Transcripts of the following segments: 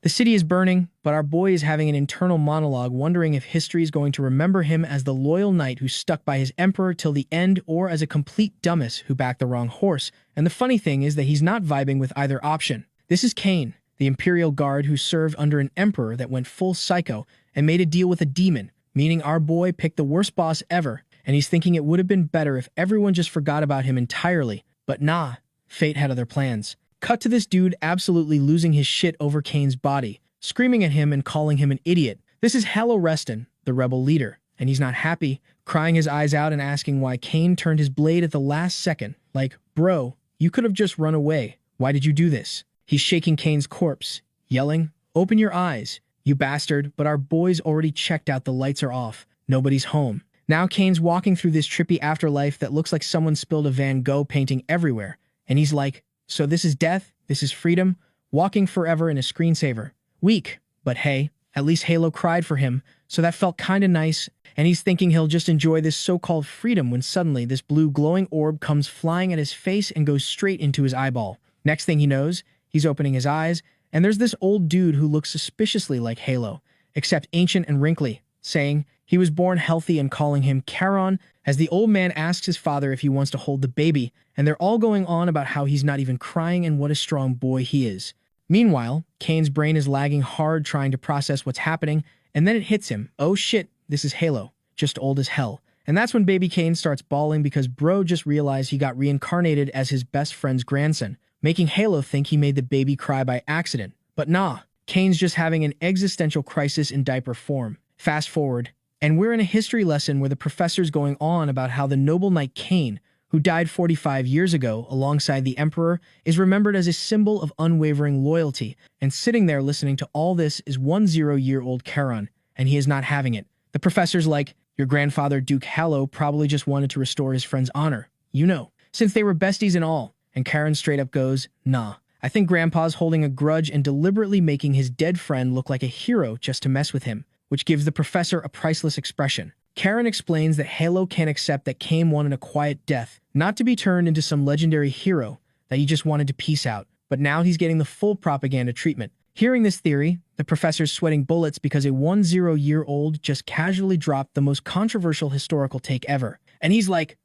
The city is burning, but our boy is having an internal monologue wondering if history is going to remember him as the loyal knight who stuck by his emperor till the end or as a complete dumbass who backed the wrong horse. And the funny thing is that he's not vibing with either option. This is Kane, the Imperial Guard who served under an emperor that went full psycho and made a deal with a demon, meaning our boy picked the worst boss ever, and he's thinking it would have been better if everyone just forgot about him entirely. But nah, fate had other plans. Cut to this dude absolutely losing his shit over Kane's body, screaming at him and calling him an idiot. This is Hello Reston, the rebel leader, and he's not happy, crying his eyes out and asking why Kane turned his blade at the last second. Like, bro, you could have just run away. Why did you do this? He's shaking Kane's corpse, yelling, "Open your eyes, you bastard," but our boy's already checked out, the lights are off. Nobody's home. Now Kane's walking through this trippy afterlife that looks like someone spilled a Van Gogh painting everywhere, and he's like, so this is death, this is freedom, walking forever in a screensaver. Weak, but hey, at least Halo cried for him, so that felt kinda nice, and he's thinking he'll just enjoy this so-called freedom when suddenly this blue glowing orb comes flying at his face and goes straight into his eyeball. Next thing he knows, he's opening his eyes, and there's this old dude who looks suspiciously like Halo, except ancient and wrinkly, saying he was born healthy and calling him Charon as the old man asks his father if he wants to hold the baby, and they're all going on about how he's not even crying and what a strong boy he is. Meanwhile, Kane's brain is lagging hard trying to process what's happening, and then it hits him. Oh shit, this is Halo, just old as hell. And that's when baby Kane starts bawling because bro just realized he got reincarnated as his best friend's grandson, making Halo think he made the baby cry by accident. But nah, Kane's just having an existential crisis in diaper form. Fast forward, and we're in a history lesson where the professor's going on about how the noble knight Kane, who died 45 years ago alongside the emperor, is remembered as a symbol of unwavering loyalty, and sitting there listening to all this is 10-year-old Charon, and he is not having it. The professor's like, your grandfather Duke Halo probably just wanted to restore his friend's honor, you know, since they were besties and all, and Charon straight up goes, nah, I think grandpa's holding a grudge and deliberately making his dead friend look like a hero just to mess with him, which gives the professor a priceless expression. Charon explains that Halo can't accept that Kane wanted a quiet death, not to be turned into some legendary hero, that he just wanted to peace out, but now he's getting the full propaganda treatment. Hearing this theory, the professor's sweating bullets because a 10-year-old just casually dropped the most controversial historical take ever. And he's like,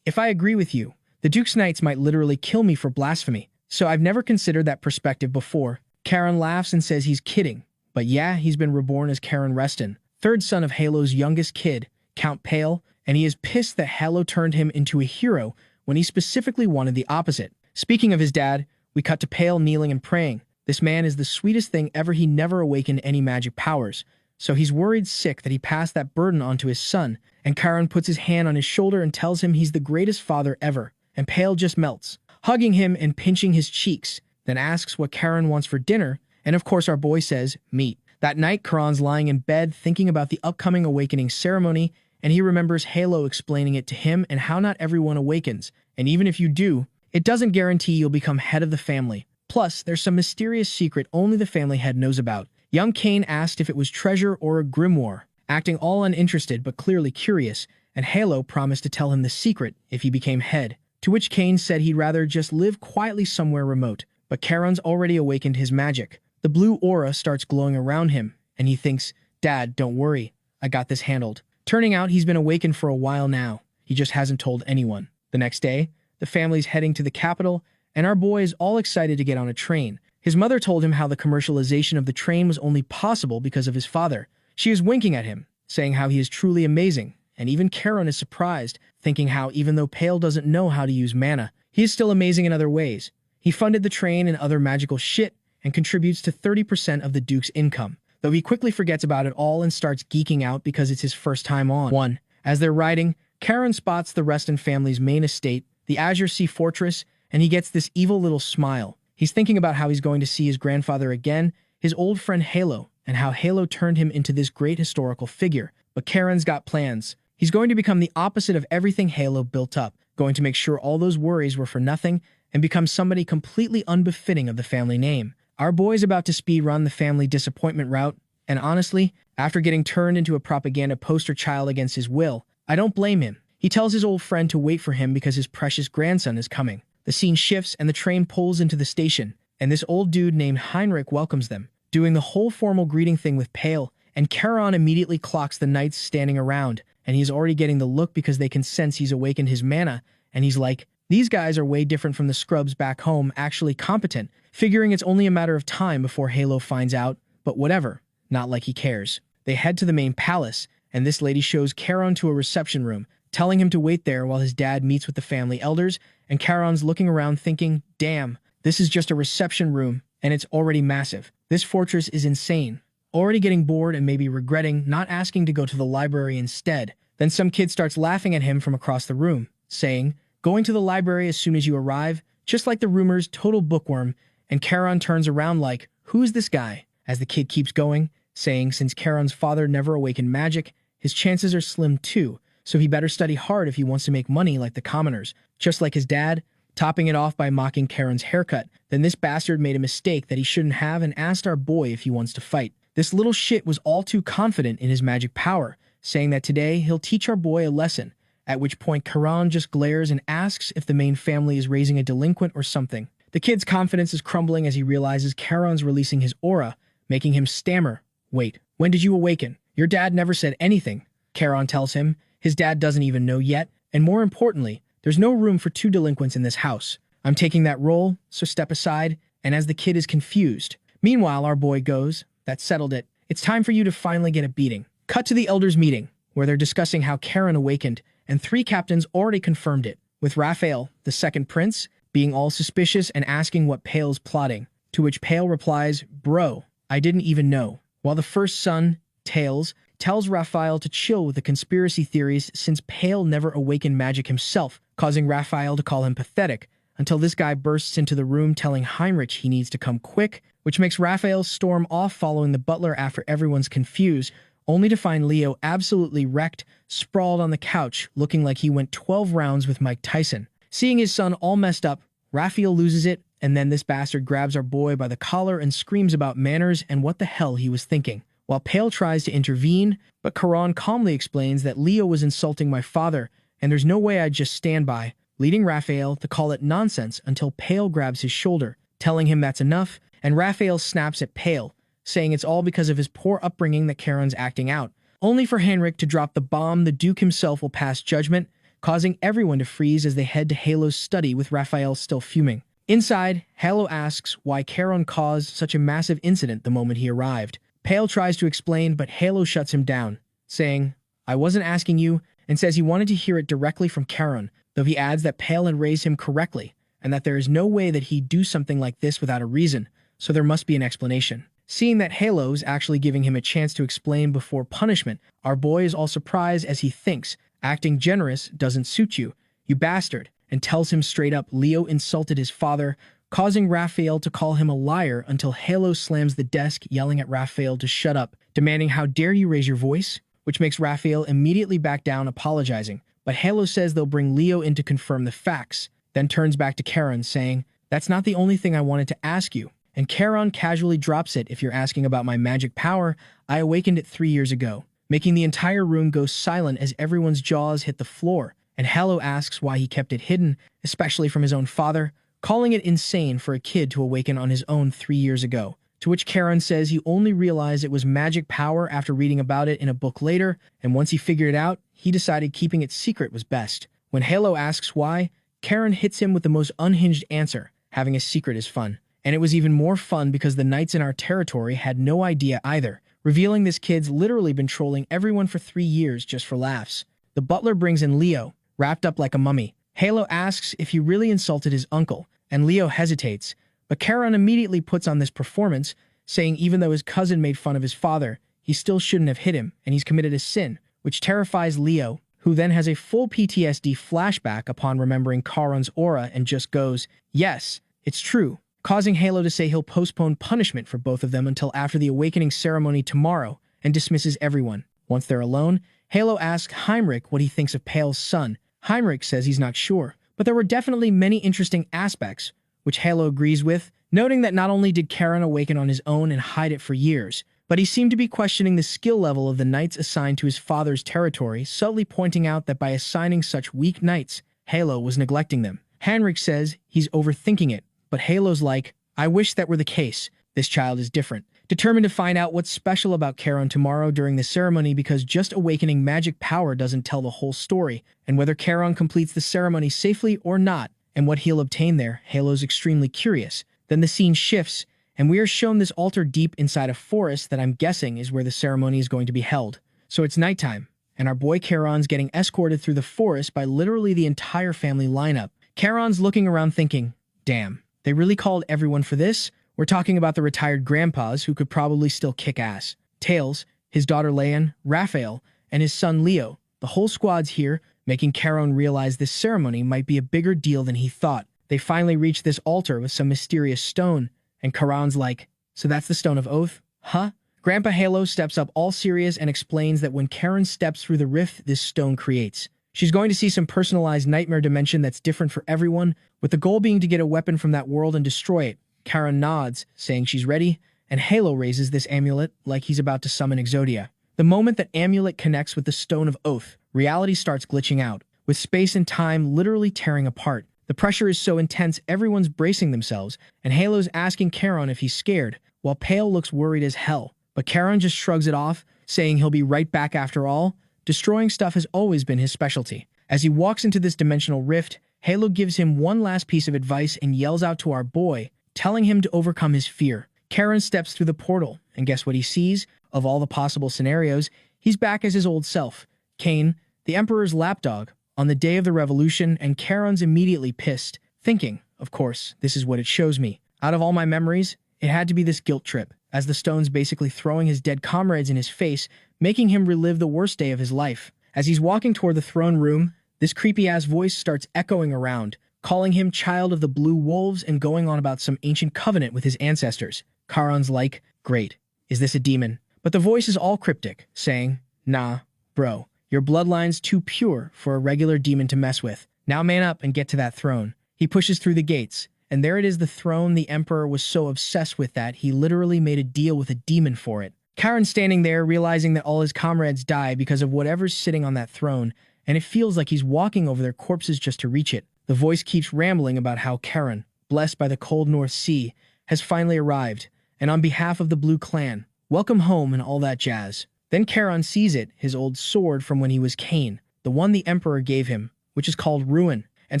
if I agree with you, the Duke's Knights might literally kill me for blasphemy. So I've never considered that perspective before. Charon laughs and says he's kidding. But yeah, he's been reborn as Charon Reston, third son of Halo's youngest kid, Count Pale, and he is pissed that Halo turned him into a hero when he specifically wanted the opposite. Speaking of his dad, we cut to Pale kneeling and praying. This man is the sweetest thing ever. He never awakened any magic powers, so he's worried sick that he passed that burden on to his son, and Charon puts his hand on his shoulder and tells him he's the greatest father ever, and Pale just melts, hugging him and pinching his cheeks, then asks what Charon wants for dinner. And of course our boy says, meat. That night, Charon's lying in bed thinking about the upcoming awakening ceremony, and he remembers Halo explaining it to him and how not everyone awakens, and even if you do, it doesn't guarantee you'll become head of the family. Plus, there's some mysterious secret only the family head knows about. Young Kane asked if it was treasure or a grimoire, acting all uninterested but clearly curious, and Halo promised to tell him the secret if he became head, to which Kane said he'd rather just live quietly somewhere remote, but Charon's already awakened his magic. The blue aura starts glowing around him, and he thinks, Dad, don't worry, I got this handled. Turning out he's been awakened for a while now. He just hasn't told anyone. The next day, the family's heading to the capital, and our boy is all excited to get on a train. His mother told him how the commercialization of the train was only possible because of his father. She is winking at him, saying how he is truly amazing, and even Charon is surprised, thinking how even though Pale doesn't know how to use mana, he is still amazing in other ways. He funded the train and other magical shit, and contributes to 30% of the Duke's income, though he quickly forgets about it all and starts geeking out because it's his first time on one. As they're riding, Charon spots the Reston family's main estate, the Azure Sea Fortress, and he gets this evil little smile. He's thinking about how he's going to see his grandfather again, his old friend Halo, and how Halo turned him into this great historical figure. But Charon's got plans. He's going to become the opposite of everything Halo built up, going to make sure all those worries were for nothing, and become somebody completely unbefitting of the family name. Our boy's about to speedrun the family disappointment route, and honestly, after getting turned into a propaganda poster child against his will, I don't blame him. He tells his old friend to wait for him because his precious grandson is coming. The scene shifts and the train pulls into the station, and this old dude named Heinrich welcomes them. doing the whole formal greeting thing with Pale, and Charon immediately clocks the knights standing around, and he's already getting the look because they can sense he's awakened his mana, and he's like, these guys are way different from the scrubs back home, actually competent, figuring it's only a matter of time before Halo finds out, but whatever, not like he cares. They head to the main palace, and this lady shows Charon to a reception room, telling him to wait there while his dad meets with the family elders, and Charon's looking around thinking, damn, this is just a reception room, and it's already massive. This fortress is insane. Already getting bored and maybe regretting not asking to go to the library instead. Then some kid starts laughing at him from across the room, saying, going to the library as soon as you arrive, just like the rumors, total bookworm, and Charon turns around like, who's this guy? As the kid keeps going, saying since Charon's father never awakened magic, his chances are slim too, so he better study hard if he wants to make money like the commoners, just like his dad, topping it off by mocking Charon's haircut. Then this bastard made a mistake that he shouldn't have and asked our boy if he wants to fight. This little shit was all too confident in his magic power, saying that today he'll teach our boy a lesson, at which point Charon just glares and asks if the main family is raising a delinquent or something. The kid's confidence is crumbling as he realizes Charon's releasing his aura, making him stammer. Wait, when did you awaken? Your dad never said anything, Charon tells him. His dad doesn't even know yet, and more importantly, there's no room for two delinquents in this house. I'm taking that role, so step aside, and as the kid is confused. Meanwhile, our boy goes, that settled it. It's time for you to finally get a beating. Cut to the elders' meeting, where they're discussing how Charon awakened, and 3 captains already confirmed it, with Raphael, the second prince, being all suspicious and asking what Pale's plotting, to which Pale replies, bro, I didn't even know. While the first son, Tails, tells Raphael to chill with the conspiracy theories since Pale never awakened magic himself, causing Raphael to call him pathetic, until this guy bursts into the room telling Heinrich he needs to come quick, which makes Raphael storm off following the butler after everyone's confused, only to find Leo absolutely wrecked, sprawled on the couch, looking like he went 12 rounds with Mike Tyson. Seeing his son all messed up, Raphael loses it, and then this bastard grabs our boy by the collar and screams about manners and what the hell he was thinking. While Pale tries to intervene, but Charon calmly explains that Leo was insulting my father, and there's no way I'd just stand by, leading Raphael to call it nonsense until Pale grabs his shoulder, telling him that's enough, and Raphael snaps at Pale, saying it's all because of his poor upbringing that Charon's acting out, only for Heinrich to drop the bomb. The Duke himself will pass judgment, causing everyone to freeze as they head to Halo's study with Raphael still fuming. Inside, Halo asks why Charon caused such a massive incident the moment he arrived. Pale tries to explain, but Halo shuts him down, saying, I wasn't asking you, and says he wanted to hear it directly from Charon, though he adds that Pale had raised him correctly, and that there is no way that he'd do something like this without a reason, so there must be an explanation. Seeing that Halo's actually giving him a chance to explain before punishment, our boy is all surprised as he thinks, acting generous doesn't suit you, you bastard, and tells him straight up Leo insulted his father, causing Raphael to call him a liar until Halo slams the desk, yelling at Raphael to shut up, demanding how dare you raise your voice, which makes Raphael immediately back down apologizing, but Halo says they'll bring Leo in to confirm the facts, then turns back to Charon saying, that's not the only thing I wanted to ask you, and Charon casually drops it, if you're asking about my magic power, I awakened it 3 years ago, making the entire room go silent as everyone's jaws hit the floor, and Halo asks why he kept it hidden, especially from his own father, calling it insane for a kid to awaken on his own 3 years ago, to which Charon says he only realized it was magic power after reading about it in a book later, and once he figured it out, he decided keeping it secret was best. When Halo asks why, Charon hits him with the most unhinged answer, having a secret is fun. And it was even more fun because the knights in our territory had no idea either, revealing this kid's literally been trolling everyone for 3 years just for laughs. The butler brings in Leo, wrapped up like a mummy. Halo asks if he really insulted his uncle, and Leo hesitates, but Charon immediately puts on this performance, saying even though his cousin made fun of his father, he still shouldn't have hit him, and he's committed a sin, which terrifies Leo, who then has a full PTSD flashback upon remembering Charon's aura and just goes, yes, it's true, causing Halo to say he'll postpone punishment for both of them until after the awakening ceremony tomorrow, and dismisses everyone. Once they're alone, Halo asks Heinrich what he thinks of Pale's son. Heinrich says he's not sure, but there were definitely many interesting aspects, which Halo agrees with, noting that not only did Charon awaken on his own and hide it for years, but he seemed to be questioning the skill level of the knights assigned to his father's territory, subtly pointing out that by assigning such weak knights, Halo was neglecting them. Heinrich says he's overthinking it, but Halo's like, I wish that were the case. This child is different. determined to find out what's special about Charon tomorrow during the ceremony, because just awakening magic power doesn't tell the whole story, and whether Charon completes the ceremony safely or not, and what he'll obtain there, Halo's extremely curious. Then the scene shifts, and we are shown this altar deep inside a forest that I'm guessing is where the ceremony is going to be held. So it's nighttime, and our boy Charon's getting escorted through the forest by literally the entire family lineup. Charon's looking around thinking, damn, they really called everyone for this? We're talking about the retired grandpas who could probably still kick ass. Tails, his daughter Leon, Raphael, and his son Leo. The whole squad's here, making Charon realize this ceremony might be a bigger deal than he thought. They finally reach this altar with some mysterious stone, and Charon's like, so that's the Stone of Oath? Huh? Grandpa Halo steps up all serious and explains that when Charon steps through the rift this stone creates, she's going to see some personalized nightmare dimension that's different for everyone, with the goal being to get a weapon from that world and destroy it. Charon nods, saying she's ready, and Halo raises this amulet like he's about to summon Exodia. The moment that amulet connects with the Stone of Oath, reality starts glitching out, with space and time literally tearing apart. The pressure is so intense everyone's bracing themselves, and Halo's asking Charon if he's scared, while Pale looks worried as hell. But Charon just shrugs it off, saying he'll be right back after all. Destroying stuff has always been his specialty. As he walks into this dimensional rift, Halo gives him one last piece of advice and yells out to our boy, telling him to overcome his fear. Charon steps through the portal, and guess what he sees? Of all the possible scenarios, he's back as his old self, Cain, the Emperor's lapdog, on the day of the revolution, and Charon's immediately pissed, thinking, of course, this is what it shows me. Out of all my memories, it had to be this guilt trip, as the stone's basically throwing his dead comrades in his face, making him relive the worst day of his life. As he's walking toward the throne room, this creepy-ass voice starts echoing around, calling him child of the Blue Wolves and going on about some ancient covenant with his ancestors. Charon's like, great, is this a demon? But the voice is all cryptic, saying, nah, bro, your bloodline's too pure for a regular demon to mess with. Now man up and get to that throne. He pushes through the gates, and there it is, the throne. The Emperor was so obsessed with that he literally made a deal with a demon for it. Charon's standing there, realizing that all his comrades die because of whatever's sitting on that throne, and it feels like he's walking over their corpses just to reach it. The voice keeps rambling about how Charon, blessed by the cold North Sea, has finally arrived, and on behalf of the Blue Clan, welcome home and all that jazz. Then Charon sees it, his old sword from when he was Cain, the one the Emperor gave him, which is called Ruin. And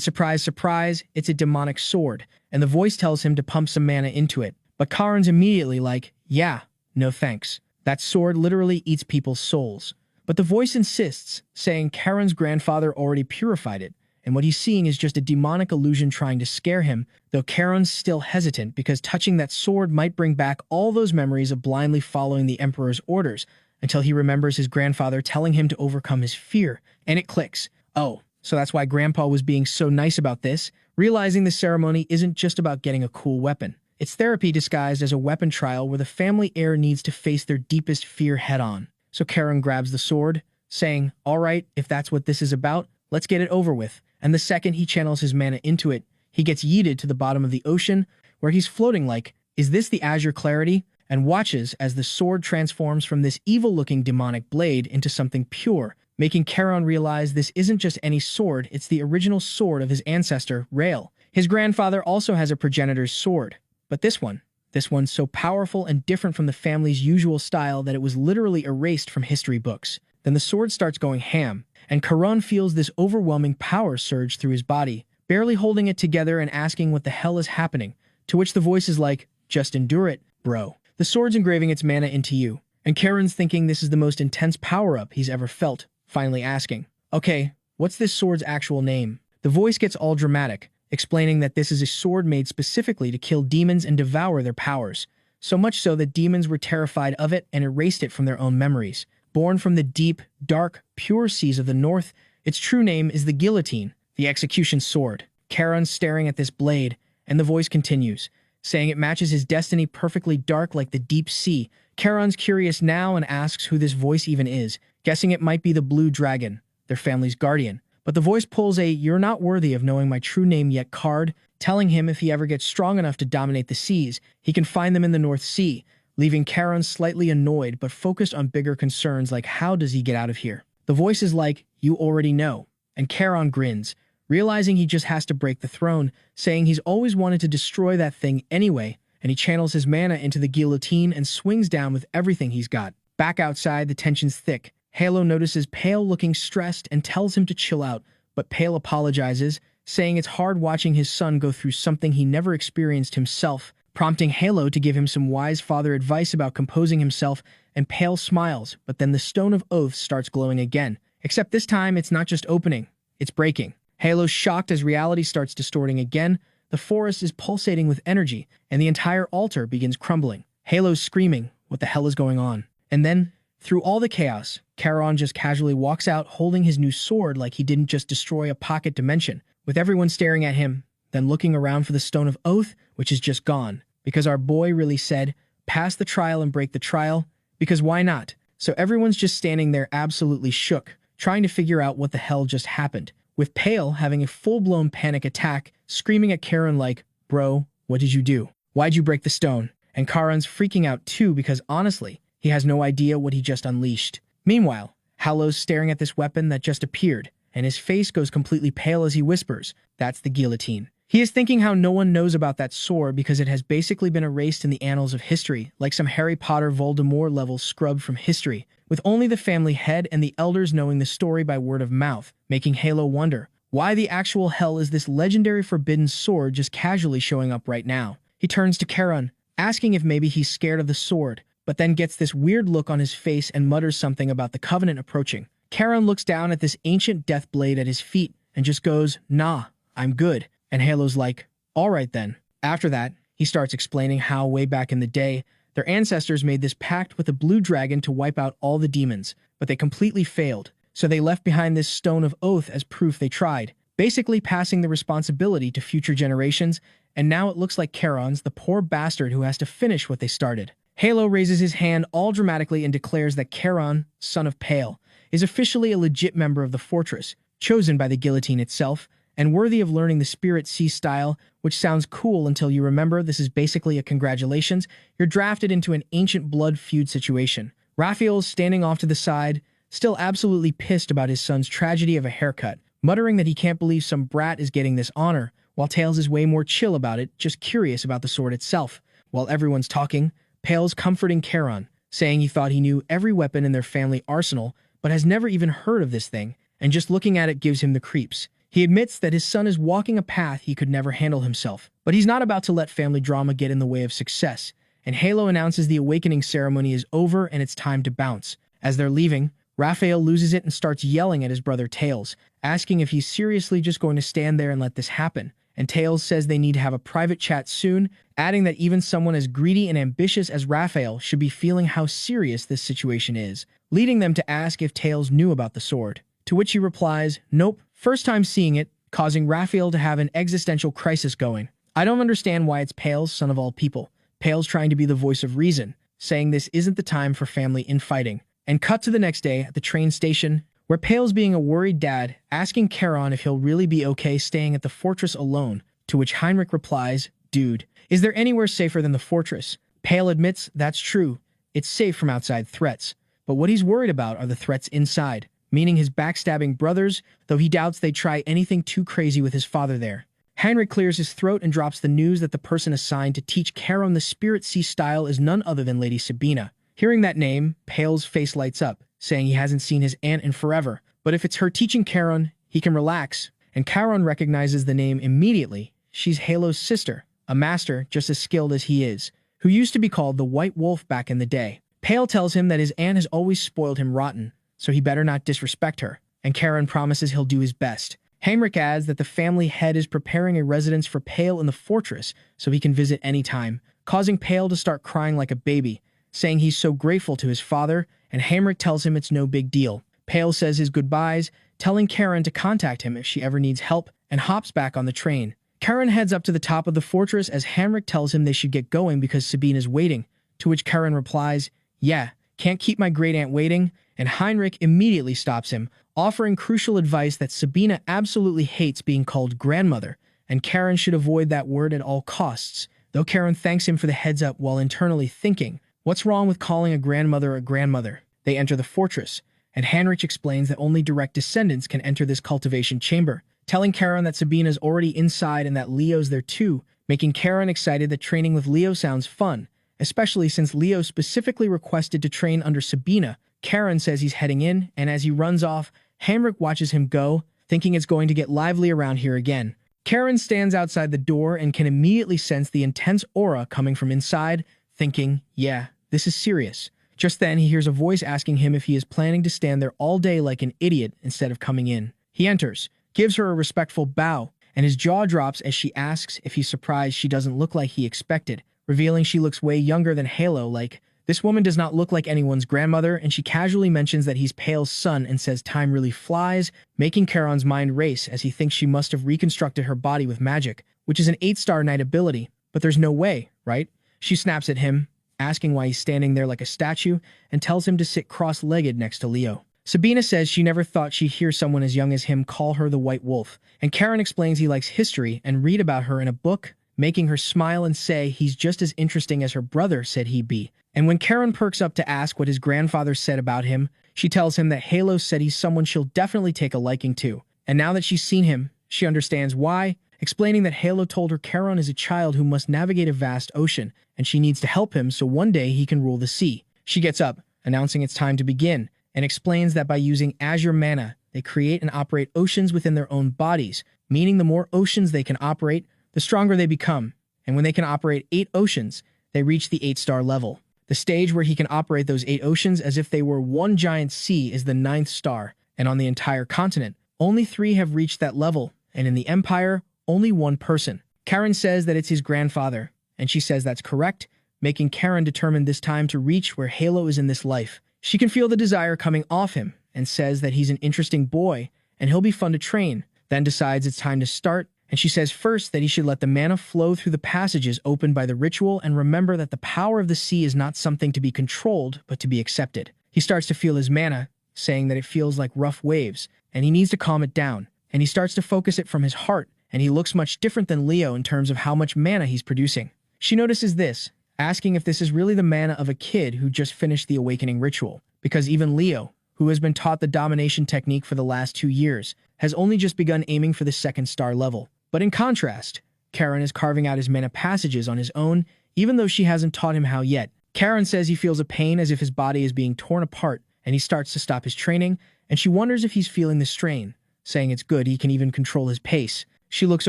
surprise, surprise, it's a demonic sword, and the voice tells him to pump some mana into it. But Charon's immediately like, yeah, no thanks. That sword literally eats people's souls. But the voice insists, saying Charon's grandfather already purified it, and what he's seeing is just a demonic illusion trying to scare him, though Charon's still hesitant because touching that sword might bring back all those memories of blindly following the Emperor's orders, until he remembers his grandfather telling him to overcome his fear, and it clicks. Oh, so that's why Grandpa was being so nice about this, realizing the ceremony isn't just about getting a cool weapon. It's therapy disguised as a weapon trial where the family heir needs to face their deepest fear head-on. So Charon grabs the sword, saying, all right, if that's what this is about, let's get it over with. And the second he channels his mana into it, he gets yeeted to the bottom of the ocean, where he's floating like, is this the Azure Clarity? And watches as the sword transforms from this evil-looking demonic blade into something pure, making Charon realize this isn't just any sword, it's the original sword of his ancestor, Rael. His grandfather also has a progenitor's sword, but this one's so powerful and different from the family's usual style that it was literally erased from history books. Then the sword starts going ham, and Charon feels this overwhelming power surge through his body, barely holding it together and asking what the hell is happening, to which the voice is like, just endure it, bro. The sword's engraving its mana into you, and Charon's thinking this is the most intense power-up he's ever felt, finally asking, okay, what's this sword's actual name? The voice gets all dramatic, explaining that this is a sword made specifically to kill demons and devour their powers, so much so that demons were terrified of it and erased it from their own memories. Born from the deep, dark, pure seas of the north, its true name is the guillotine, the execution sword. Charon's staring at this blade, and the voice continues, saying it matches his destiny perfectly, dark like the deep sea. Charon's curious now and asks who this voice even is, guessing it might be the Blue Dragon, their family's guardian. But the voice pulls a "you're not worthy of knowing my true name yet" card, telling him if he ever gets strong enough to dominate the seas, he can find them in the North Sea, leaving Charon slightly annoyed but focused on bigger concerns like how does he get out of here. The voice is like, you already know, and Charon grins, realizing he just has to break the throne, saying he's always wanted to destroy that thing anyway, and he channels his mana into the guillotine and swings down with everything he's got. Back outside, the tension's thick. Halo notices Pale looking stressed and tells him to chill out, but Pale apologizes, saying it's hard watching his son go through something he never experienced himself, prompting Halo to give him some wise father advice about composing himself, and Pale smiles, but then the Stone of Oaths starts glowing again. Except this time, it's not just opening, it's breaking. Halo's shocked as reality starts distorting again, the forest is pulsating with energy, and the entire altar begins crumbling. Halo's screaming, what the hell is going on? And then, through all the chaos, Charon just casually walks out holding his new sword like he didn't just destroy a pocket dimension, with everyone staring at him, then looking around for the Stone of Oath, which is just gone. Because our boy really said, pass the trial and break the trial, because why not? So everyone's just standing there absolutely shook, trying to figure out what the hell just happened, with Pale having a full-blown panic attack, screaming at Charon like, bro, what did you do? Why'd you break the stone? And Charon's freaking out too because honestly, he has no idea what he just unleashed. Meanwhile, Halo's staring at this weapon that just appeared, and his face goes completely pale as he whispers, that's the guillotine. He is thinking how no one knows about that sword because it has basically been erased in the annals of history, like some Harry Potter Voldemort-level scrub from history, with only the family head and the elders knowing the story by word of mouth, making Halo wonder, why the actual hell is this legendary forbidden sword just casually showing up right now? He turns to Charon, asking if maybe he's scared of the sword, but then gets this weird look on his face and mutters something about the Covenant approaching. Charon looks down at this ancient death blade at his feet and just goes, nah, I'm good. And Halo's like, all right then. After that, he starts explaining how way back in the day, their ancestors made this pact with a blue dragon to wipe out all the demons, but they completely failed. So they left behind this Stone of Oath as proof they tried, basically passing the responsibility to future generations, and now it looks like Charon's the poor bastard who has to finish what they started. Halo raises his hand all dramatically and declares that Charon, son of Pale, is officially a legit member of the fortress, chosen by the guillotine itself, and worthy of learning the Spirit Sea style, which sounds cool until you remember this is basically a congratulations, you're drafted into an ancient blood feud situation. Raphael's standing off to the side, still absolutely pissed about his son's tragedy of a haircut, muttering that he can't believe some brat is getting this honor, while Tails is way more chill about it, just curious about the sword itself. While everyone's talking, Pale's comforting Charon, saying he thought he knew every weapon in their family arsenal, but has never even heard of this thing, and just looking at it gives him the creeps. He admits that his son is walking a path he could never handle himself, but he's not about to let family drama get in the way of success, and Halo announces the awakening ceremony is over and it's time to bounce. As they're leaving, Raphael loses it and starts yelling at his brother Tails, asking if he's seriously just going to stand there and let this happen, and Tails says they need to have a private chat soon, adding that even someone as greedy and ambitious as Raphael should be feeling how serious this situation is, leading them to ask if Tails knew about the sword. To which he replies, nope, first time seeing it, causing Raphael to have an existential crisis going. I don't understand why it's Pale's son of all people. Pale's trying to be the voice of reason, saying this isn't the time for family infighting. And cut to the next day at the train station, where Pale's being a worried dad, asking Charon if he'll really be okay staying at the fortress alone, to which Heinrich replies, dude, is there anywhere safer than the fortress? Pale admits that's true, it's safe from outside threats, but what he's worried about are the threats inside, meaning his backstabbing brothers, though he doubts they'd try anything too crazy with his father there. Heinrich clears his throat and drops the news that the person assigned to teach Charon the Spirit Sea style is none other than Lady Sabina. Hearing that name, Pale's face lights up, saying he hasn't seen his aunt in forever, but if it's her teaching Charon, he can relax, and Charon recognizes the name immediately. She's Halo's sister, a master just as skilled as he is, who used to be called the White Wolf back in the day. Pale tells him that his aunt has always spoiled him rotten, so he better not disrespect her, and Charon promises he'll do his best. Heinrich adds that the family head is preparing a residence for Pale in the fortress so he can visit anytime, causing Pale to start crying like a baby, saying he's so grateful to his father, and Heinrich tells him it's no big deal. Pale says his goodbyes, telling Charon to contact him if she ever needs help, and hops back on the train. Charon heads up to the top of the fortress as Heinrich tells him they should get going because Sabina's waiting, to which Charon replies, yeah, can't keep my great-aunt waiting, and Heinrich immediately stops him, offering crucial advice that Sabina absolutely hates being called grandmother, and Charon should avoid that word at all costs, though Charon thanks him for the heads up while internally thinking, what's wrong with calling a grandmother a grandmother? They enter the fortress, and Heinrich explains that only direct descendants can enter this cultivation chamber, telling Charon that Sabina's already inside and that Leo's there too, making Karen excited that training with Leo sounds fun, especially since Leo specifically requested to train under Sabina. Karen says he's heading in, and as he runs off, Hamrick watches him go, thinking it's going to get lively around here again. Karen stands outside the door and can immediately sense the intense aura coming from inside, thinking, yeah, this is serious. Just then, he hears a voice asking him if he is planning to stand there all day like an idiot instead of coming in. He enters, gives her a respectful bow, and his jaw drops as she asks if he's surprised she doesn't look like he expected, revealing she looks way younger than Halo. Like, this woman does not look like anyone's grandmother, and she casually mentions that he's Pale's son and says time really flies, making Charon's mind race as he thinks she must have reconstructed her body with magic, which is an 8-star knight ability, but there's no way, right? She snaps at him, asking why he's standing there like a statue, and tells him to sit cross-legged next to Leo. Sabina says she never thought she'd hear someone as young as him call her the White Wolf, and Karen explains he likes history and read about her in a book, making her smile and say he's just as interesting as her brother said he'd be. And when Karen perks up to ask what his grandfather said about him, she tells him that Halo said he's someone she'll definitely take a liking to. And now that she's seen him, she understands why, explaining that Halo told her Charon is a child who must navigate a vast ocean, and she needs to help him so one day he can rule the sea. She gets up, announcing it's time to begin, and explains that by using Azure Mana, they create and operate oceans within their own bodies, meaning the more oceans they can operate, the stronger they become. And when they can operate 8 oceans, they reach the 8-star level. The stage where he can operate those 8 oceans as if they were one giant sea is the 9th star, and on the entire continent, only 3 have reached that level, and in the Empire, only 1 person. Karen says that it's his grandfather, and she says that's correct, making Karen determined this time to reach where Halo is in this life. She can feel the desire coming off him, and says that he's an interesting boy, and he'll be fun to train, then decides it's time to start, and she says first that he should let the mana flow through the passages opened by the ritual and remember that the power of the sea is not something to be controlled, but to be accepted. He starts to feel his mana, saying that it feels like rough waves, and he needs to calm it down, and he starts to focus it from his heart, and he looks much different than Leo in terms of how much mana he's producing. She notices this, asking if this is really the mana of a kid who just finished the awakening ritual, because even Leo, who has been taught the domination technique for the last 2 years, has only just begun aiming for the 2nd star level. But in contrast, Karen is carving out his mana passages on his own, even though she hasn't taught him how yet. Karen says he feels a pain as if his body is being torn apart, and he starts to stop his training, and she wonders if he's feeling the strain, saying it's good he can even control his pace. She looks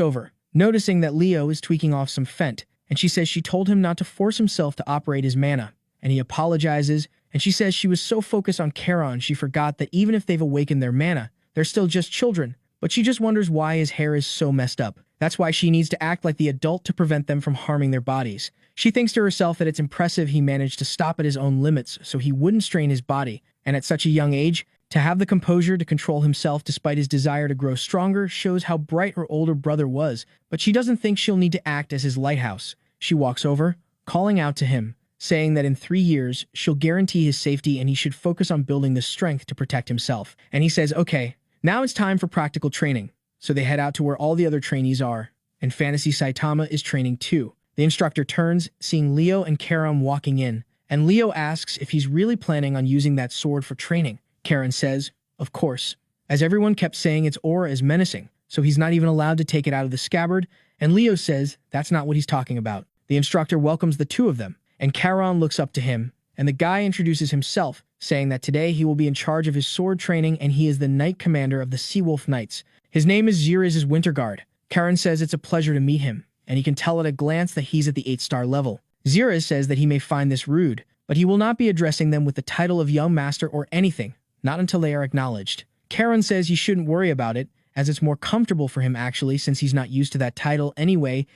over, noticing that Leo is tweaking off some fent, and she says she told him not to force himself to operate his mana, and he apologizes, and she says she was so focused on Charon she forgot that even if they've awakened their mana, they're still just children, but she just wonders why his hair is so messed up. That's why she needs to act like the adult to prevent them from harming their bodies. She thinks to herself that it's impressive he managed to stop at his own limits so he wouldn't strain his body, and at such a young age, to have the composure to control himself despite his desire to grow stronger shows how bright her older brother was, but she doesn't think she'll need to act as his lighthouse. She walks over, calling out to him, saying that in 3 years, she'll guarantee his safety and he should focus on building the strength to protect himself. And he says, okay, now it's time for practical training. So they head out to where all the other trainees are, and Fantasy Saitama is training too. The instructor turns, seeing Leo and Karen walking in, and Leo asks if he's really planning on using that sword for training. Karen says, of course, as everyone kept saying its aura is menacing, so he's not even allowed to take it out of the scabbard, and Leo says that's not what he's talking about. The instructor welcomes the 2 of them, and Karen looks up to him, and the guy introduces himself, saying that today he will be in charge of his sword training and he is the Knight Commander of the Seawolf Knights. His name is Xeris Winterguard. Karen says it's a pleasure to meet him, and he can tell at a glance that he's at the 8-star level. Xeris says that he may find this rude, but he will not be addressing them with the title of Young Master or anything, not until they are acknowledged. Karen says he shouldn't worry about it, as it's more comfortable for him actually since he's not used to that title anyway,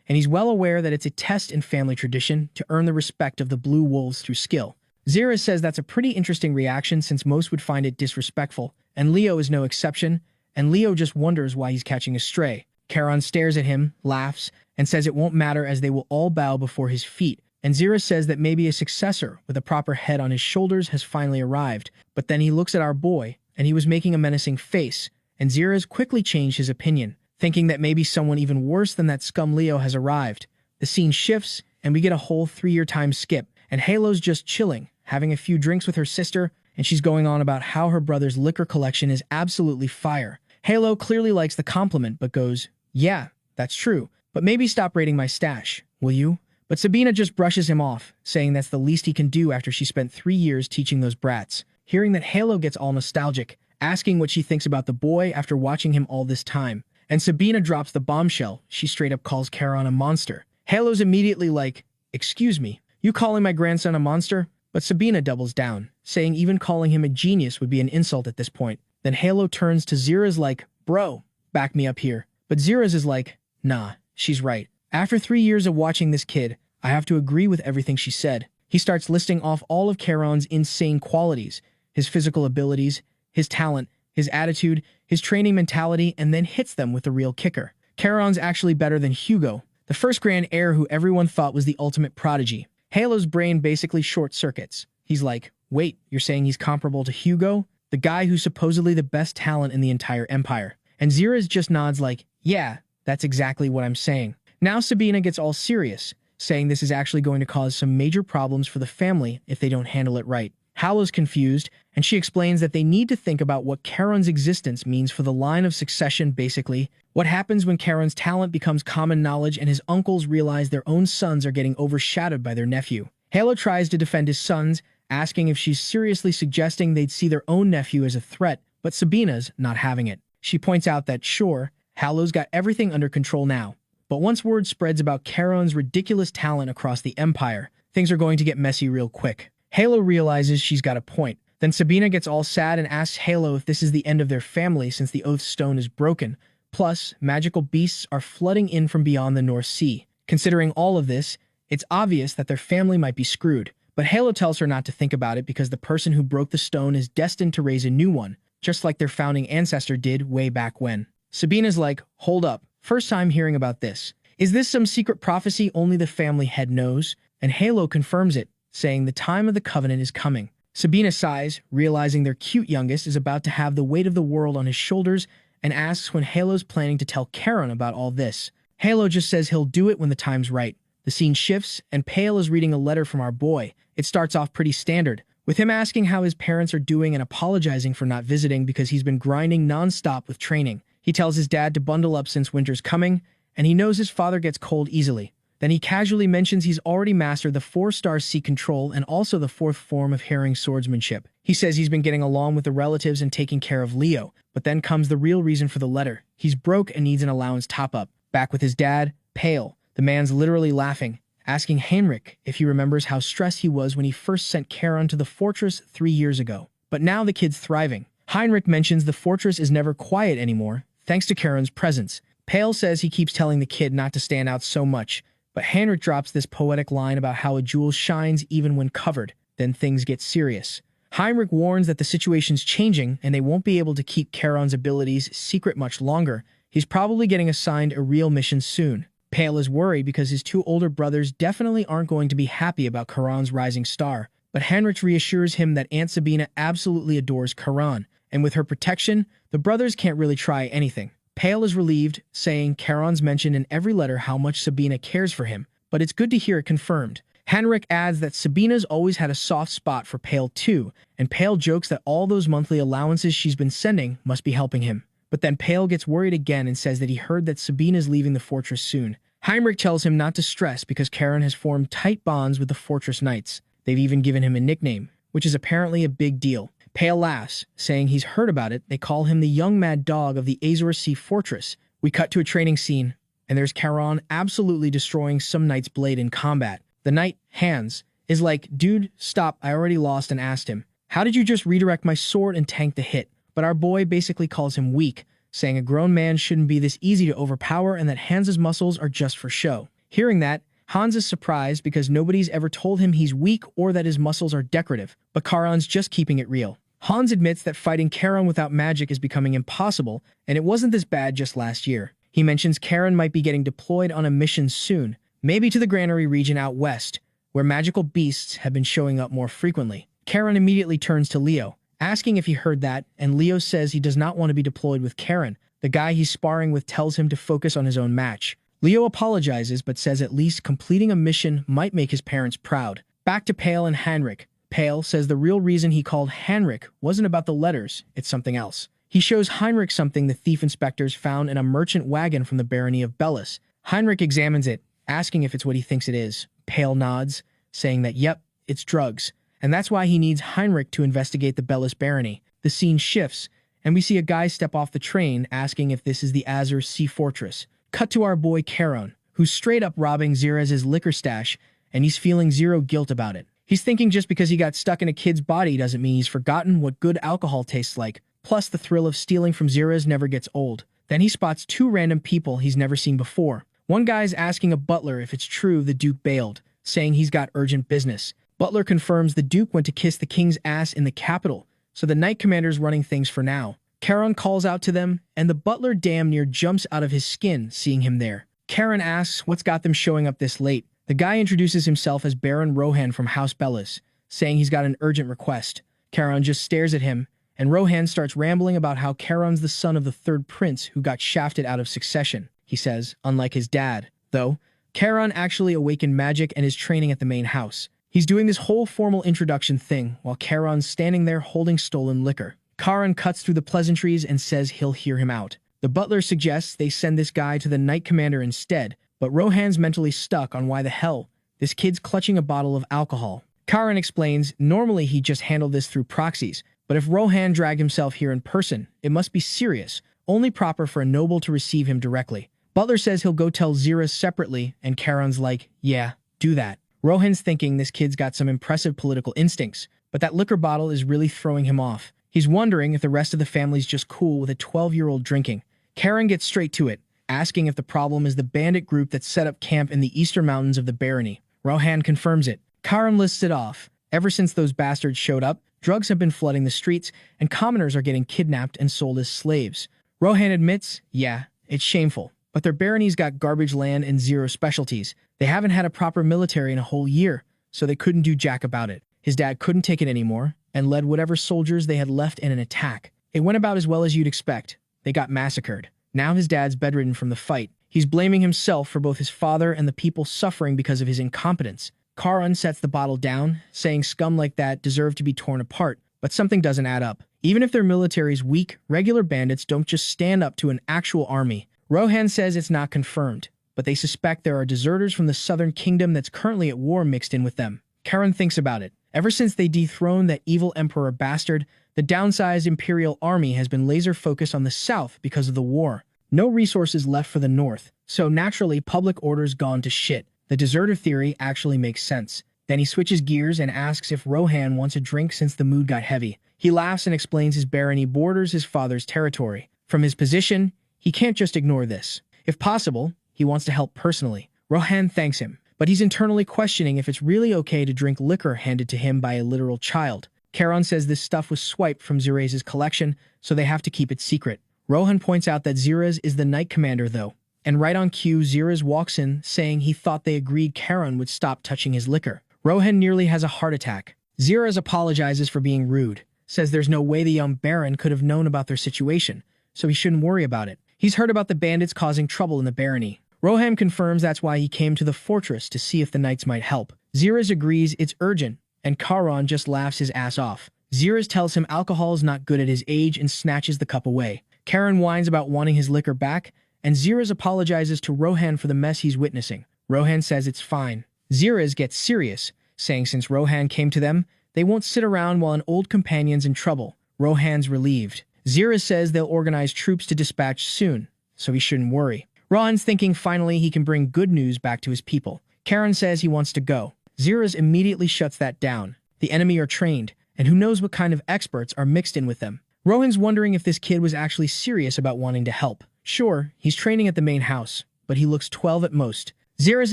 and he's well aware that it's a test in family tradition to earn the respect of the Blue Wolves through skill. Xeris says that's a pretty interesting reaction since most would find it disrespectful, and Leo is no exception, and Leo just wonders why he's catching a stray. Karen stares at him, laughs, and says it won't matter as they will all bow before his feet, and Xeris says that maybe a successor with a proper head on his shoulders has finally arrived, but then he looks at our boy, and he was making a menacing face, and Xeris quickly changed his opinion, thinking that maybe someone even worse than that scum Leo has arrived. The scene shifts, and we get a whole 3-year time skip, and Halo's just chilling, having a few drinks with her sister, and she's going on about how her brother's liquor collection is absolutely fire. Halo clearly likes the compliment, but goes, yeah, that's true, But maybe stop raiding my stash, will you? But Sabina just brushes him off, saying that's the least he can do after she spent 3 years teaching those brats. Hearing that, Halo gets all nostalgic, asking what she thinks about the boy after watching him all this time. And Sabina drops the bombshell. She straight up calls Charon a monster. Halo's immediately like, "Excuse me, you calling my grandson a monster?" But Sabina doubles down, saying even calling him a genius would be an insult at this point. Then Halo turns to Zira's like, "Bro, back me up here." But Zira's is like, "Nah, she's right. After 3 years of watching this kid, I have to agree with everything she said." He starts listing off all of Charon's insane qualities, his physical abilities, his talent, his attitude, his training mentality, and then hits them with the real kicker. Charon's actually better than Hugo, the first grand heir who everyone thought was the ultimate prodigy. Halo's brain basically short-circuits. He's like, "Wait, you're saying he's comparable to Hugo? The guy who's supposedly the best talent in the entire empire?" And Zira's just nods like, "Yeah, that's exactly what I'm saying." Now Sabina gets all serious, saying this is actually going to cause some major problems for the family if they don't handle it right. Halo's confused, and she explains that they need to think about what Charon's existence means for the line of succession. Basically, what happens when Charon's talent becomes common knowledge and his uncles realize their own sons are getting overshadowed by their nephew. Halo tries to defend his sons, asking if she's seriously suggesting they'd see their own nephew as a threat, but Sabina's not having it. She points out that, sure, Halo's got everything under control now, but once word spreads about Charon's ridiculous talent across the empire, things are going to get messy real quick. Halo realizes she's got a point. Then Sabina gets all sad and asks Halo if this is the end of their family since the Oath Stone is broken. Plus, magical beasts are flooding in from beyond the North Sea. Considering all of this, it's obvious that their family might be screwed. But Halo tells her not to think about it because the person who broke the stone is destined to raise a new one, just like their founding ancestor did way back when. Sabina's like, "Hold up, first time hearing about this. Is this some secret prophecy only the family head knows?" And Halo confirms it, saying the time of the covenant is coming. Sabina sighs, realizing their cute youngest is about to have the weight of the world on his shoulders, and asks when Halo's planning to tell Charon about all this. Halo just says he'll do it when the time's right. The scene shifts, and Pale is reading a letter from our boy. It starts off pretty standard, with him asking how his parents are doing and apologizing for not visiting because he's been grinding non-stop with training. He tells his dad to bundle up since winter's coming, and he knows his father gets cold easily. Then he casually mentions he's already mastered the 4-star sea control and also the 4th form of herring swordsmanship. He says he's been getting along with the relatives and taking care of Leo, but then comes the real reason for the letter. He's broke and needs an allowance top-up. Back with his dad, Pale, the man's literally laughing, asking Heinrich if he remembers how stressed he was when he first sent Charon to the fortress 3 years ago. But now the kid's thriving. Heinrich mentions the fortress is never quiet anymore, thanks to Charon's presence. Pale says he keeps telling the kid not to stand out so much, but Heinrich drops this poetic line about how a jewel shines even when covered. Then things get serious. Heinrich warns that the situation's changing and they won't be able to keep Charon's abilities secret much longer. He's probably getting assigned a real mission soon. Pale is worried because his 2 older brothers definitely aren't going to be happy about Charon's rising star, but Heinrich reassures him that Aunt Sabina absolutely adores Charon, and with her protection, the brothers can't really try anything. Pale is relieved, saying Charon's mentioned in every letter how much Sabina cares for him, but it's good to hear it confirmed. Heinrich adds that Sabina's always had a soft spot for Pale too, and Pale jokes that all those monthly allowances she's been sending must be helping him. But then Pale gets worried again and says that he heard that Sabina's leaving the fortress soon. Heinrich tells him not to stress because Charon has formed tight bonds with the fortress knights. They've even given him a nickname, which is apparently a big deal. Pale laughs, saying he's heard about it. They call him the young mad dog of the Azor Sea Fortress. We cut to a training scene, and there's Charon absolutely destroying some knight's blade in combat. The knight, Hans, is like, "Dude, stop, I already lost," and asked him, "How did you just redirect my sword and tank the hit?" But our boy basically calls him weak, saying a grown man shouldn't be this easy to overpower and that Hans's muscles are just for show. Hearing that, Hans is surprised because nobody's ever told him he's weak or that his muscles are decorative, but Charon's just keeping it real. Hans admits that fighting Charon without magic is becoming impossible, and it wasn't this bad just last year. He mentions Charon might be getting deployed on a mission soon, maybe to the Granary region out west, where magical beasts have been showing up more frequently. Charon immediately turns to Leo, asking if he heard that, and Leo says he does not want to be deployed with Charon. The guy he's sparring with tells him to focus on his own match. Leo apologizes but says at least completing a mission might make his parents proud. Back to Pale and Heinrich. Pale says the real reason he called Heinrich wasn't about the letters, it's something else. He shows Heinrich something the thief inspectors found in a merchant wagon from the barony of Bellis. Heinrich examines it, asking if it's what he thinks it is. Pale nods, saying that yep, it's drugs, and that's why he needs Heinrich to investigate the Bellis barony. The scene shifts, and we see a guy step off the train asking if this is the Azur Sea Fortress. Cut to our boy Charon, who's straight up robbing Zirez's liquor stash, and he's feeling zero guilt about it. He's thinking just because he got stuck in a kid's body doesn't mean he's forgotten what good alcohol tastes like. Plus, the thrill of stealing from Zirez never gets old. Then he spots two random people he's never seen before. One guy's asking a butler if it's true the Duke bailed, saying he's got urgent business. Butler confirms the Duke went to kiss the king's ass in the capital, so the Knight Commander's running things for now. Charon calls out to them, and the butler damn near jumps out of his skin seeing him there. Charon asks what's got them showing up this late. The guy introduces himself as Baron Rohan from House Bellis, saying he's got an urgent request. Charon just stares at him, and Rohan starts rambling about how Charon's the son of the third prince who got shafted out of succession. He says, unlike his dad. Though, Charon actually awakened magic and is training at the main house. He's doing this whole formal introduction thing while Charon's standing there holding stolen liquor. Charon cuts through the pleasantries and says he'll hear him out. The butler suggests they send this guy to the Knight Commander instead, but Rohan's mentally stuck on why the hell this kid's clutching a bottle of alcohol. Charon explains normally he'd just handle this through proxies, but if Rohan dragged himself here in person, it must be serious, only proper for a noble to receive him directly. Butler says he'll go tell Zirez separately, and Charon's like, yeah, do that. Rohan's thinking this kid's got some impressive political instincts, but that liquor bottle is really throwing him off. He's wondering if the rest of the family's just cool with a 12-year-old drinking. Charon gets straight to it, asking if the problem is the bandit group that set up camp in the eastern mountains of the barony. Rohan confirms it. Charon lists it off. Ever since those bastards showed up, drugs have been flooding the streets, and commoners are getting kidnapped and sold as slaves. Rohan admits, yeah, it's shameful, but their barony's got garbage land and zero specialties. They haven't had a proper military in a whole year, so they couldn't do jack about it. His dad couldn't take it anymore, and led whatever soldiers they had left in an attack. It went about as well as you'd expect. They got massacred. Now his dad's bedridden from the fight. He's blaming himself for both his father and the people suffering because of his incompetence. Charon sets the bottle down, saying scum like that deserve to be torn apart, but something doesn't add up. Even if their military's weak, regular bandits don't just stand up to an actual army. Rohan says it's not confirmed, but they suspect there are deserters from the southern kingdom that's currently at war mixed in with them. Charon thinks about it. Ever since they dethroned that evil emperor bastard, the downsized imperial army has been laser-focused on the south because of the war. No resources left for the north, so naturally public order's gone to shit. The deserter theory actually makes sense. Then he switches gears and asks if Rohan wants a drink since the mood got heavy. He laughs and explains his barony borders his father's territory. From his position, he can't just ignore this. If possible, he wants to help personally. Rohan thanks him, but he's internally questioning if it's really okay to drink liquor handed to him by a literal child. Charon says this stuff was swiped from Zirez's collection, so they have to keep it secret. Rohan points out that Zirez is the Knight Commander, though. And right on cue, Zirez walks in, saying he thought they agreed Charon would stop touching his liquor. Rohan nearly has a heart attack. Zirez apologizes for being rude, says there's no way the young Baron could have known about their situation, so he shouldn't worry about it. He's heard about the bandits causing trouble in the barony. Rohan confirms that's why he came to the fortress to see if the knights might help. Zirez agrees it's urgent, and Charon just laughs his ass off. Zirez tells him alcohol is not good at his age and snatches the cup away. Charon whines about wanting his liquor back, and Zirez apologizes to Rohan for the mess he's witnessing. Rohan says it's fine. Zirez gets serious, saying since Rohan came to them, they won't sit around while an old companion's in trouble. Rohan's relieved. Zirez says they'll organize troops to dispatch soon, so he shouldn't worry. Rohan's thinking finally he can bring good news back to his people. Charon says he wants to go. Zirez immediately shuts that down. The enemy are trained, and who knows what kind of experts are mixed in with them. Rohan's wondering if this kid was actually serious about wanting to help. Sure, he's training at the main house, but he looks 12 at most. Zirez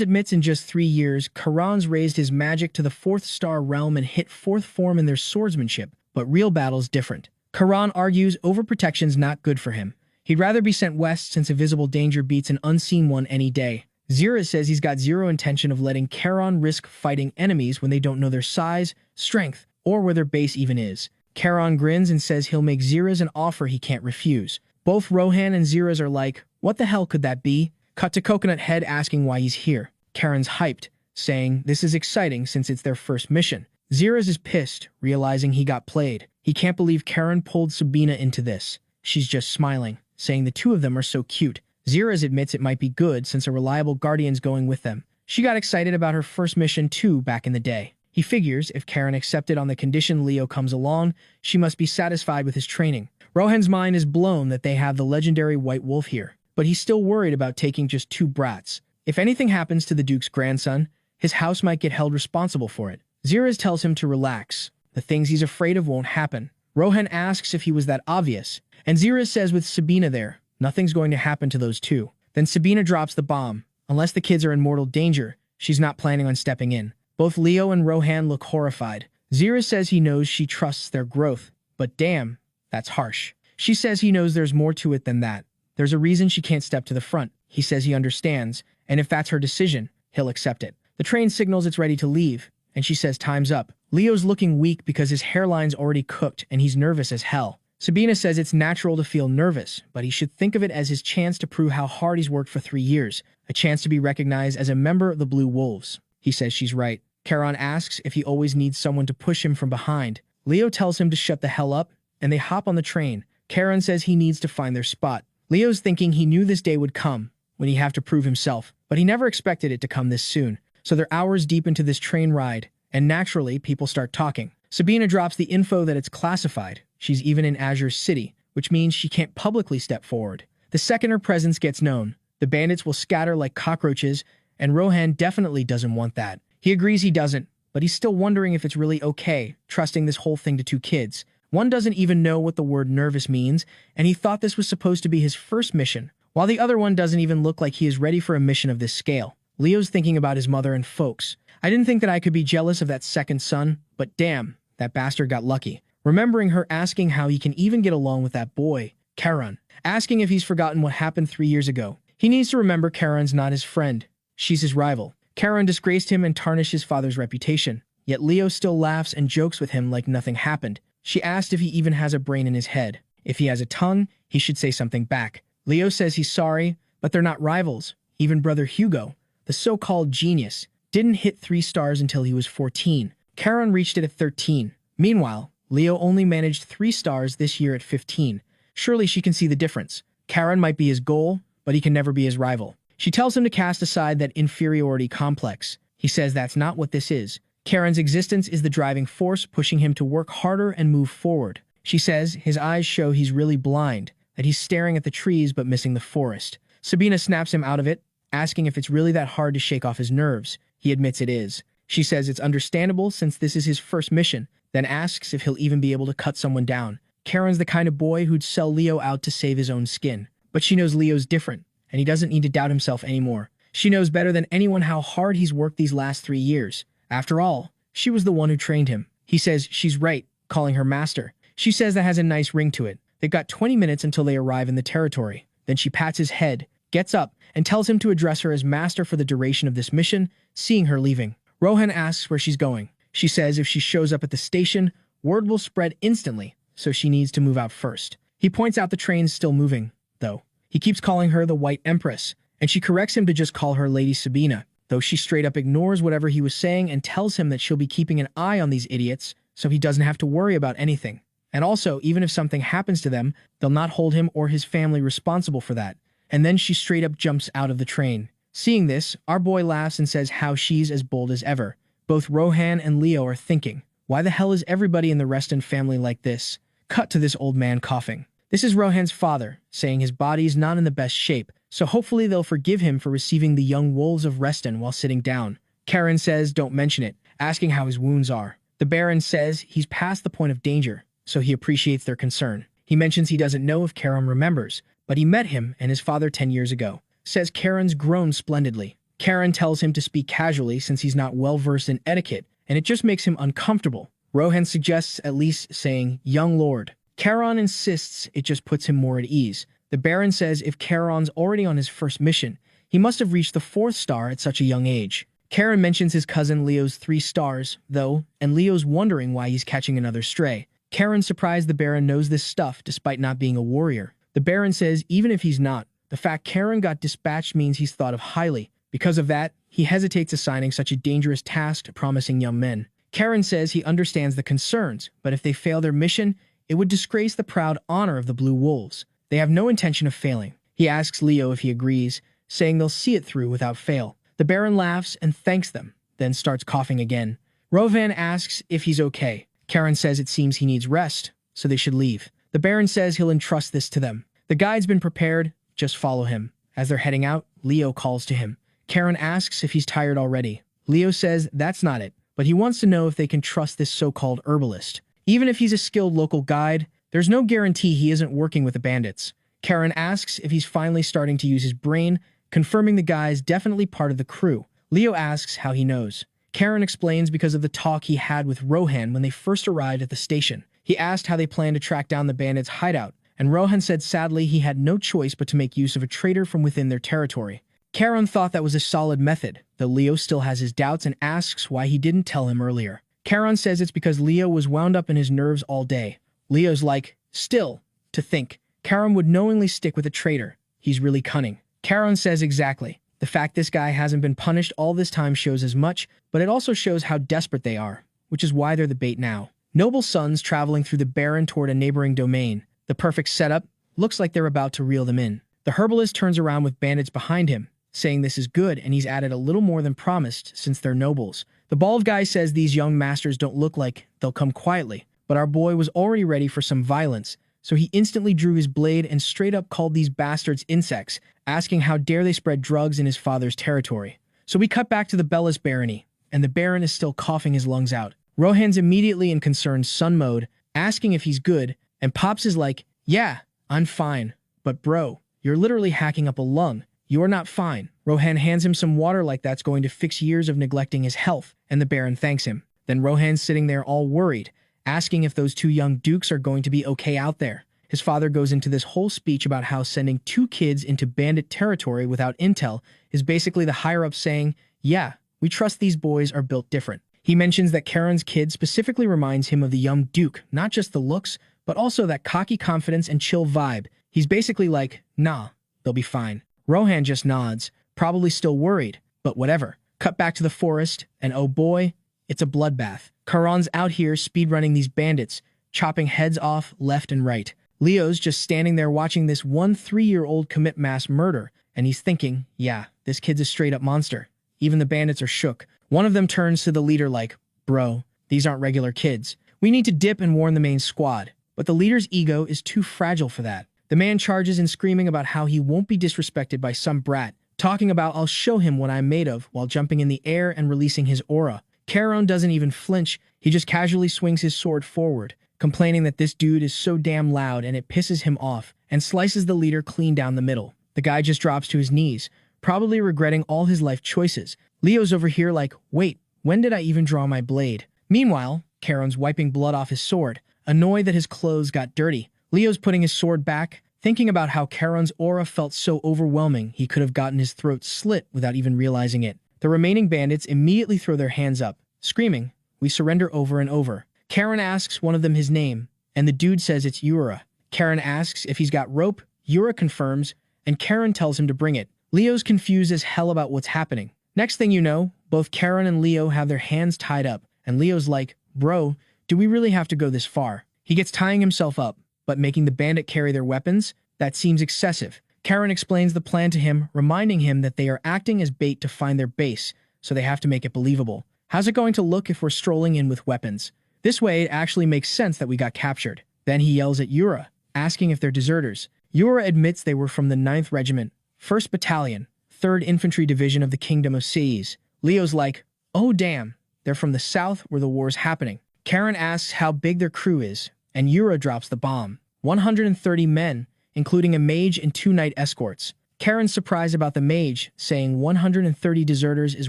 admits in just 3 years, Charon's raised his magic to the 4th star realm and hit 4th form in their swordsmanship, but real battle's different. Charon argues overprotection's not good for him. He'd rather be sent west since a visible danger beats an unseen one any day. Zirez says he's got zero intention of letting Charon risk fighting enemies when they don't know their size, strength, or where their base even is. Charon grins and says he'll make Zirez an offer he can't refuse. Both Rohan and Zirez are like, what the hell could that be? Cut to Coconut Head asking why he's here. Charon's hyped, saying this is exciting since it's their first mission. Zirez is pissed, realizing he got played. He can't believe Charon pulled Sabina into this. She's just smiling, saying the two of them are so cute. Zirez admits it might be good since a reliable guardian's going with them. She got excited about her first mission too back in the day. He figures if Karen accepted on the condition Leo comes along, she must be satisfied with his training. Rohan's mind is blown that they have the legendary White Wolf here, but he's still worried about taking just 2 brats. If anything happens to the Duke's grandson, his house might get held responsible for it. Zirez tells him to relax. The things he's afraid of won't happen. Rohan asks if he was that obvious, and Zirez says with Sabina there, nothing's going to happen to those 2. Then Sabina drops the bomb. Unless the kids are in mortal danger, she's not planning on stepping in. Both Leo and Rohan look horrified. Zirez says he knows she trusts their growth, but damn, that's harsh. She says he knows there's more to it than that. There's a reason she can't step to the front. He says he understands, and if that's her decision, he'll accept it. The train signals it's ready to leave, and she says time's up. Leo's looking weak because his hairline's already cooked and he's nervous as hell. Sabina says it's natural to feel nervous, but he should think of it as his chance to prove how hard he's worked for 3 years, a chance to be recognized as a member of the Blue Wolves. He says she's right. Charon asks if he always needs someone to push him from behind. Leo tells him to shut the hell up, and they hop on the train. Charon says he needs to find their spot. Leo's thinking he knew this day would come, when he'd have to prove himself, but he never expected it to come this soon. So they're hours deep into this train ride, and naturally, people start talking. Sabina drops the info that it's classified. She's even in Azure City, which means she can't publicly step forward. The second her presence gets known, the bandits will scatter like cockroaches, and Rohan definitely doesn't want that. He agrees he doesn't, but he's still wondering if it's really okay, trusting this whole thing to 2 kids. One doesn't even know what the word nervous means, and he thought this was supposed to be his first mission, while the other one doesn't even look like he is ready for a mission of this scale. Leo's thinking about his mother and folks. I didn't think that I could be jealous of that second son, but damn, that bastard got lucky. Remembering her asking how he can even get along with that boy, Charon, asking if he's forgotten what happened 3 years ago. He needs to remember Charon's not his friend. She's his rival. Charon disgraced him and tarnished his father's reputation, yet Leo still laughs and jokes with him like nothing happened. She asked if he even has a brain in his head. If he has a tongue, he should say something back. Leo says he's sorry, but they're not rivals. Even brother Hugo, the so-called genius, didn't hit 3 stars until he was 14. Charon reached it at 13. Meanwhile, Leo only managed 3 stars this year at 15. Surely she can see the difference. Charon might be his goal, but he can never be his rival. She tells him to cast aside that inferiority complex. He says that's not what this is. Charon's existence is the driving force pushing him to work harder and move forward. She says his eyes show he's really blind, that he's staring at the trees but missing the forest. Sabina snaps him out of it, asking if it's really that hard to shake off his nerves. He admits it is. She says it's understandable since this is his first mission, then asks if he'll even be able to cut someone down. Charon's the kind of boy who'd sell Leo out to save his own skin. But she knows Leo's different, and he doesn't need to doubt himself anymore. She knows better than anyone how hard he's worked these last 3 years. After all, she was the one who trained him. He says she's right, calling her master. She says that has a nice ring to it. They've got 20 minutes until they arrive in the territory. Then she pats his head, gets up, and tells him to address her as master for the duration of this mission, seeing her leaving. Rohan asks where she's going. She says if she shows up at the station, word will spread instantly, so she needs to move out first. He points out the train's still moving, though. He keeps calling her the White Empress, and she corrects him to just call her Lady Sabina, though she straight up ignores whatever he was saying and tells him that she'll be keeping an eye on these idiots so he doesn't have to worry about anything. And also, even if something happens to them, they'll not hold him or his family responsible for that. And then she straight up jumps out of the train. Seeing this, our boy laughs and says how she's as bold as ever. Both Rohan and Leo are thinking, why the hell is everybody in the Reston family like this? Cut to this old man coughing. This is Rohan's father, saying his body's not in the best shape, so hopefully they'll forgive him for receiving the young wolves of Reston while sitting down. Karen says don't mention it, asking how his wounds are. The Baron says he's past the point of danger, so he appreciates their concern. He mentions he doesn't know if Karen remembers, but he met him and his father 10 years ago. Says Karen's grown splendidly. Karen tells him to speak casually since he's not well-versed in etiquette, and it just makes him uncomfortable. Rohan suggests at least saying, young lord. Charon insists it just puts him more at ease. The Baron says if Charon's already on his first mission, he must have reached the 4th star at such a young age. Charon mentions his cousin Leo's 3 stars, though, and Leo's wondering why he's catching another stray. Charon's surprised the Baron knows this stuff despite not being a warrior. The Baron says even if he's not, the fact Charon got dispatched means he's thought of highly. Because of that, he hesitates assigning such a dangerous task to promising young men. Charon says he understands the concerns, but if they fail their mission, it would disgrace the proud honor of the Blue Wolves. They have no intention of failing. He asks Leo if he agrees, saying they'll see it through without fail. The Baron laughs and thanks them, then starts coughing again. Rohan asks if he's okay. Karen says it seems he needs rest, so they should leave. The Baron says he'll entrust this to them. The guide's been prepared, just follow him. As they're heading out, Leo calls to him. Karen asks if he's tired already. Leo says that's not it, but he wants to know if they can trust this so-called herbalist. Even if he's a skilled local guide, there's no guarantee he isn't working with the bandits. Karen asks if he's finally starting to use his brain, confirming the guy's definitely part of the crew. Leo asks how he knows. Karen explains because of the talk he had with Rohan when they first arrived at the station. He asked how they planned to track down the bandits' hideout, and Rohan said sadly he had no choice but to make use of a traitor from within their territory. Karen thought that was a solid method, though Leo still has his doubts and asks why he didn't tell him earlier. Karen says it's because Leo was wound up in his nerves all day. Leo's like, still, to think. Karen would knowingly stick with a traitor. He's really cunning. Karen says exactly. The fact this guy hasn't been punished all this time shows as much, but it also shows how desperate they are, which is why they're the bait now. Noble sons traveling through the Baron toward a neighboring domain. The perfect setup. Looks like they're about to reel them in. The herbalist turns around with bandits behind him, saying this is good and he's added a little more than promised since they're nobles. The bald guy says these young masters don't look like they'll come quietly, but our boy was already ready for some violence, so he instantly drew his blade and straight up called these bastards insects, asking how dare they spread drugs in his father's territory. So we cut back to the Bellis barony, and the Baron is still coughing his lungs out. Rohan's immediately in concerned son mode, asking if he's good, and Pops is like, yeah, I'm fine, but bro, you're literally hacking up a lung. You're not fine. Rohan hands him some water like that's going to fix years of neglecting his health, and the Baron thanks him. Then Rohan's sitting there all worried, asking if those two young dukes are going to be okay out there. His father goes into this whole speech about how sending two kids into bandit territory without intel is basically the higher-ups saying, yeah, we trust these boys are built different. He mentions that Karen's kid specifically reminds him of the young duke, not just the looks, but also that cocky confidence and chill vibe. He's basically like, nah, they'll be fine. Rohan just nods, probably still worried, but whatever. Cut back to the forest, and oh boy, it's a bloodbath. Karan's out here speedrunning these bandits, chopping heads off left and right. Leo's just standing there watching this 3-year-old commit mass murder, and he's thinking, yeah, this kid's a straight-up monster. Even the bandits are shook. One of them turns to the leader like, bro, these aren't regular kids. We need to dip and warn the main squad. But the leader's ego is too fragile for that. The man charges in screaming about how he won't be disrespected by some brat, talking about I'll show him what I'm made of while jumping in the air and releasing his aura. Charon doesn't even flinch, he just casually swings his sword forward, complaining that this dude is so damn loud and it pisses him off, and slices the leader clean down the middle. The guy just drops to his knees, probably regretting all his life choices. Leo's over here like, wait, when did I even draw my blade? Meanwhile, Charon's wiping blood off his sword, annoyed that his clothes got dirty. Leo's putting his sword back, thinking about how Charon's aura felt so overwhelming he could have gotten his throat slit without even realizing it. The remaining bandits immediately throw their hands up, screaming, we surrender over and over. Charon asks one of them his name, and the dude says it's Yura. Charon asks if he's got rope, Yura confirms, and Charon tells him to bring it. Leo's confused as hell about what's happening. Next thing you know, both Charon and Leo have their hands tied up, and Leo's like, bro, do we really have to go this far? He gets tying himself up, but making the bandit carry their weapons? That seems excessive. Charon explains the plan to him, reminding him that they are acting as bait to find their base, so they have to make it believable. How's it going to look if we're strolling in with weapons? This way, it actually makes sense that we got captured. Then he yells at Yura, asking if they're deserters. Yura admits they were from the 9th Regiment, 1st Battalion, 3rd Infantry Division of the Kingdom of Seas. Leo's like, oh damn, they're from the south where the war's happening. Charon asks how big their crew is, and Yura drops the bomb. 130 men, including a mage and 2 knight escorts. Charon's surprised about the mage, saying 130 deserters is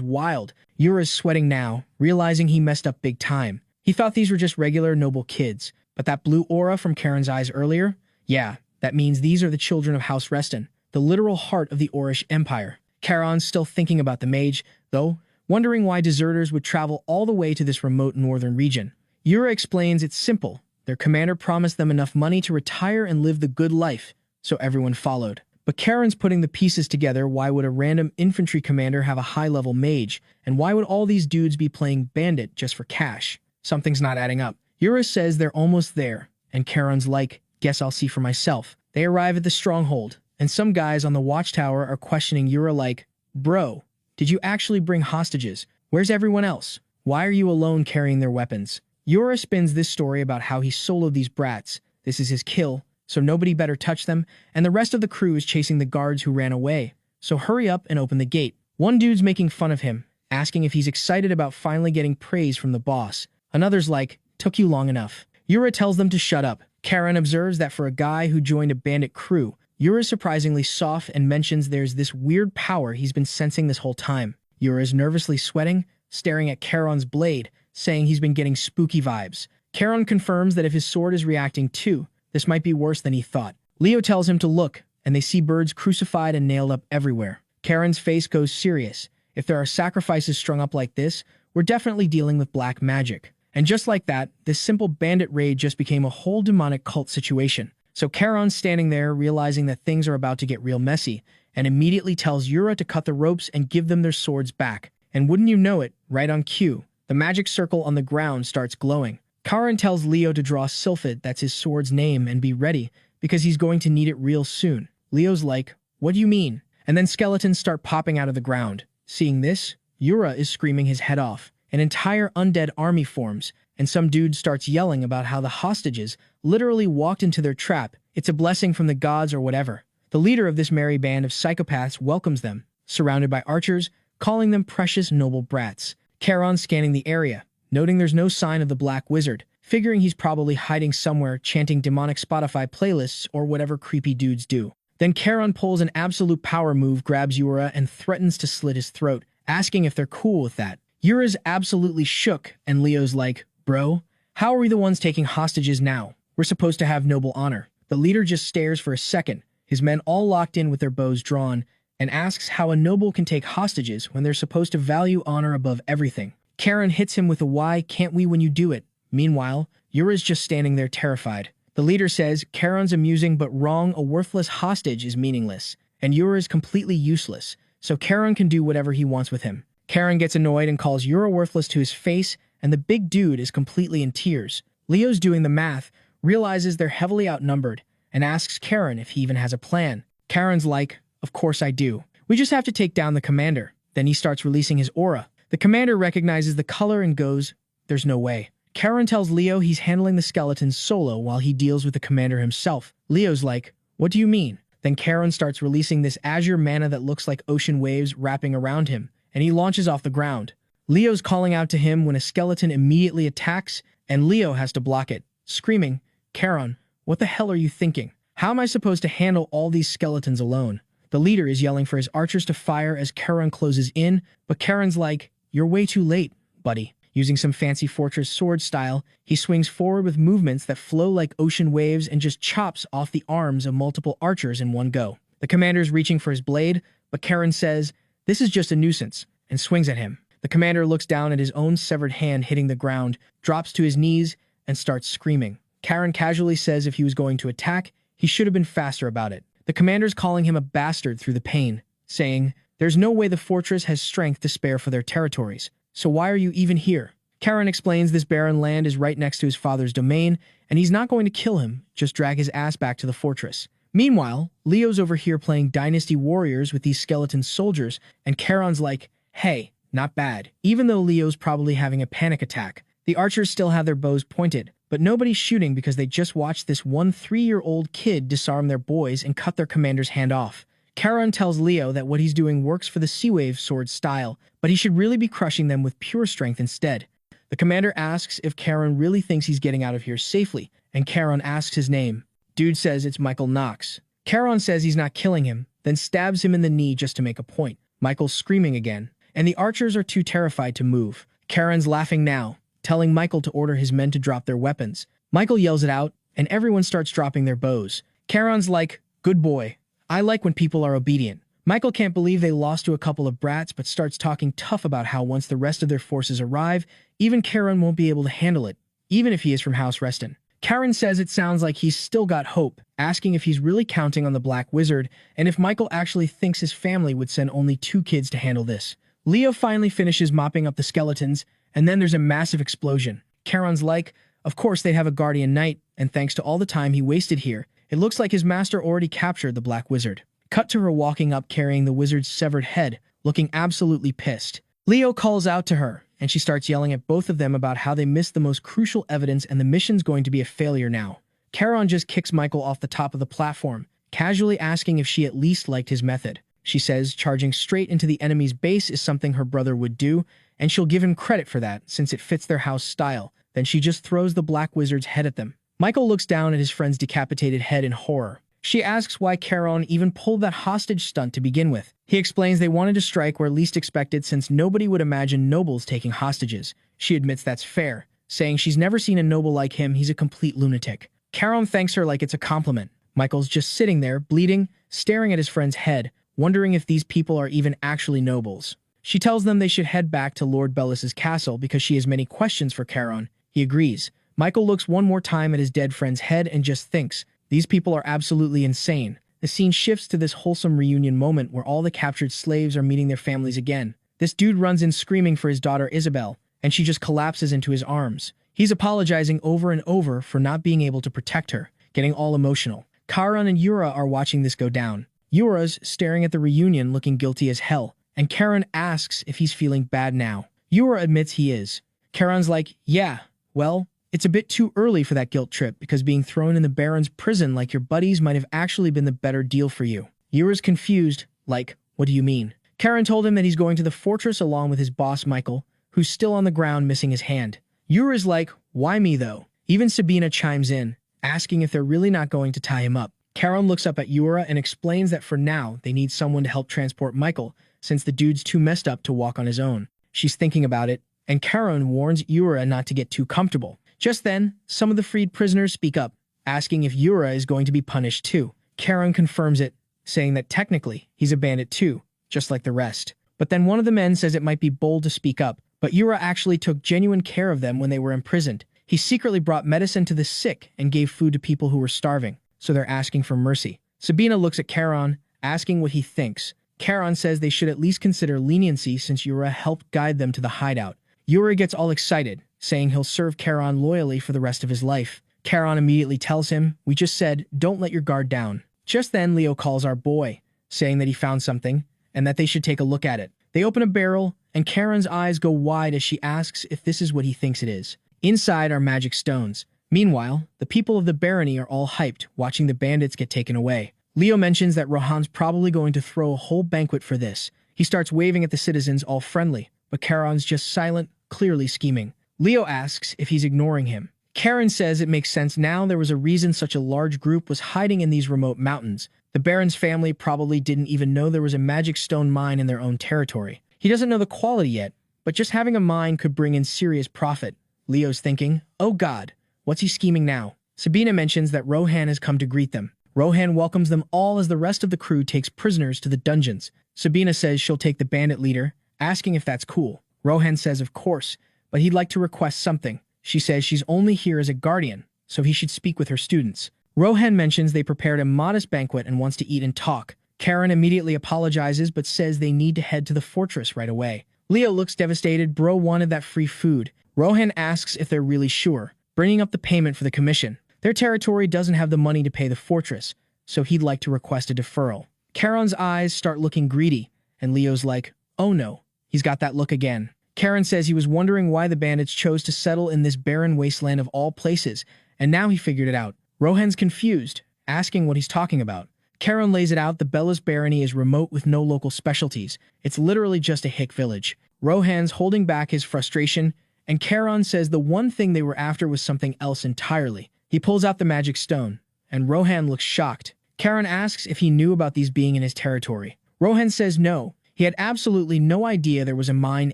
wild. Yura's sweating now, realizing he messed up big time. He thought these were just regular noble kids, but that blue aura from Charon's eyes earlier? Yeah, that means these are the children of House Reston, the literal heart of the Orish Empire. Charon's still thinking about the mage, though, wondering why deserters would travel all the way to this remote northern region. Yura explains it's simple. Their commander promised them enough money to retire and live the good life, so everyone followed. But Charon's putting the pieces together. Why would a random infantry commander have a high-level mage? And why would all these dudes be playing bandit just for cash? Something's not adding up. Yura says they're almost there, and Charon's like, guess I'll see for myself. They arrive at the stronghold, and some guys on the watchtower are questioning Yura like, "Bro, did you actually bring hostages? Where's everyone else? Why are you alone carrying their weapons?" Yura spins this story about how he soloed these brats. This is his kill, so nobody better touch them, and the rest of the crew is chasing the guards who ran away. So hurry up and open the gate. One dude's making fun of him, asking if he's excited about finally getting praise from the boss. Another's like, "Took you long enough." Yura tells them to shut up. Karen observes that for a guy who joined a bandit crew, Yura's surprisingly soft and mentions there's this weird power he's been sensing this whole time. Yura's nervously sweating, staring at Charon's blade, saying he's been getting spooky vibes. Charon confirms that if his sword is reacting too, this might be worse than he thought. Leo tells him to look, and they see birds crucified and nailed up everywhere. Charon's face goes serious. If there are sacrifices strung up like this, we're definitely dealing with black magic. And just like that, this simple bandit raid just became a whole demonic cult situation. So Charon's standing there, realizing that things are about to get real messy, and immediately tells Yura to cut the ropes and give them their swords back. And wouldn't you know it, right on cue, the magic circle on the ground starts glowing. Charon tells Leo to draw Sylphid, that's his sword's name, and be ready, because he's going to need it real soon. Leo's like, "What do you mean?" And then skeletons start popping out of the ground. Seeing this, Yura is screaming his head off. An entire undead army forms, and some dude starts yelling about how the hostages literally walked into their trap. It's a blessing from the gods or whatever. The leader of this merry band of psychopaths welcomes them, surrounded by archers, calling them precious noble brats. Charon's scanning the area, noting there's no sign of the Black Wizard, figuring he's probably hiding somewhere chanting demonic Spotify playlists or whatever creepy dudes do. Then Charon pulls an absolute power move, grabs Yura, and threatens to slit his throat, asking if they're cool with that. Yura's absolutely shook, and Leo's like, "Bro, how are we the ones taking hostages now? We're supposed to have noble honor." The leader just stares for a second, his men all locked in with their bows drawn, and asks how a noble can take hostages when they're supposed to value honor above everything. Charon hits him with a "why can't we when you do it?" Meanwhile, Yura's just standing there terrified. The leader says Charon's amusing but wrong, a worthless hostage is meaningless, and Yura is completely useless, so Charon can do whatever he wants with him. Charon gets annoyed and calls Yura worthless to his face, and the big dude is completely in tears. Leo's doing the math, realizes they're heavily outnumbered, and asks Charon if he even has a plan. Charon's like, "Of course I do. We just have to take down the commander." Then he starts releasing his aura. The commander recognizes the color and goes, "There's no way." Charon tells Leo he's handling the skeletons solo while he deals with the commander himself. Leo's like, "What do you mean?" Then Charon starts releasing this azure mana that looks like ocean waves wrapping around him, and he launches off the ground. Leo's calling out to him when a skeleton immediately attacks, and Leo has to block it, screaming, "Charon, what the hell are you thinking? How am I supposed to handle all these skeletons alone?" The leader is yelling for his archers to fire as Charon closes in, but Charon's like, "You're way too late, buddy." Using some fancy fortress sword style, he swings forward with movements that flow like ocean waves and just chops off the arms of multiple archers in one go. The commander's reaching for his blade, but Charon says, "This is just a nuisance," and swings at him. The commander looks down at his own severed hand hitting the ground, drops to his knees, and starts screaming. Charon casually says if he was going to attack, he should have been faster about it. The commander's calling him a bastard through the pain, saying, "There's no way the fortress has strength to spare for their territories. So why are you even here?" Charon explains this barren land is right next to his father's domain, and he's not going to kill him, just drag his ass back to the fortress. Meanwhile, Leo's over here playing Dynasty Warriors with these skeleton soldiers, and Charon's like, "Hey, not bad." Even though Leo's probably having a panic attack, the archers still have their bows pointed, but nobody's shooting because they just watched this 3-year-old kid disarm their boys and cut their commander's hand off. Charon tells Leo that what he's doing works for the Sea Wave sword style, but he should really be crushing them with pure strength instead. The commander asks if Charon really thinks he's getting out of here safely, and Charon asks his name. Dude says it's Michael Knox. Charon says he's not killing him, then stabs him in the knee just to make a point. Michael's screaming again, and the archers are too terrified to move. Charon's laughing now, telling Michael to order his men to drop their weapons. Michael yells it out, and everyone starts dropping their bows. Charon's like, "Good boy. I like when people are obedient." Michael can't believe they lost to a couple of brats, but starts talking tough about how once the rest of their forces arrive, even Charon won't be able to handle it, even if he is from House Reston. Charon says it sounds like he's still got hope, asking if he's really counting on the Black Wizard, and if Michael actually thinks his family would send only 2 kids to handle this. Leo finally finishes mopping up the skeletons, and then there's a massive explosion. Charon's like, of course they'd have a guardian knight, and thanks to all the time he wasted here, It looks like his master already captured the Black Wizard. Cut to her walking up carrying the wizard's severed head, looking absolutely pissed. Leo calls out to her, and she starts yelling at both of them about how they missed the most crucial evidence and the mission's going to be a failure now. Charon just kicks Michael off the top of the platform, casually asking if she at least liked his method. She says charging straight into the enemy's base is something her brother would do, and she'll give him credit for that since it fits their house style. Then she just throws the Black Wizard's head at them. Michael looks down at his friend's decapitated head in horror. She asks why Charon even pulled that hostage stunt to begin with. He explains they wanted to strike where least expected since nobody would imagine nobles taking hostages. She admits that's fair, saying she's never seen a noble like him, he's a complete lunatic. Charon thanks her like it's a compliment. Michael's just sitting there, bleeding, staring at his friend's head, wondering if these people are even actually nobles. She tells them they should head back to Lord Bellis's castle because she has many questions for Charon. He agrees. Michael looks one more time at his dead friend's head and just thinks, these people are absolutely insane. The scene shifts to this wholesome reunion moment where all the captured slaves are meeting their families again. This dude runs in screaming for his daughter Isabel, and she just collapses into his arms. He's apologizing over and over for not being able to protect her, getting all emotional. Charon and Yura are watching this go down. Yura's staring at the reunion looking guilty as hell, and Charon asks if he's feeling bad now. Yura admits he is. Charon's like, yeah, well, it's a bit too early for that guilt trip because being thrown in the Baron's prison like your buddies might have actually been the better deal for you. Yura's confused, like, what do you mean? Charon told him that he's going to the fortress along with his boss Michael, who's still on the ground missing his hand. Yura's like, why me though? Even Sabina chimes in, asking if they're really not going to tie him up. Charon looks up at Yura and explains that for now they need someone to help transport Michael since the dude's too messed up to walk on his own. She's thinking about it, and Charon warns Yura not to get too comfortable. Just then, some of the freed prisoners speak up, asking if Yura is going to be punished too. Charon confirms it, saying that technically he's a bandit too, just like the rest. But then one of the men says it might be bold to speak up, but Yura actually took genuine care of them when they were imprisoned. He secretly brought medicine to the sick and gave food to people who were starving, so they're asking for mercy. Sabina looks at Charon, asking what he thinks. Charon says they should at least consider leniency since Yura helped guide them to the hideout. Yura gets all excited, saying he'll serve Charon loyally for the rest of his life. Charon immediately tells him, we just said, don't let your guard down. Just then, Leo calls our boy, saying that he found something, and that they should take a look at it. They open a barrel, and Charon's eyes go wide as she asks if this is what he thinks it is. Inside are magic stones. Meanwhile, the people of the barony are all hyped, watching the bandits get taken away. Leo mentions that Rohan's probably going to throw a whole banquet for this. He starts waving at the citizens, all friendly, but Charon's just silent, clearly scheming. Leo asks if he's ignoring him. Charon says it makes sense now. There was a reason such a large group was hiding in these remote mountains. The Baron's family probably didn't even know there was a magic stone mine in their own territory. He doesn't know the quality yet, but just having a mine could bring in serious profit. Leo's thinking, oh god, what's he scheming now? Sabina mentions that Rohan has come to greet them. Rohan welcomes them all as the rest of the crew takes prisoners to the dungeons. Sabina says she'll take the bandit leader, asking if that's cool. Rohan says of course, but he'd like to request something. She says she's only here as a guardian, so he should speak with her students. Rohan mentions they prepared a modest banquet and wants to eat and talk. Charon immediately apologizes but says they need to head to the fortress right away. Leo looks devastated. Bro wanted that free food. Rohan asks if they're really sure, bringing up the payment for the commission. Their territory doesn't have the money to pay the fortress, so he'd like to request a deferral. Charon's eyes start looking greedy, and Leo's like, oh no, he's got that look again. Charon says he was wondering why the bandits chose to settle in this barren wasteland of all places, and now he figured it out. Rohan's confused, asking what he's talking about. Charon lays it out. The Bellis barony is remote with no local specialties. It's literally just a hick village. Rohan's holding back his frustration, and Charon says the one thing they were after was something else entirely. He pulls out the magic stone, and Rohan looks shocked. Charon asks if he knew about these being in his territory. Rohan says no. He had absolutely no idea there was a mine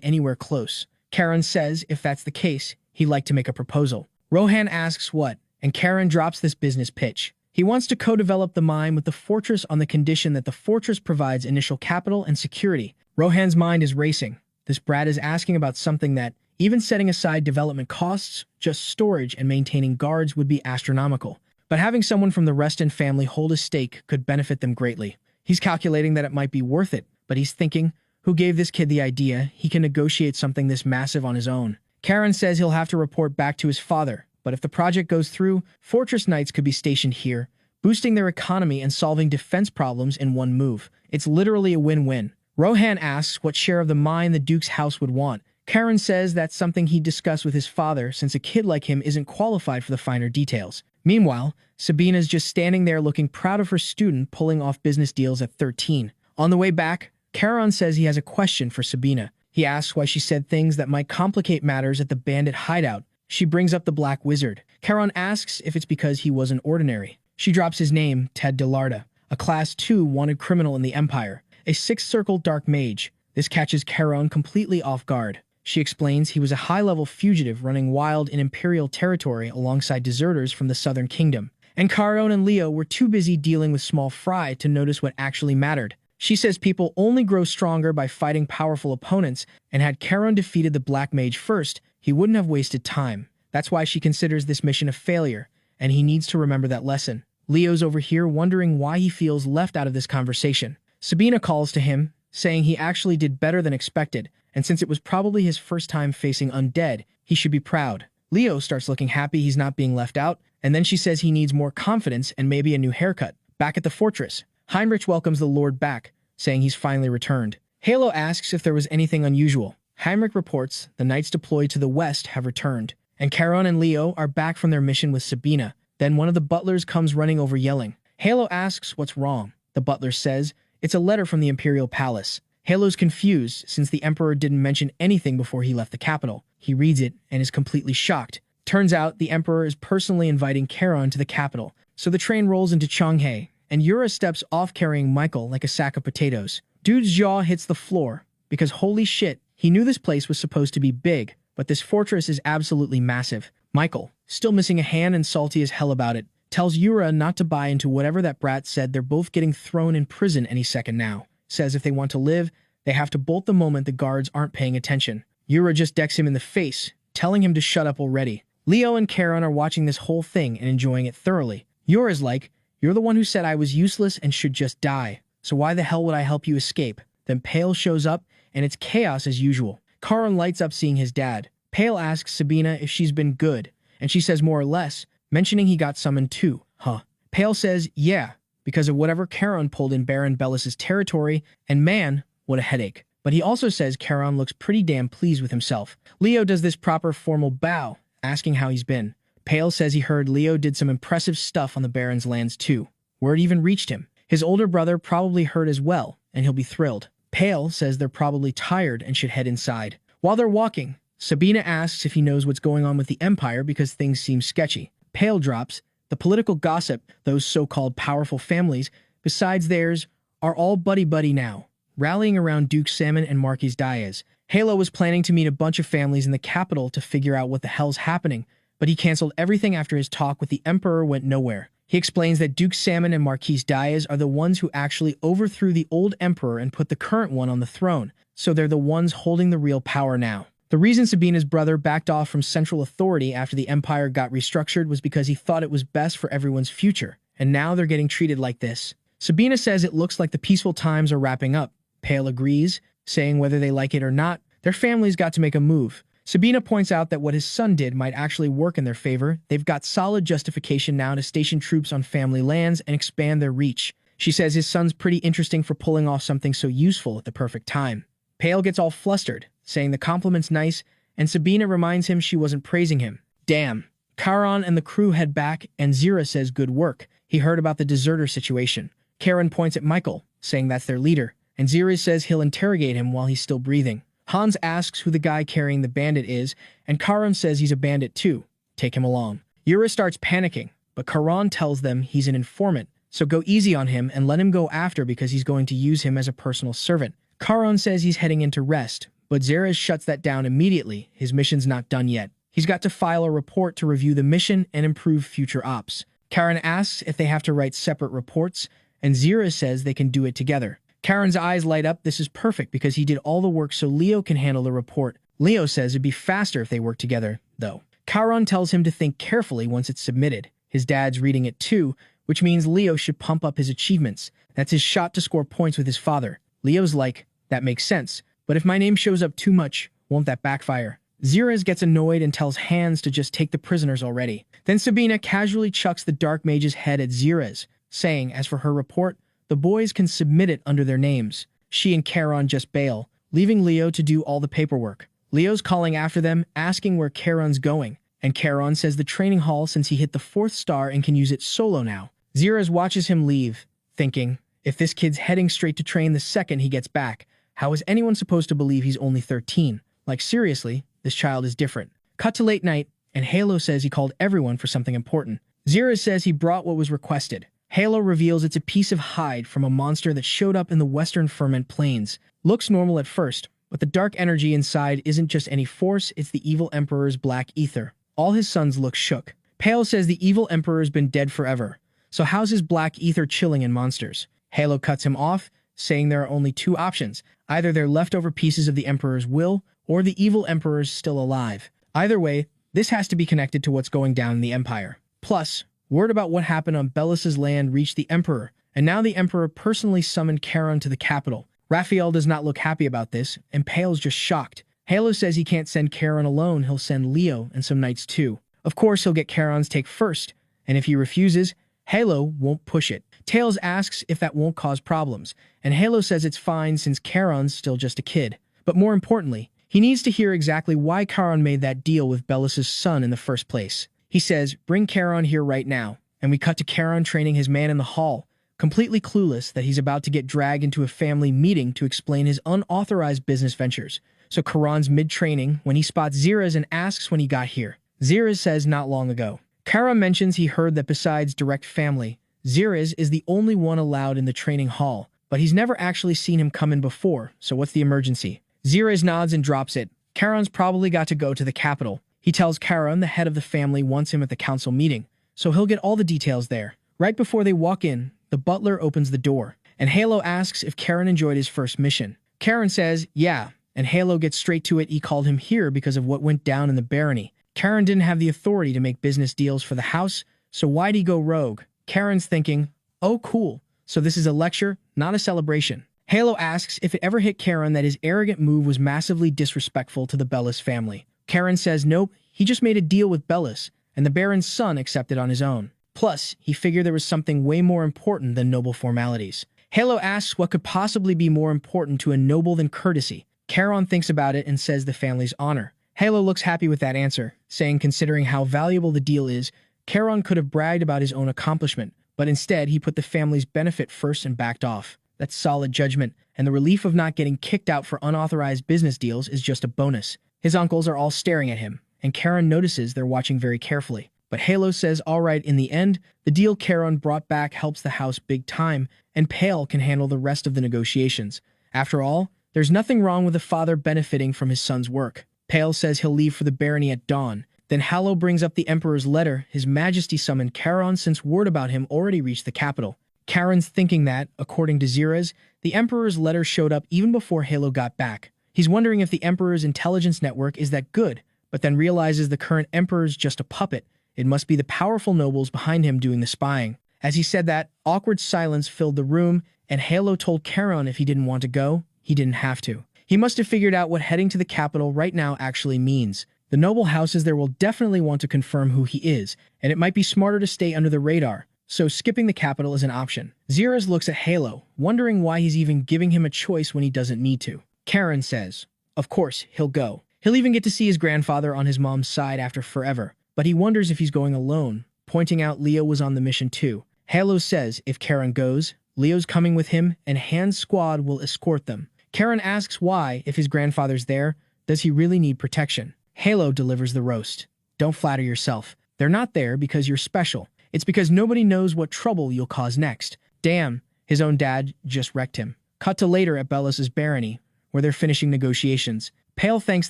anywhere close. Charon says if that's the case, he'd like to make a proposal. Rohan asks what, and Charon drops this business pitch. He wants to co-develop the mine with the fortress on the condition that the fortress provides initial capital and security. Rohan's mind is racing. This brat is asking about something that, even setting aside development costs, just storage and maintaining guards would be astronomical. But having someone from the Reston family hold a stake could benefit them greatly. He's calculating that it might be worth it, but he's thinking, who gave this kid the idea he can negotiate something this massive on his own? Charon says he'll have to report back to his father, but if the project goes through, Fortress Knights could be stationed here, boosting their economy and solving defense problems in one move. It's literally a win-win. Rohan asks what share of the mine the Duke's house would want. Karan says that's something he'd discuss with his father since a kid like him isn't qualified for the finer details. Meanwhile, Sabina's just standing there looking proud of her student pulling off business deals at 13. On the way back, Karan says he has a question for Sabina. He asks why she said things that might complicate matters at the bandit hideout. She brings up the Black Wizard. Karan asks if it's because he wasn't ordinary. She drops his name, Ted Delarda, a Class 2 wanted criminal in the Empire, a sixth-circle dark mage. This catches Karan completely off guard. She explains he was a high-level fugitive running wild in Imperial territory alongside deserters from the Southern Kingdom. And Karan and Leo were too busy dealing with small fry to notice what actually mattered. She says people only grow stronger by fighting powerful opponents, and had Karan defeated the Black Mage first, he wouldn't have wasted time. That's why she considers this mission a failure, and he needs to remember that lesson. Leo's over here wondering why he feels left out of this conversation. Sabina calls to him, saying he actually did better than expected, and since it was probably his first time facing undead, he should be proud. Leo starts looking happy he's not being left out, and then she says he needs more confidence and maybe a new haircut. Back at the fortress, Heinrich welcomes the Lord back, saying he's finally returned. Halo asks if there was anything unusual. Heinrich reports the knights deployed to the west have returned, and Karan and Leo are back from their mission with Sabina. Then one of the butlers comes running over yelling. Halo asks what's wrong. The butler says it's a letter from the Imperial Palace. Halo's confused since the Emperor didn't mention anything before he left the capital. He reads it and is completely shocked. Turns out the Emperor is personally inviting Karan to the capital, so the train rolls into Changhe, and Yura steps off carrying Michael like a sack of potatoes. Dude's jaw hits the floor, because holy shit, he knew this place was supposed to be big, but this fortress is absolutely massive. Michael, still missing a hand and salty as hell about it, tells Yura not to buy into whatever that brat said. They're both getting thrown in prison any second now. Says if they want to live, they have to bolt the moment the guards aren't paying attention. Yura just decks him in the face, telling him to shut up already. Leo and Karan are watching this whole thing and enjoying it thoroughly. Yura's like, "You're the one who said I was useless and should just die, so why the hell would I help you escape?" Then Pale shows up, and it's chaos as usual. Karan lights up seeing his dad. Pale asks Sabina if she's been good, and she says more or less, mentioning he got summoned too. Huh. Pale says, yeah, because of whatever Karan pulled in Baron Bellis's territory, and man, what a headache. But he also says Karan looks pretty damn pleased with himself. Leo does this proper formal bow, asking how he's been. Pale says he heard Leo did some impressive stuff on the Baron's lands too. Word even reached him. His older brother probably heard as well, and he'll be thrilled. Pale says they're probably tired and should head inside. While they're walking, Sabina asks if he knows what's going on with the Empire because things seem sketchy. Pale drops, the political gossip, those so-called powerful families, besides theirs, are all buddy-buddy now, rallying around Duke Salmon and Marquis Diaz. Halo was planning to meet a bunch of families in the capital to figure out what the hell's happening, but he canceled everything after his talk with the Emperor went nowhere. He explains that Duke Salmon and Marquis Diaz are the ones who actually overthrew the old Emperor and put the current one on the throne, so they're the ones holding the real power now. The reason Sabina's brother backed off from central authority after the Empire got restructured was because he thought it was best for everyone's future, and now they're getting treated like this. Sabina says it looks like the peaceful times are wrapping up. Pale agrees, saying whether they like it or not, their family's got to make a move. Sabina points out that what his son did might actually work in their favor. They've got solid justification now to station troops on family lands and expand their reach. She says his son's pretty interesting for pulling off something so useful at the perfect time. Pale gets all flustered, saying the compliment's nice, and Sabina reminds him she wasn't praising him. Damn. Karan and the crew head back, and Zira says good work. He heard about the deserter situation. Karan points at Michael, saying that's their leader, and Zira says he'll interrogate him while he's still breathing. Hans asks who the guy carrying the bandit is, and Karan says he's a bandit too. Take him along. Yura starts panicking, but Karan tells them he's an informant, so go easy on him and let him go after because he's going to use him as a personal servant. Karan says he's heading in to rest, but Zeres shuts that down immediately. His mission's not done yet. He's got to file a report to review the mission and improve future ops. Karan asks if they have to write separate reports, and Zira says they can do it together. Karan's eyes light up. This is perfect because he did all the work so Leo can handle the report. Leo says it'd be faster if they work together, though. Karan tells him to think carefully once it's submitted. His dad's reading it too, which means Leo should pump up his achievements. That's his shot to score points with his father. Leo's like, that makes sense, but if my name shows up too much, won't that backfire? Zirez gets annoyed and tells Hans to just take the prisoners already. Then Sabina casually chucks the Dark Mage's head at Zirez, saying, as for her report, the boys can submit it under their names. She and Charon just bail, leaving Leo to do all the paperwork. Leo's calling after them, asking where Charon's going, and Charon says the training hall since he hit the 4th star and can use it solo now. Xerez watches him leave, thinking, if this kid's heading straight to train the second he gets back, how is anyone supposed to believe he's only 13? Like seriously, this child is different. Cut to late night, and Halo says he called everyone for something important. Xerez says he brought what was requested. Halo reveals it's a piece of hide from a monster that showed up in the Western Ferment Plains. Looks normal at first, but the dark energy inside isn't just any force, it's the evil Emperor's black ether. All his sons look shook. Pale says the evil Emperor's been dead forever, so how's his black ether chilling in monsters? Halo cuts him off, saying there are only 2 options. Either they're leftover pieces of the Emperor's will, or the evil Emperor's still alive. Either way, this has to be connected to what's going down in the Empire. Plus, word about what happened on Bellus's land reached the Emperor, and now the Emperor personally summoned Charon to the capital. Raphael does not look happy about this, and Pale's just shocked. Halo says he can't send Charon alone, he'll send Leo and some knights too. Of course, he'll get Charon's take first, and if he refuses, Halo won't push it. Tails asks if that won't cause problems, and Halo says it's fine since Charon's still just a kid. But more importantly, he needs to hear exactly why Charon made that deal with Bellus's son in the first place. He says, bring Charon here right now, and we cut to Charon training his man in the hall, completely clueless that he's about to get dragged into a family meeting to explain his unauthorized business ventures. So Charon's mid-training when he spots Xerez and asks when he got here. Xerez says not long ago. Charon mentions he heard that besides direct family, Xerez is the only one allowed in the training hall, but he's never actually seen him come in before, so what's the emergency? Xerez nods and drops it. Charon's probably got to go to the capital. He tells Charon the head of the family wants him at the council meeting, so he'll get all the details there. Right before they walk in, the butler opens the door, and Halo asks if Charon enjoyed his first mission. Charon says, yeah, and Halo gets straight to it. He called him here because of what went down in the barony. Charon didn't have the authority to make business deals for the house, so why'd he go rogue? Charon's thinking, oh cool, so this is a lecture, not a celebration. Halo asks if it ever hit Charon that his arrogant move was massively disrespectful to the Bellis family. Charon says nope, he just made a deal with Bellis, and the Baron's son accepted on his own. Plus, he figured there was something way more important than noble formalities. Halo asks what could possibly be more important to a noble than courtesy. Charon thinks about it and says the family's honor. Halo looks happy with that answer, saying considering how valuable the deal is, Charon could have bragged about his own accomplishment, but instead he put the family's benefit first and backed off. That's solid judgment, and the relief of not getting kicked out for unauthorized business deals is just a bonus. His uncles are all staring at him, and Charon notices they're watching very carefully. But Halo says alright in the end, the deal Charon brought back helps the house big time, and Pale can handle the rest of the negotiations. After all, there's nothing wrong with a father benefiting from his son's work. Pale says he'll leave for the barony at dawn. Then Halo brings up the Emperor's letter. His Majesty summoned Charon since word about him already reached the capital. Charon's thinking that, according to Xerez, the Emperor's letter showed up even before Halo got back. He's wondering if the Emperor's intelligence network is that good, but then realizes the current Emperor's just a puppet. It must be the powerful nobles behind him doing the spying. As he said that, awkward silence filled the room, and Halo told Charon if he didn't want to go, he didn't have to. He must have figured out what heading to the capital right now actually means. The noble houses there will definitely want to confirm who he is, and it might be smarter to stay under the radar, so skipping the capital is an option. Xerez looks at Halo, wondering why he's even giving him a choice when he doesn't need to. Charon says, of course, he'll go. He'll even get to see his grandfather on his mom's side after forever, but he wonders if he's going alone, pointing out Leo was on the mission too. Halo says if Charon goes, Leo's coming with him, and Han's squad will escort them. Charon asks why, if his grandfather's there, does he really need protection? Halo delivers the roast. Don't flatter yourself. They're not there because you're special. It's because nobody knows what trouble you'll cause next. Damn, his own dad just wrecked him. Cut to later at Bellus's barony, where they're finishing negotiations. Pale thanks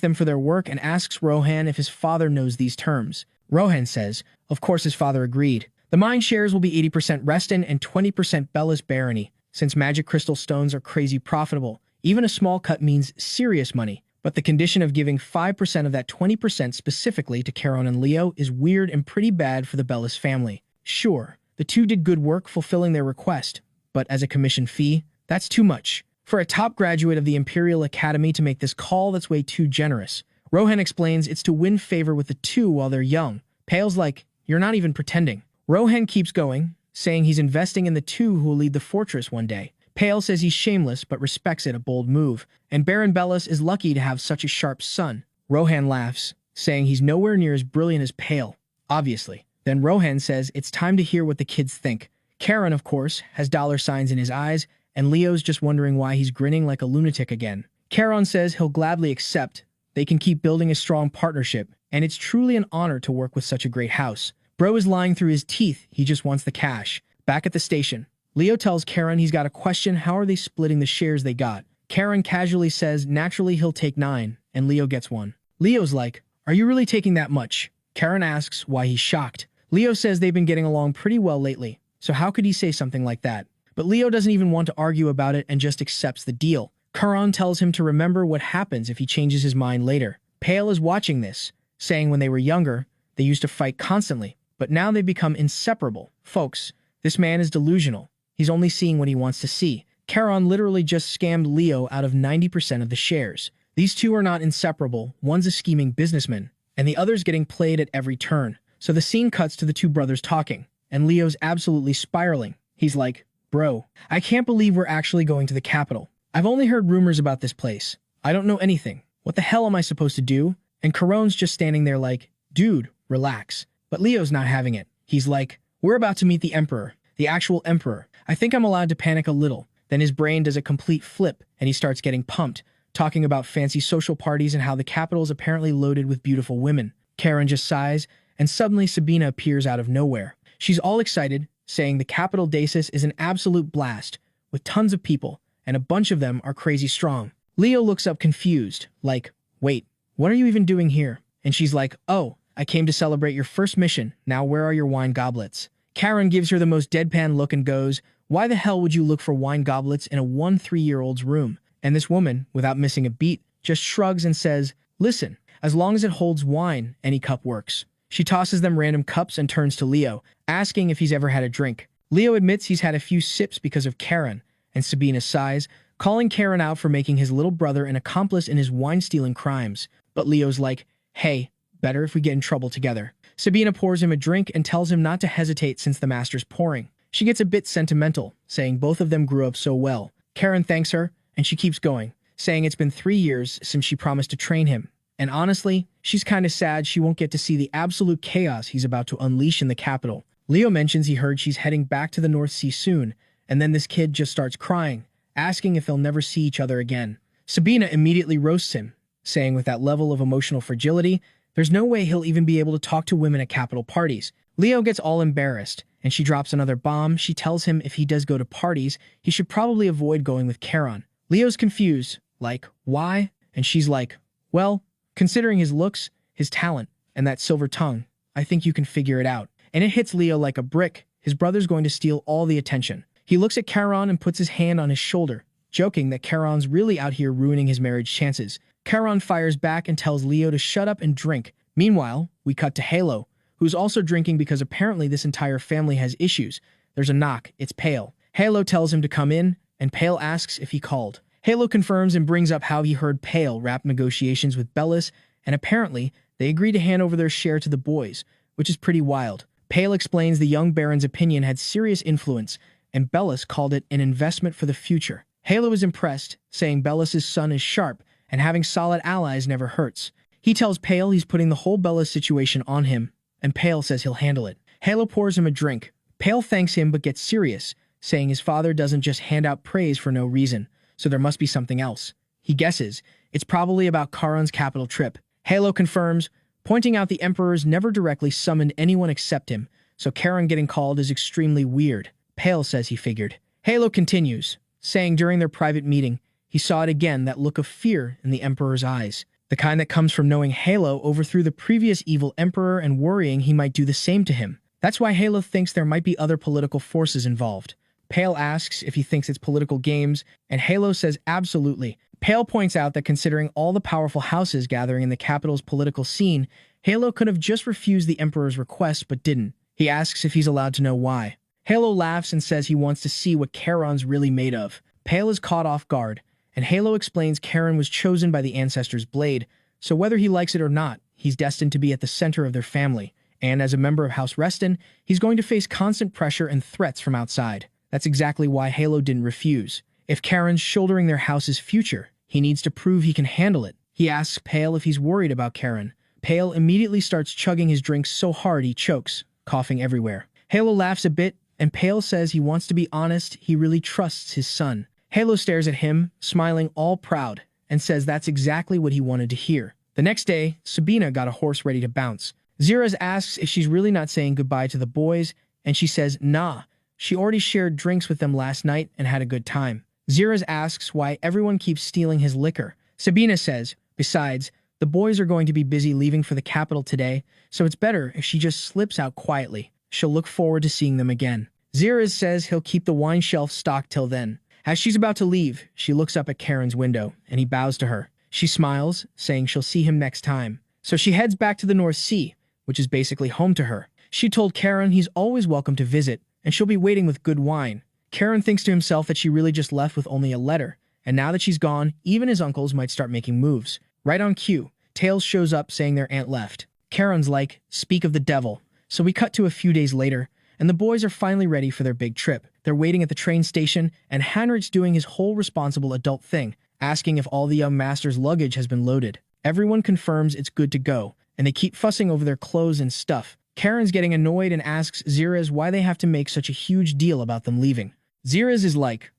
them for their work and asks Rohan if his father knows these terms. Rohan says, of course his father agreed. The mine shares will be 80% Reston and 20% Bellus barony. Since magic crystal stones are crazy profitable, even a small cut means serious money. But the condition of giving 5% of that 20% specifically to Charon and Leo is weird and pretty bad for the Bellis family. Sure, the two did good work fulfilling their request, but as a commission fee, that's too much. For a top graduate of the Imperial Academy to make this call, that's way too generous. Rohan explains it's to win favor with the two while they're young. Pale's like, you're not even pretending. Rohan keeps going, saying he's investing in the two who will lead the fortress one day. Pale says he's shameless but respects it, a bold move, and Baron Bellis is lucky to have such a sharp son. Rohan laughs, saying he's nowhere near as brilliant as Pale, obviously. Then Rohan says it's time to hear what the kids think. Karen, of course, has dollar signs in his eyes, and Leo's just wondering why he's grinning like a lunatic again. Charon says he'll gladly accept. They can keep building a strong partnership, and it's truly an honor to work with such a great house. Bro is lying through his teeth, he just wants the cash. Back at the station, Leo tells Karen he's got a question, how are they splitting the shares they got? Karen casually says naturally he'll take 9, and Leo gets 1. Leo's like, are you really taking that much? Karen asks why he's shocked. Leo says they've been getting along pretty well lately, so how could he say something like that? But Leo doesn't even want to argue about it and just accepts the deal. Charon tells him to remember what happens if he changes his mind later. Pale is watching this, saying when they were younger, they used to fight constantly, but now they've become inseparable. Folks, this man is delusional. He's only seeing what he wants to see. Charon literally just scammed Leo out of 90% of the shares. These two are not inseparable. One's a scheming businessman, and the other's getting played at every turn. So the scene cuts to the two brothers talking, and Leo's absolutely spiraling. He's like, bro, I can't believe we're actually going to the capital. I've only heard rumors about this place. I don't know anything. What the hell am I supposed to do? And Charon's just standing there like, dude, relax. But Leo's not having it. He's like, we're about to meet the Emperor, the actual Emperor. I think I'm allowed to panic a little. Then his brain does a complete flip, and he starts getting pumped, talking about fancy social parties and how the capital is apparently loaded with beautiful women. Karen just sighs, and suddenly Sabina appears out of nowhere. She's all excited, saying the capital Dacis is an absolute blast, with tons of people, and a bunch of them are crazy strong. Leo looks up confused, like, wait, what are you even doing here? And she's like, oh, I came to celebrate your first mission. Now where are your wine goblets? Karen gives her the most deadpan look and goes, why the hell would you look for wine goblets in a 1-3-year-old's room? And this woman, without missing a beat, just shrugs and says, listen, as long as it holds wine, any cup works. She tosses them random cups and turns to Leo, asking if he's ever had a drink. Leo admits he's had a few sips because of Karen, and Sabina sighs, calling Karen out for making his little brother an accomplice in his wine-stealing crimes. But Leo's like, hey, better if we get in trouble together. Sabina pours him a drink and tells him not to hesitate since the master's pouring. She gets a bit sentimental, saying both of them grew up so well. Karen thanks her, and she keeps going, saying it's been 3 years since she promised to train him. And honestly, she's kinda sad she won't get to see the absolute chaos he's about to unleash in the capital. Leo mentions he heard she's heading back to the North Sea soon, and then this kid just starts crying, asking if they'll never see each other again. Sabina immediately roasts him, saying with that level of emotional fragility, there's no way he'll even be able to talk to women at capital parties. Leo gets all embarrassed, and she drops another bomb. She tells him if he does go to parties, he should probably avoid going with Charon. Leo's confused, like, why? And she's like, well, considering his looks, his talent, and that silver tongue, I think you can figure it out. And it hits Leo like a brick. His brother's going to steal all the attention. He looks at Charon and puts his hand on his shoulder, joking that Charon's really out here ruining his marriage chances. Charon fires back and tells Leo to shut up and drink. Meanwhile, we cut to Halo, who's also drinking because apparently this entire family has issues. There's a knock. It's Pale. Halo tells him to come in, and Pale asks if he called. Halo confirms and brings up how he heard Pale wrap negotiations with Bellis, and apparently they agree to hand over their share to the boys, which is pretty wild. Pale explains the young Baron's opinion had serious influence, and Bellis called it an investment for the future. Halo is impressed, saying Bellis' son is sharp, and having solid allies never hurts. He tells Pale he's putting the whole Bellis situation on him, and Pale says he'll handle it. Halo pours him a drink. Pale thanks him but gets serious, saying his father doesn't just hand out praise for no reason, so there must be something else. He guesses it's probably about Charon's capital trip. Halo confirms, pointing out the Emperor's never directly summoned anyone except him, so Charon getting called is extremely weird. Pale says he figured. Halo continues, saying during their private meeting, he saw it again, that look of fear in the Emperor's eyes. The kind that comes from knowing Halo overthrew the previous evil Emperor and worrying he might do the same to him. That's why Halo thinks there might be other political forces involved. Pale asks if he thinks it's political games, and Halo says absolutely. Pale points out that considering all the powerful houses gathering in the capital's political scene, Halo could have just refused the Emperor's request but didn't. He asks if he's allowed to know why. Halo laughs and says he wants to see what Charon's really made of. Pale is caught off guard, and Halo explains Charon was chosen by the Ancestor's blade, so whether he likes it or not, he's destined to be at the center of their family, And as a member of House Reston, he's going to face constant pressure and threats from outside. That's exactly why Halo didn't refuse. If Karen's shouldering their house's future, he needs to prove he can handle it. He asks Pale if he's worried about Karen. Pale immediately starts chugging his drink so hard he chokes, coughing everywhere. Halo laughs a bit, and Pale says he wants to be honest, he really trusts his son. Halo stares at him, smiling all proud, and says that's exactly what he wanted to hear. The next day, Sabina got a horse ready to bounce. Zirez asks if she's really not saying goodbye to the boys, and she says nah, she already shared drinks with them last night and had a good time. Zirez asks why everyone keeps stealing his liquor. Sabina says, besides, the boys are going to be busy leaving for the capital today, so it's better if she just slips out quietly. She'll look forward to seeing them again. Zirez says he'll keep the wine shelf stocked till then. As she's about to leave, she looks up at Karen's window, and he bows to her. She smiles, saying she'll see him next time. So she heads back to the North Sea, which is basically home to her. She told Karen he's always welcome to visit, and she'll be waiting with good wine. Karen thinks to himself that she really just left with only a letter, and now that she's gone, even his uncles might start making moves. Right on cue, Tails shows up saying their aunt left. Karen's like, speak of the devil. So we cut to a few days later, and the boys are finally ready for their big trip. They're waiting at the train station, and Heinrich's doing his whole responsible adult thing, asking if all the young master's luggage has been loaded. Everyone confirms it's good to go, and they keep fussing over their clothes and stuff. Karen's getting annoyed and asks Zirez why they have to make such a huge deal about them leaving. Zirez is like,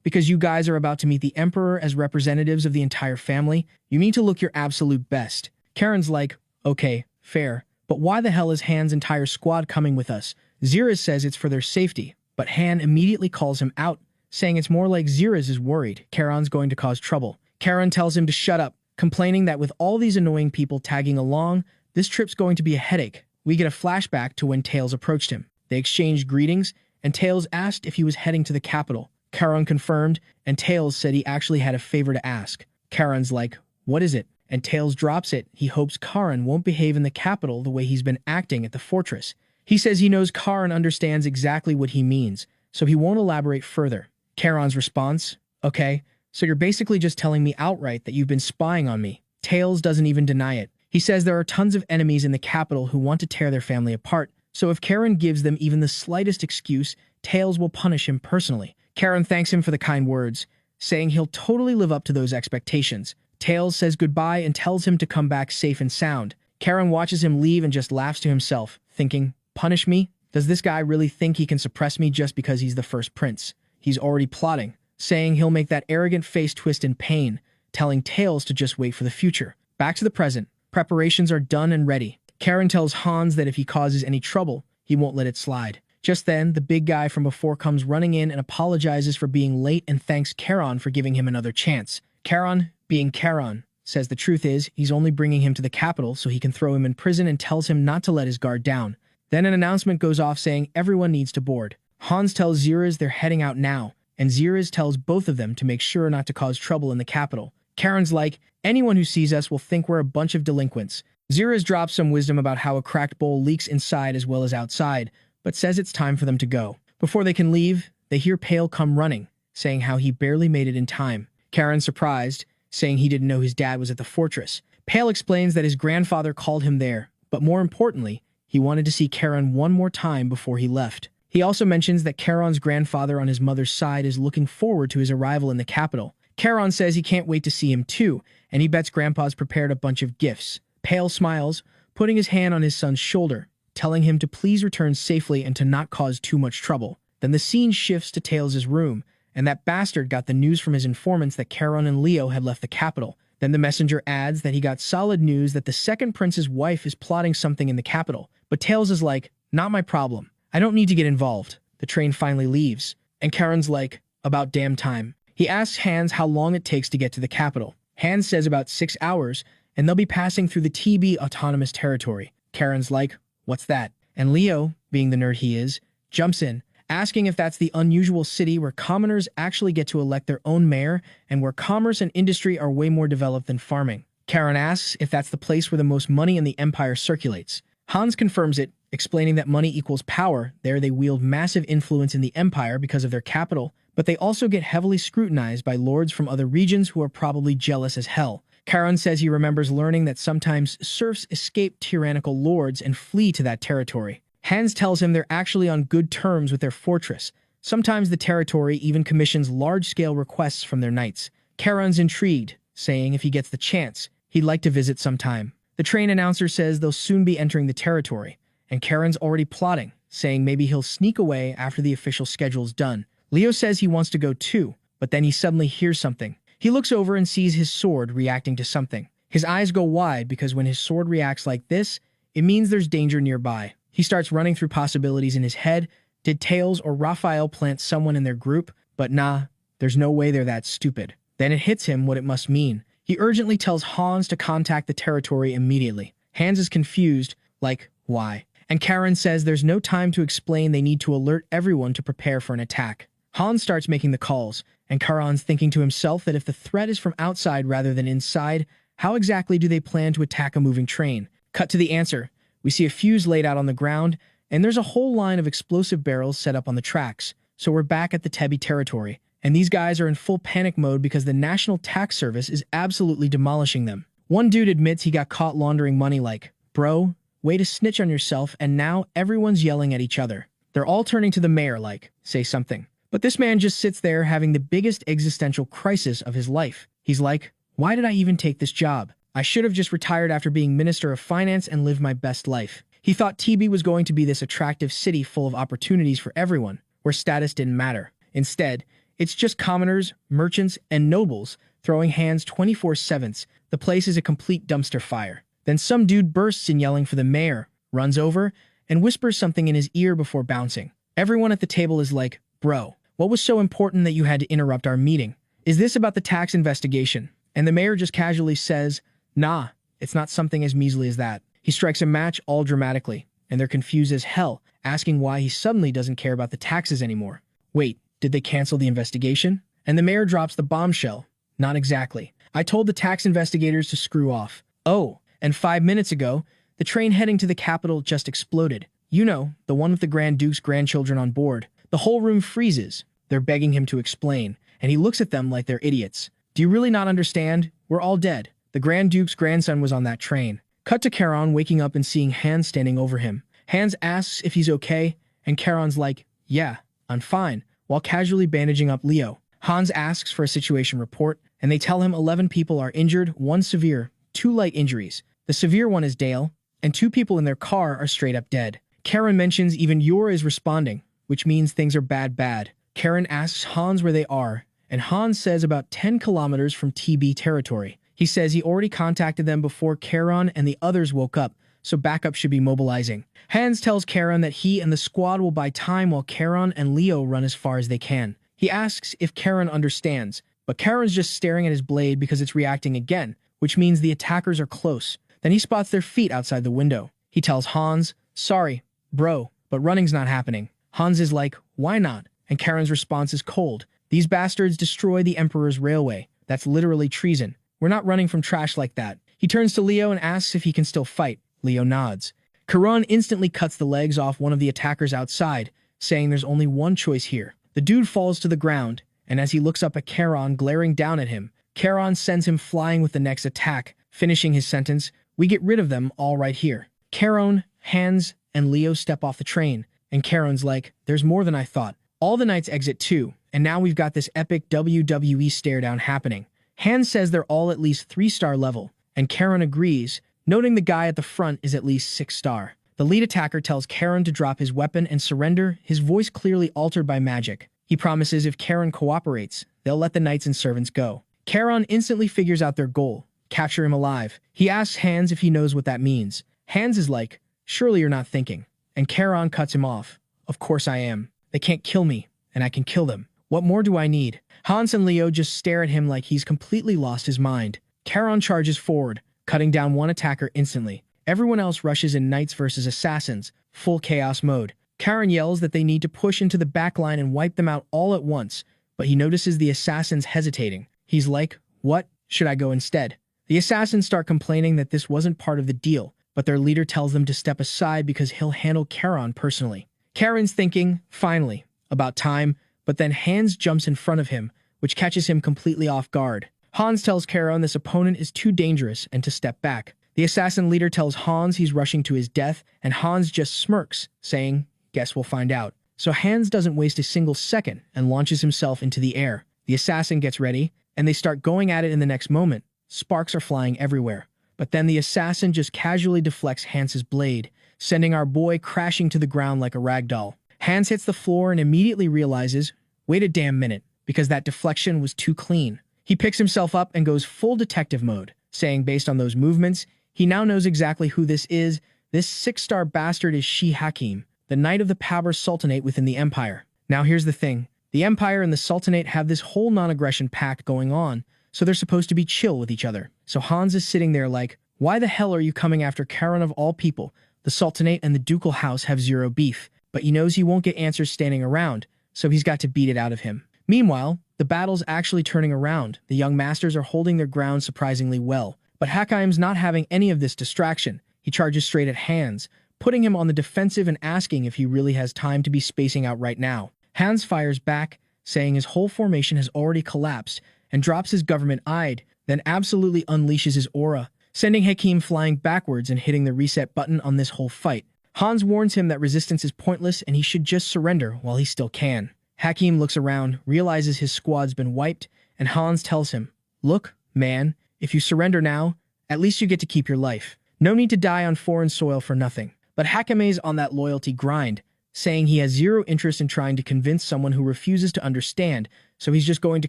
because you guys are about to meet the Emperor as representatives of the entire family, you need to look your absolute best. Karen's like, okay, fair, but why the hell is Han's entire squad coming with us? Zirez says it's for their safety, but Han immediately calls him out, saying it's more like Zirez is worried Karen's going to cause trouble. Karen tells him to shut up, complaining that with all these annoying people tagging along, this trip's going to be a headache. We get a flashback to when Tails approached him. They exchanged greetings, and Tails asked if he was heading to the capital. Karen confirmed, and Tails said he actually had a favor to ask. Karen's like, what is it? And Tails drops it. He hopes Karen won't behave in the capital the way he's been acting at the fortress. He says he knows Karen understands exactly what he means, so he won't elaborate further. Karen's response, okay, so you're basically just telling me outright that you've been spying on me. Tails doesn't even deny it. He says there are tons of enemies in the capital who want to tear their family apart, so if Karen gives them even the slightest excuse, Tails will punish him personally. Karen thanks him for the kind words, saying he'll totally live up to those expectations. Tails says goodbye and tells him to come back safe and sound. Karen watches him leave and just laughs to himself, thinking, punish me? Does this guy really think he can suppress me just because he's the first prince? He's already plotting, saying he'll make that arrogant face twist in pain, telling Tails to just wait for the future. Back to the present. Preparations are done and ready. Karen tells Hans that if he causes any trouble, he won't let it slide. Just then, the big guy from before comes running in and apologizes for being late and thanks Karen for giving him another chance. Karen, being Karen, says the truth is he's only bringing him to the capital so he can throw him in prison and tells him not to let his guard down. Then an announcement goes off saying everyone needs to board. Hans tells Zirez they're heading out now, and Zirez tells both of them to make sure not to cause trouble in the capital. Karen's like, anyone who sees us will think we're a bunch of delinquents. Zirez drops some wisdom about how a cracked bowl leaks inside as well as outside, but says it's time for them to go. Before they can leave, they hear Pale come running, saying how he barely made it in time. Karen's surprised, saying he didn't know his dad was at the fortress. Pale explains that his grandfather called him there, but more importantly, he wanted to see Karen one more time before he left. He also mentions that Karen's grandfather on his mother's side is looking forward to his arrival in the capital. Karen says he can't wait to see him too, and he bets Grandpa's prepared a bunch of gifts. Pale smiles, putting his hand on his son's shoulder, telling him to please return safely and to not cause too much trouble. Then the scene shifts to Tails' room, and that bastard got the news from his informants that Karen and Leo had left the capital. Then the messenger adds that he got solid news that the second prince's wife is plotting something in the capital. But Tails is like, not my problem. I don't need to get involved. The train finally leaves, and Karen's like, about damn time. He asks Hans how long it takes to get to the capital. Hans says about 6 hours, and they'll be passing through the TB autonomous territory. Karen's like, what's that? And Leo, being the nerd he is, jumps in, asking if that's the unusual city where commoners actually get to elect their own mayor and where commerce and industry are way more developed than farming. Karen asks if that's the place where the most money in the empire circulates. Hans confirms it, explaining that money equals power. There they wield massive influence in the empire because of their capital, but they also get heavily scrutinized by lords from other regions who are probably jealous as hell. Charon says he remembers learning that sometimes serfs escape tyrannical lords and flee to that territory. Hans tells him they're actually on good terms with their fortress. Sometimes the territory even commissions large-scale requests from their knights. Charon's intrigued, saying if he gets the chance, he'd like to visit sometime. The train announcer says they'll soon be entering the territory, and Charon's already plotting, saying maybe he'll sneak away after the official schedule's done. Leo says he wants to go too, but then he suddenly hears something. He looks over and sees his sword reacting to something. His eyes go wide because when his sword reacts like this, it means there's danger nearby. He starts running through possibilities in his head. Did Tails or Raphael plant someone in their group? But nah, there's no way they're that stupid. Then it hits him what it must mean. He urgently tells Hans to contact the territory immediately. Hans is confused, like, why? And Charon says there's no time to explain, they need to alert everyone to prepare for an attack. Hans starts making the calls, and Charon's thinking to himself that if the threat is from outside rather than inside, how exactly do they plan to attack a moving train? Cut to the answer. We see a fuse laid out on the ground, and there's a whole line of explosive barrels set up on the tracks. So we're back at the Tebi territory, and these guys are in full panic mode because the National Tax Service is absolutely demolishing them. One dude admits he got caught laundering money like, bro, way to snitch on yourself, and now everyone's yelling at each other. They're all turning to the mayor like, say something. But this man just sits there having the biggest existential crisis of his life. He's like, why did I even take this job? I should have just retired after being Minister of Finance and lived my best life. He thought TB was going to be this attractive city full of opportunities for everyone, where status didn't matter. Instead, it's just commoners, merchants, and nobles throwing hands 24/7. The place is a complete dumpster fire. Then some dude bursts in yelling for the mayor, runs over, and whispers something in his ear before bouncing. Everyone at the table is like, bro, what was so important that you had to interrupt our meeting? Is this about the tax investigation? And the mayor just casually says, nah, it's not something as measly as that. He strikes a match all dramatically, and they're confused as hell, asking why he suddenly doesn't care about the taxes anymore. Wait, did they cancel the investigation? And the mayor drops the bombshell. Not exactly. I told the tax investigators to screw off. Oh, and 5 minutes ago, the train heading to the capital just exploded. You know, the one with the Grand Duke's grandchildren on board. The whole room freezes. They're begging him to explain, and he looks at them like they're idiots. Do you really not understand? We're all dead. The Grand Duke's grandson was on that train. Cut to Charon waking up and seeing Hans standing over him. Hans asks if he's okay, and Charon's like, yeah, I'm fine, while casually bandaging up Leo. Hans asks for a situation report, and they tell him 11 people are injured, 1 severe, 2 light injuries. The severe one is Dale, and 2 people in their car are straight up dead. Charon mentions even Yor is responding, which means things are bad. Charon asks Hans where they are, and Hans says about 10 kilometers from TB territory. He says he already contacted them before Charon and the others woke up, so backup should be mobilizing. Hans tells Charon that he and the squad will buy time while Charon and Leo run as far as they can. He asks if Charon understands, but Charon's just staring at his blade because it's reacting again, which means the attackers are close. Then he spots their feet outside the window. He tells Hans, sorry, bro, but running's not happening. Hans is like, why not? And Charon's response is cold. These bastards destroy the Emperor's railway. That's literally treason. We're not running from trash like that. He turns to Leo and asks if he can still fight. Leo nods. Charon instantly cuts the legs off one of the attackers outside, saying there's only one choice here. The dude falls to the ground, and as he looks up at Charon glaring down at him, Charon sends him flying with the next attack, finishing his sentence, we get rid of them all right here. Charon, Hans, and Leo step off the train, and Charon's like, there's more than I thought. All the knights exit too, and now we've got this epic WWE stare down happening. Hans says they're all at least 3-star level, and Charon agrees, noting the guy at the front is at least 6-star. The lead attacker tells Charon to drop his weapon and surrender, his voice clearly altered by magic. He promises if Charon cooperates, they'll let the knights and servants go. Charon instantly figures out their goal, capture him alive. He asks Hans if he knows what that means. Hans is like, surely you're not thinking. And Charon cuts him off. Of course I am. They can't kill me, and I can kill them. What more do I need? Hans and Leo just stare at him like he's completely lost his mind. Charon charges forward, cutting down one attacker instantly. Everyone else rushes in knights versus assassins, full chaos mode. Charon yells that they need to push into the back line and wipe them out all at once, but he notices the assassins hesitating. He's like, what? Should I go instead? The assassins start complaining that this wasn't part of the deal, but their leader tells them to step aside because he'll handle Charon personally. Charon's thinking, finally, about time, but then Hans jumps in front of him, which catches him completely off guard. Hans tells Charon this opponent is too dangerous and to step back. The assassin leader tells Hans he's rushing to his death, and Hans just smirks, saying, "Guess we'll find out." So Hans doesn't waste a single second and launches himself into the air. The assassin gets ready, and they start going at it in the next moment. Sparks are flying everywhere. But then the assassin just casually deflects Hans's blade, sending our boy crashing to the ground like a rag doll. Hans hits the floor and immediately realizes, wait a damn minute, because that deflection was too clean. He picks himself up and goes full detective mode, saying based on those movements, he now knows exactly who this is. This 6-star bastard is Shi Hakim, the Knight of the Power Sultanate within the Empire. Now here's the thing. The Empire and the Sultanate have this whole non-aggression pact going on, so they're supposed to be chill with each other. So Hans is sitting there like, why the hell are you coming after Charon of all people? The Sultanate and the Ducal House have zero beef, but he knows he won't get answers standing around, so he's got to beat it out of him. Meanwhile, the battle's actually turning around. The young masters are holding their ground surprisingly well, but Hakim's not having any of this distraction. He charges straight at Hans, putting him on the defensive and asking if he really has time to be spacing out right now. Hans fires back, saying his whole formation has already collapsed, and drops his government ide, then absolutely unleashes his aura, sending Hakim flying backwards and hitting the reset button on this whole fight. Hans warns him that resistance is pointless and he should just surrender while he still can. Hakim looks around, realizes his squad's been wiped, and Hans tells him, "Look, man, if you surrender now, at least you get to keep your life. No need to die on foreign soil for nothing." But Hakime's on that loyalty grind, saying he has zero interest in trying to convince someone who refuses to understand, so he's just going to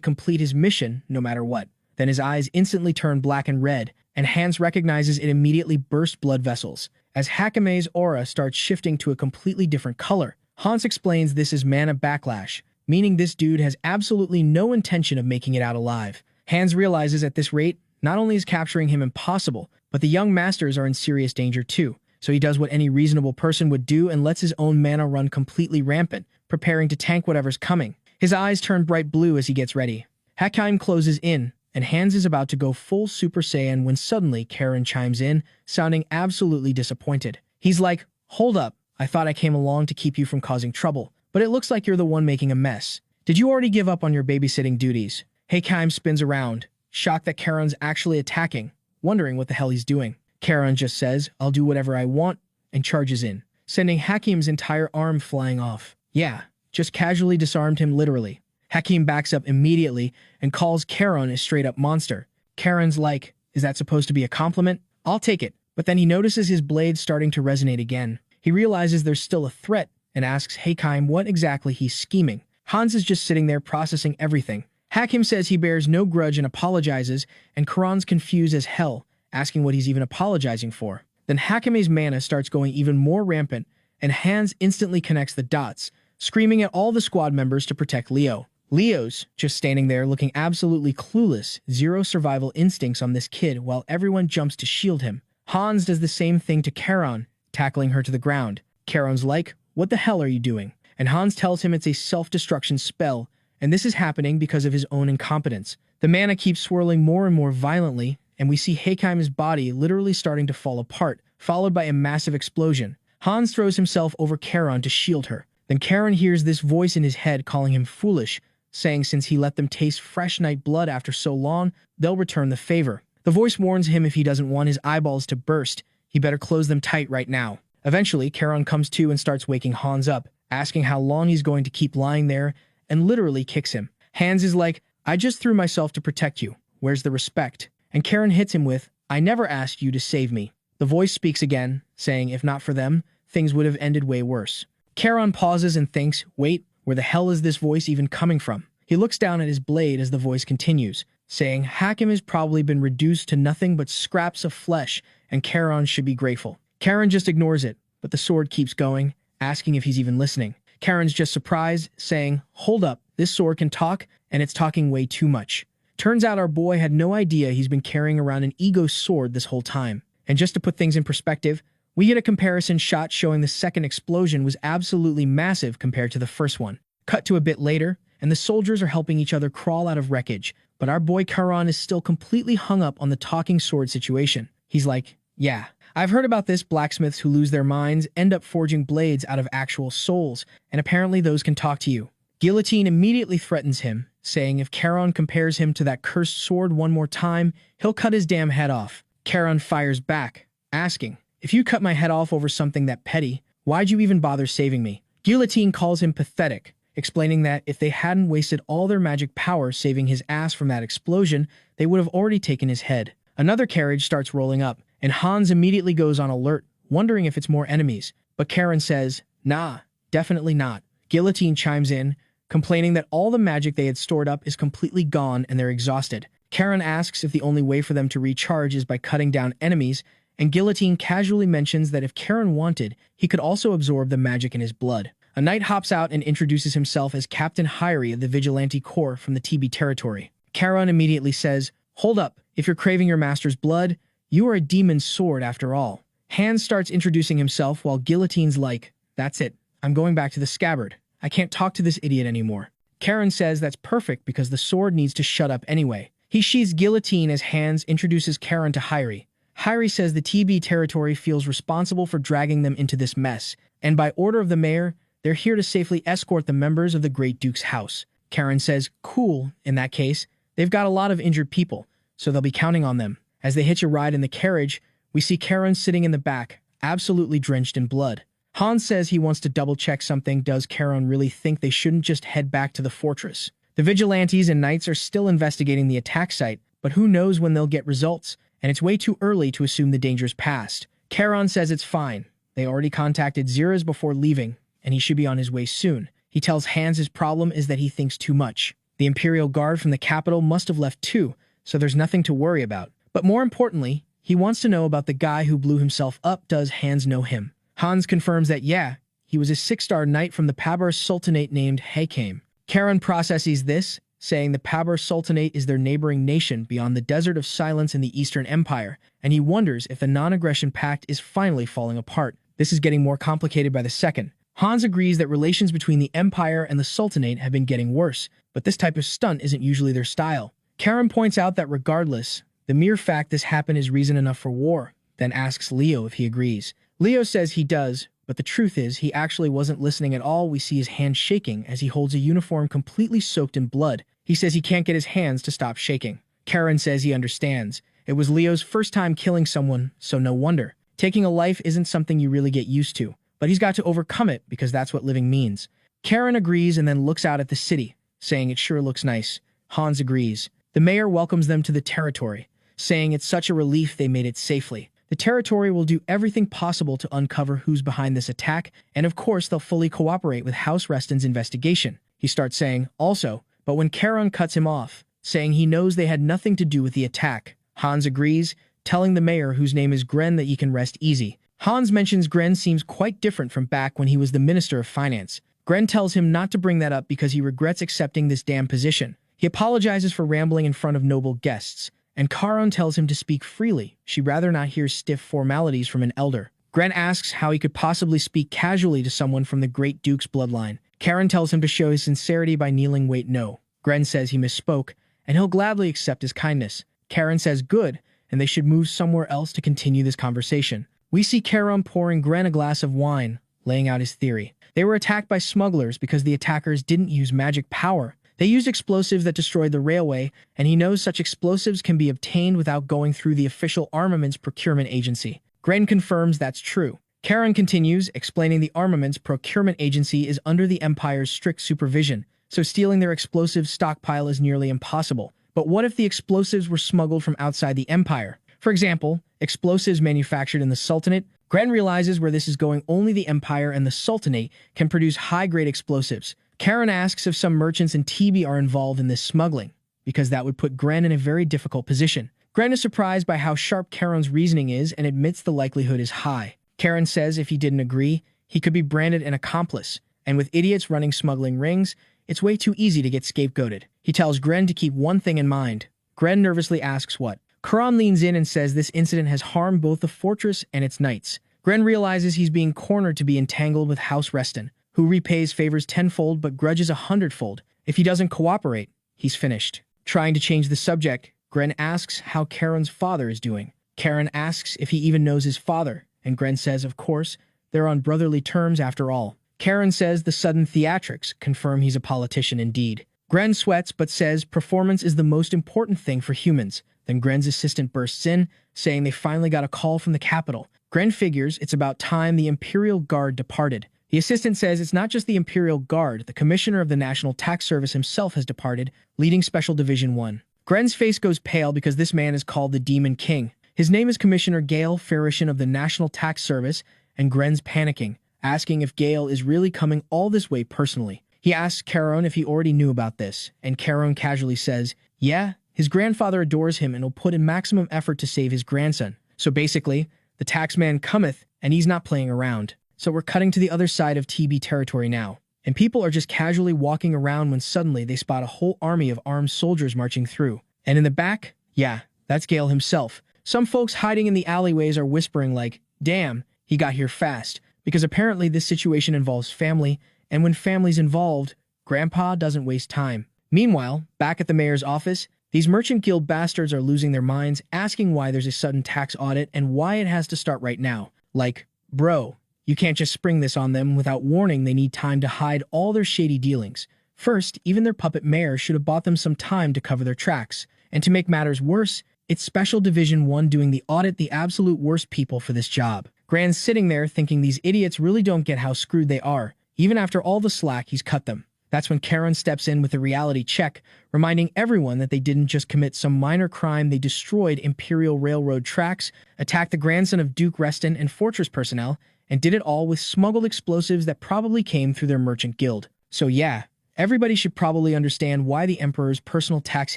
complete his mission no matter what. Then his eyes instantly turn black and red, and Hans recognizes it immediately burst blood vessels. As Hakime's aura starts shifting to a completely different color, Hans explains this is mana backlash, meaning this dude has absolutely no intention of making it out alive. Hans realizes at this rate, not only is capturing him impossible, but the young masters are in serious danger too. So he does what any reasonable person would do and lets his own mana run completely rampant, preparing to tank whatever's coming. His eyes turn bright blue as he gets ready. Hakim closes in, and Hans is about to go full Super Saiyan when suddenly Charon chimes in, sounding absolutely disappointed. He's like, "Hold up, I thought I came along to keep you from causing trouble, but it looks like you're the one making a mess. Did you already give up on your babysitting duties?" Hakim spins around, shocked that Charon's actually attacking, wondering what the hell he's doing. Charon just says, "I'll do whatever I want," and charges in, sending Hakim's entire arm flying off. Yeah, just casually disarmed him literally. Hakim backs up immediately and calls Charon a straight-up monster. Charon's like, "Is that supposed to be a compliment? I'll take it." But then he notices his blade starting to resonate again. He realizes there's still a threat and asks Hakim what exactly he's scheming. Hans is just sitting there processing everything. Hakim says he bears no grudge and apologizes, and Charon's confused as hell, asking what he's even apologizing for. Then Hakime's mana starts going even more rampant, and Hans instantly connects the dots, screaming at all the squad members to protect Leo. Leo's just standing there looking absolutely clueless, zero survival instincts on this kid while everyone jumps to shield him. Hans does the same thing to Charon, tackling her to the ground. Charon's like, "What the hell are you doing?" And Hans tells him it's a self-destruction spell, and this is happening because of his own incompetence. The mana keeps swirling more and more violently, and we see Hakim's body literally starting to fall apart, followed by a massive explosion. Hans throws himself over Charon to shield her. Then Charon hears this voice in his head calling him foolish, saying since he let them taste fresh night blood after so long, they'll return the favor. The voice warns him if he doesn't want his eyeballs to burst, he better close them tight right now. Eventually, Charon comes to and starts waking Hans up, asking how long he's going to keep lying there, and literally kicks him. Hans is like, "I just threw myself to protect you. Where's the respect?" And Charon hits him with, "I never asked you to save me." The voice speaks again, saying if not for them, things would have ended way worse. Charon pauses and thinks, wait, where the hell is this voice even coming from? He looks down at his blade as the voice continues, saying Hakim has probably been reduced to nothing but scraps of flesh, and Charon should be grateful. Charon just ignores it, but the sword keeps going, asking if he's even listening. Charon's just surprised, saying, "Hold up, this sword can talk, and it's talking way too much." Turns out our boy had no idea he's been carrying around an ego sword this whole time. And just to put things in perspective, we get a comparison shot showing the second explosion was absolutely massive compared to the first one. Cut to a bit later, and the soldiers are helping each other crawl out of wreckage, but our boy Charon is still completely hung up on the talking sword situation. He's like, "Yeah, I've heard about this blacksmiths who lose their minds end up forging blades out of actual souls, and apparently those can talk to you." Guillotine immediately threatens him, saying if Charon compares him to that cursed sword one more time, he'll cut his damn head off. Charon fires back, asking, "If you cut my head off over something that petty, why'd you even bother saving me?" Guillotine calls him pathetic, explaining that if they hadn't wasted all their magic power saving his ass from that explosion, they would have already taken his head. Another carriage starts rolling up, and Hans immediately goes on alert, wondering if it's more enemies. But Charon says, "Nah, definitely not." Guillotine chimes in, complaining that all the magic they had stored up is completely gone and they're exhausted. Charon asks if the only way for them to recharge is by cutting down enemies, and Guillotine casually mentions that if Charon wanted, he could also absorb the magic in his blood. A knight hops out and introduces himself as Captain Hyrie of the Vigilante Corps from the TB territory. Charon immediately says, "Hold up, if you're craving your master's blood, you are a demon's sword after all." Hans starts introducing himself while Guillotine's like, "That's it, I'm going back to the scabbard. I can't talk to this idiot anymore." Charon says that's perfect because the sword needs to shut up anyway. He sheathes Guillotine as Hans introduces Charon to Hyrie. Hyrie says the TB territory feels responsible for dragging them into this mess, and by order of the mayor, they're here to safely escort the members of the Great Duke's house. Charon says, "Cool, in that case, they've got a lot of injured people, so they'll be counting on them." As they hitch a ride in the carriage, we see Charon sitting in the back, absolutely drenched in blood. Hans says he wants to double-check something. Does Charon really think they shouldn't just head back to the fortress? The vigilantes and knights are still investigating the attack site, but who knows when they'll get results, and it's way too early to assume the danger's past. Charon says it's fine. They already contacted Xeras before leaving, and he should be on his way soon. He tells Hans his problem is that he thinks too much. The Imperial Guard from the capital must have left too, so there's nothing to worry about. But more importantly, he wants to know about the guy who blew himself up. Does Hans know him? Hans confirms that yeah, he was a 6-star knight from the Pabar Sultanate named Hakim. Charon processes this, saying the Pabar Sultanate is their neighboring nation beyond the Desert of Silence in the Eastern Empire, and he wonders if the non-aggression pact is finally falling apart. This is getting more complicated by the second. Hans agrees that relations between the Empire and the Sultanate have been getting worse, but this type of stunt isn't usually their style. Charon points out that regardless, the mere fact this happened is reason enough for war, then asks Leo if he agrees. Leo says he does, but the truth is he actually wasn't listening at all. We see his hand shaking as he holds a uniform completely soaked in blood. He says he can't get his hands to stop shaking. Charon says he understands. It was Leo's first time killing someone, so no wonder. Taking a life isn't something you really get used to, but he's got to overcome it because that's what living means. Charon agrees and then looks out at the city, saying it sure looks nice. Hans agrees. The mayor welcomes them to the territory, saying it's such a relief they made it safely. The territory will do everything possible to uncover who's behind this attack, and of course they'll fully cooperate with House Reston's investigation. He starts saying, also, but when Charon cuts him off, saying he knows they had nothing to do with the attack, Hans agrees, telling the mayor, whose name is Gren, that he can rest easy. Hans mentions Gren seems quite different from back when he was the Minister of Finance. Gren tells him not to bring that up because he regrets accepting this damn position. He apologizes for rambling in front of noble guests, and Charon tells him to speak freely. She'd rather not hear stiff formalities from an elder. Gren asks how he could possibly speak casually to someone from the Great Duke's bloodline. Charon tells him to show his sincerity by kneeling. Wait, no. Gren says he misspoke, and he'll gladly accept his kindness. Charon says good, and they should move somewhere else to continue this conversation. We see Charon pouring Gren a glass of wine, laying out his theory. They were attacked by smugglers because the attackers didn't use magic power. They used explosives that destroyed the railway, and he knows such explosives can be obtained without going through the official armaments procurement agency. Gren confirms that's true. Charon continues, explaining the armaments procurement agency is under the Empire's strict supervision, so stealing their explosive stockpile is nearly impossible. But what if the explosives were smuggled from outside the Empire? For example, explosives manufactured in the Sultanate. Gren realizes where this is going. Only the Empire and the Sultanate can produce high-grade explosives. Charon asks if some merchants in TB are involved in this smuggling, because that would put Gren in a very difficult position. Gren is surprised by how sharp Charon's reasoning is and admits the likelihood is high. Charon says if he didn't agree, he could be branded an accomplice, and with idiots running smuggling rings, it's way too easy to get scapegoated. He tells Gren to keep one thing in mind. Gren nervously asks what. Charon leans in and says this incident has harmed both the fortress and its knights. Gren realizes he's being cornered to be entangled with House Reston, who repays favors tenfold but grudges 100-fold. If he doesn't cooperate, he's finished. Trying to change the subject, Gren asks how Charon's father is doing. Charon asks if he even knows his father, and Gren says, of course, they're on brotherly terms after all. Charon says the sudden theatrics confirm he's a politician indeed. Gren sweats but says performance is the most important thing for humans. Then Gren's assistant bursts in, saying they finally got a call from the capital. Gren figures it's about time the Imperial Guard departed. The assistant says it's not just the Imperial Guard, the Commissioner of the National Tax Service himself has departed, leading Special Division 1. Gren's face goes pale because this man is called the Demon King. His name is Commissioner Gale Farishan of the National Tax Service, and Gren's panicking, asking if Gale is really coming all this way personally. He asks Charon if he already knew about this, and Charon casually says, yeah, his grandfather adores him and will put in maximum effort to save his grandson. So basically, the taxman cometh, and he's not playing around. So we're cutting to the other side of TB territory now, and people are just casually walking around when suddenly they spot a whole army of armed soldiers marching through. And in the back, yeah, that's Gale himself. Some folks hiding in the alleyways are whispering like, damn, he got here fast, because apparently this situation involves family, and when family's involved, Grandpa doesn't waste time. Meanwhile, back at the mayor's office, these Merchant Guild bastards are losing their minds, asking why there's a sudden tax audit and why it has to start right now. Like, bro, you can't just spring this on them without warning. They need time to hide all their shady dealings. First, even their puppet mayor should have bought them some time to cover their tracks. And to make matters worse, it's Special Division 1 doing the audit, the absolute worst people for this job. Gran's sitting there thinking these idiots really don't get how screwed they are. Even after all the slack, he's cut them. That's when Charon steps in with a reality check, reminding everyone that they didn't just commit some minor crime, they destroyed Imperial Railroad tracks, attacked the grandson of Duke Reston and Fortress personnel, and did it all with smuggled explosives that probably came through their merchant guild. So yeah, everybody should probably understand why the Emperor's personal tax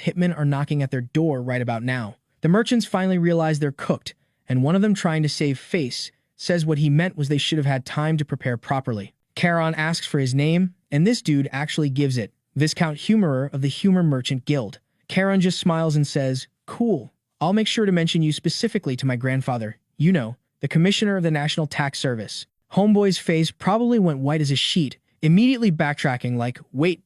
hitmen are knocking at their door right about now. The merchants finally realize they're cooked, and one of them, trying to save face, says what he meant was they should have had time to prepare properly. Charon asks for his name, and this dude actually gives it, Viscount Humorer of the Humor Merchant Guild. Charon just smiles and says, cool, I'll make sure to mention you specifically to my grandfather, you know, the Commissioner of the National Tax Service. Homeboy's face probably went white as a sheet, immediately backtracking like, wait,